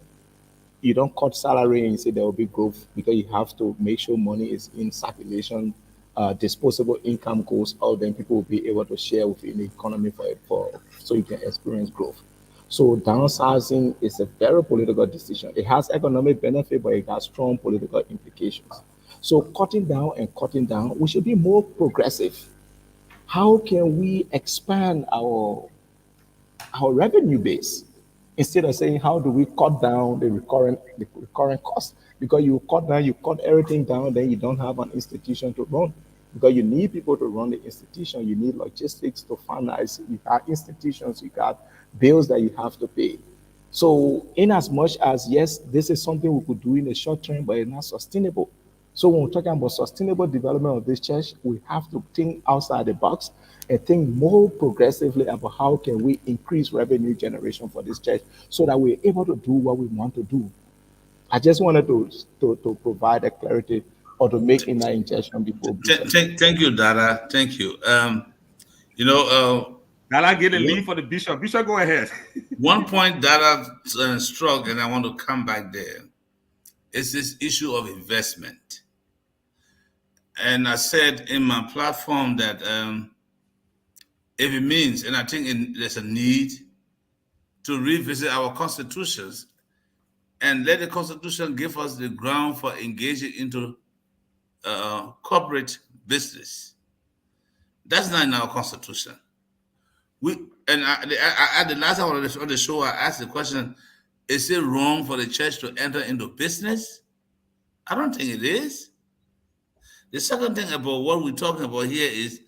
Speaker 4: you don't cut salary and say there will be growth because you have to make sure money is in circulation, disposable income goes out, then people will be able to share within the economy for so you can experience growth. So downsizing is a very political decision. It has economic benefit, but it has strong political implications. So cutting down, we should be more progressive. How can we expand our revenue base instead of saying how do we cut down the recurrent cost, because you cut everything down, then you don't have an institution to run, because you need people to run the institution, you need logistics to finance, you got institutions, you got bills that you have to pay. So in as much as yes, this is something we could do in the short term, but it's not sustainable. So when we're talking about sustainable development of this church, we have to think outside the box and think more progressively about how can we increase revenue generation for this church so that we're able to do what we want to do. I just wanted to provide a clarity or to make in that injection before Bishop.
Speaker 3: Thank you, Dada. Thank you. You know,
Speaker 1: Dala get a
Speaker 3: one
Speaker 1: lead for the bishop. Bishop, go ahead.
Speaker 3: one point Dada struck, and I want to come back there, is this issue of investment. And I said in my platform that if it means, and I think there's a need to revisit our constitutions and let the constitution give us the ground for engaging into corporate business. That's not in our constitution. We and at the last time on the show, I asked the question: is it wrong for the church to enter into business? I don't think it is. The second thing about what we're talking about here is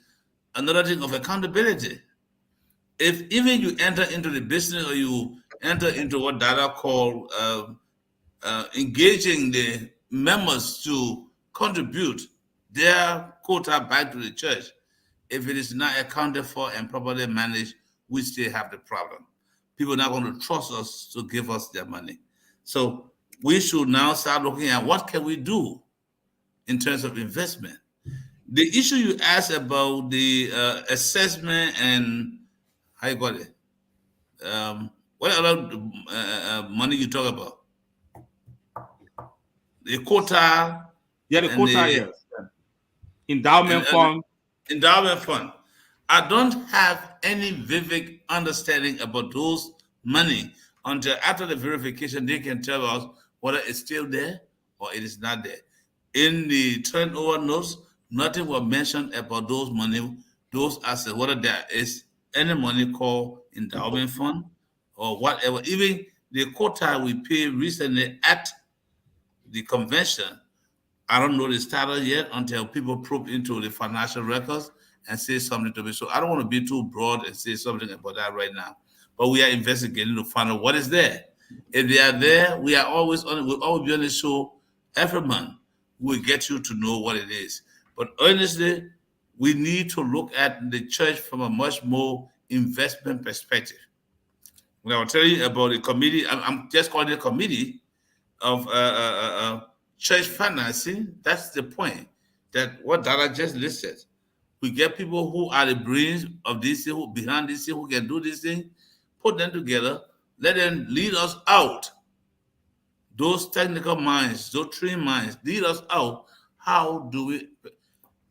Speaker 3: another thing of accountability. If even you enter into the business or you enter into what Dada called engaging the members to contribute their quota back to the church, if it is not accounted for and properly managed, we still have the problem. People are not going to trust us to give us their money. So we should now start looking at what can we do in terms of investment. The issue you asked about the assessment and how you got it, what other money you talk about? The quota.
Speaker 1: Yeah, the
Speaker 3: and
Speaker 1: quota,
Speaker 3: the,
Speaker 1: yes. Endowment fund.
Speaker 3: Endowment fund. I don't have any vivid understanding about those money until after the verification they can tell us whether it's still there or it is not there. In the turnover notes, nothing was mentioned about those money, those assets, whether there is any money called endowment fund or whatever. Even the quota we paid recently at the convention, I don't know the status yet until people probe into the financial records and say something to me. So I don't want to be too broad and say something about that right now. But we are investigating to find out what is there. If they are there, we are always on. We'll always be on the show every month. We'll get you to know what it is. But honestly, we need to look at the church from a much more investment perspective. When I will tell you about the committee, I'm just calling it a committee of church financing. That's the point. That what Dara just listed. We get people who are the brains of this thing, who behind this thing, who can do this thing, put them together, let them lead us out. Those technical minds, those trained minds, lead us out. How do we?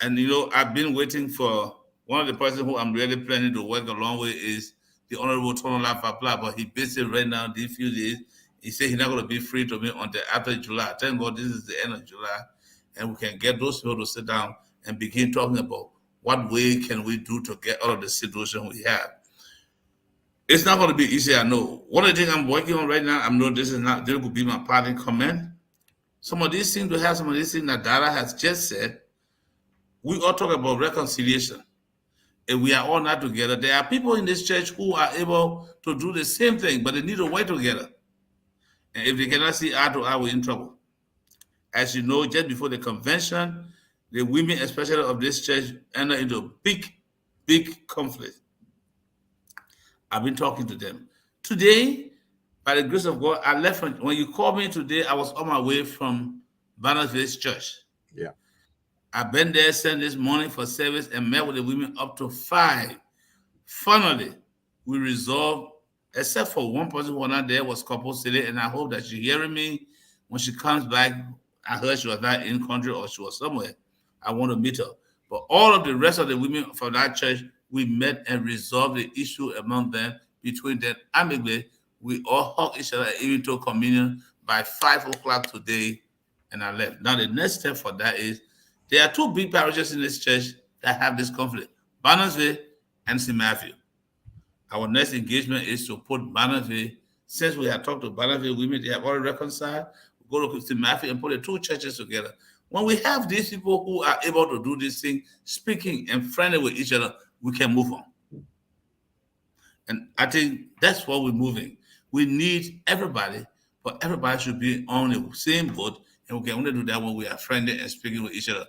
Speaker 3: And I've been waiting for one of the person who I'm really planning to work along with is the Honorable Tono Lafapla, but he busy right now these few days. He said he's not going to be free to me until after July. Thank God this is the end of July, and we can get those people to sit down and begin talking about what way can we do to get out of the situation we have. It's not going to be easy, I know. One of the things I'm working on right now, I know this could be my parting comment. Some of these things, we have some of these things that Dara has just said. We all talk about reconciliation. If we are all not together, there are people in this church who are able to do the same thing, but they need to work together. And if they cannot see eye to eye, we're in trouble. As you know, just before the convention, the women, especially of this church, entered into a big, big conflict. I've been talking to them. Today, By the grace of God, I left when you called me today. I was on my way from Bannersville Church.
Speaker 2: Yeah.
Speaker 3: I've been there since this morning for service and met with the women up to 5. Finally, we resolved, except for one person who was not there, was couple City, and I hope that she's hearing me when she comes back. I heard she was not in country or she was somewhere. I want to meet her. But all of the rest of the women from that church, we met and resolved the issue among them between them amicably. We all hug each other even to communion by 5 o'clock today, and I left. Now the next step for that is there are 2 big parishes in this church that have this conflict: Bannersville and St. Matthew. Our next engagement is to put Bannerville, since we have talked to Bannerville women, they have already reconciled, go to St. Matthew and put the 2 churches together. When we have these people who are able to do this thing, speaking and friendly with each other, we can move on. And I think that's what we're moving. We need everybody, but everybody should be on the same boat, and we can only do that when we are friendly and speaking with each other.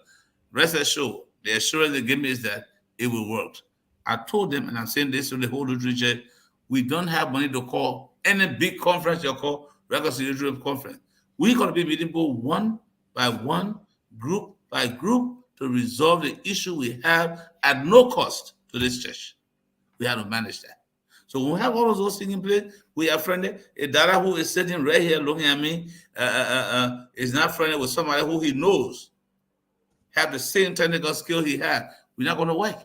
Speaker 3: Rest assured, the assurance they give me is that it will work. I told them, and I'm saying this to the whole literature, we don't have money to call any big conference you call reconciliatory conference. We're going to be meeting people one by one, group by group, to resolve the issue we have at no cost to this church. We have to manage that. So when we have all of those things in place, we are friendly. A Dala who is sitting right here looking at me is not friendly with somebody who he knows have the same technical skill he had. We're not going to work.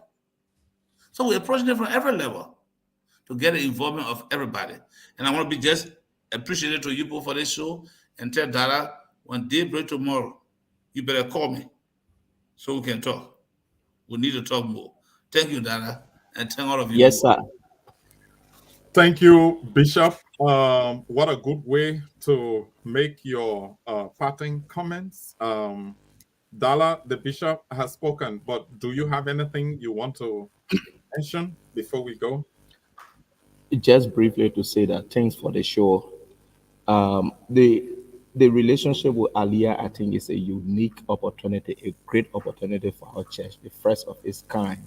Speaker 3: So we're approaching it from every level to get the involvement of everybody. And I want to be just appreciative to you people for this show and tell Dala, when day break tomorrow, you better call me so we can talk. We need to talk more. Thank you, Dala, and thank all of you.
Speaker 4: Yes, sir.
Speaker 2: Thank you, Bishop. What a good way to make your parting comments. Dala, the bishop, has spoken, but do you have anything you want to mention before we go?
Speaker 4: Just briefly to say that thanks for the show. The relationship with Aliyah, I think, is a unique opportunity, a great opportunity for our church, the first of its kind.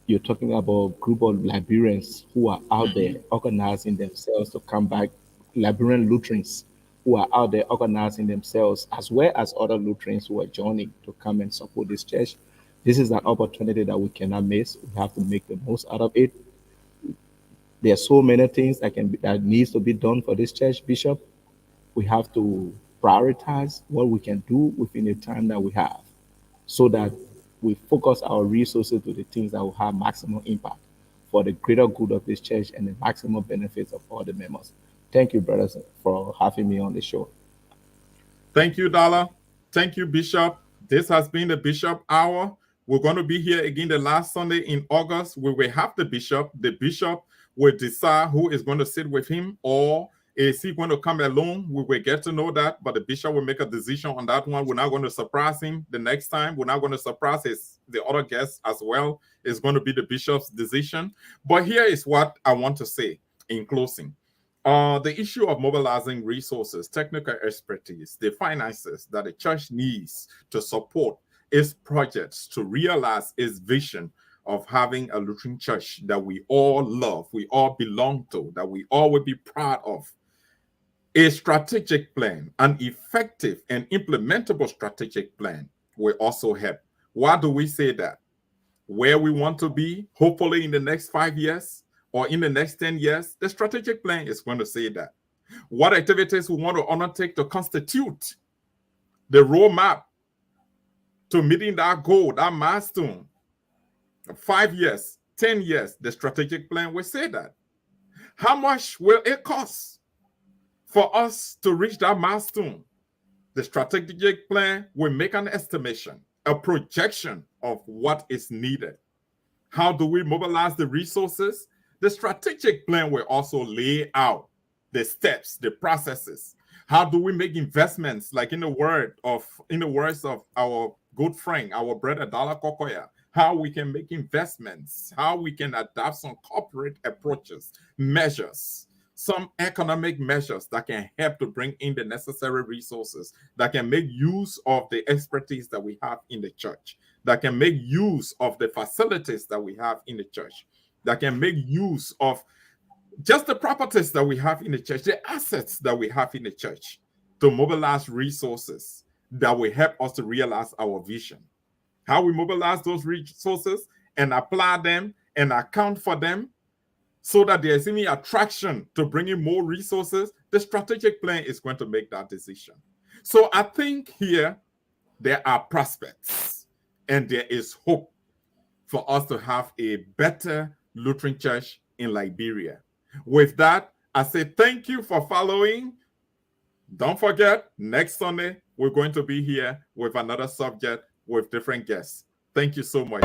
Speaker 4: You're talking about a group of Liberians who are out there organizing themselves to come back, Liberian Lutherans who are out there organizing themselves, as well as other Lutherans who are joining to come and support this church. This is an opportunity that we cannot miss. We have to make the most out of it. There are so many things that needs to be done for this church, Bishop. We have to prioritize what we can do within the time that we have, so that we focus our resources to the things that will have maximum impact for the greater good of this church and the maximum benefits of all the members. Thank you, brothers, for having me on the show.
Speaker 2: Thank you, Dala. Thank you, Bishop. This has been the Bishop Hour. We're going to be here again the last Sunday in August. We will have the bishop. The bishop will decide who is going to sit with him, or is he going to come alone? We will get to know that, but the bishop will make a decision on that one. We're not going to surprise him the next time. We're not going to surprise the other guests as well. It's going to be the bishop's decision. But here is what I want to say in closing. The issue of mobilizing resources, technical expertise, the finances that the church needs to support its projects to realize its vision of having a Lutheran church that we all love, we all belong to, that we all would be proud of. A strategic plan, an effective and implementable strategic plan will also help. Why do we say that? Where we want to be, hopefully in the next 5 years or in the next 10 years, the strategic plan is going to say that. What activities we want to undertake to constitute the roadmap to meeting that goal, that milestone, 5 years, 10 years, the strategic plan will say that. How much will it cost for us to reach that milestone? The strategic plan will make an estimation, a projection of what is needed. How do we mobilize the resources? The strategic plan will also lay out the steps, the processes. How do we make investments, like in the words of our good friend, our brother Dala Korkoyah, how we can make investments, how we can adopt some corporate approaches, measures, some economic measures that can help to bring in the necessary resources, that can make use of the expertise that we have in the church, that can make use of the facilities that we have in the church, that can make use of just the properties that we have in the church, the assets that we have in the church to mobilize resources that will help us to realize our vision. How we mobilize those resources and apply them and account for them so that there's any attraction to bringing more resources, the strategic plan is going to make that decision. So I think here there are prospects and there is hope for us to have a better Lutheran church in Liberia. With that, I say thank you for following. Don't forget, next Sunday, we're going to be here with another subject with different guests. Thank you so much.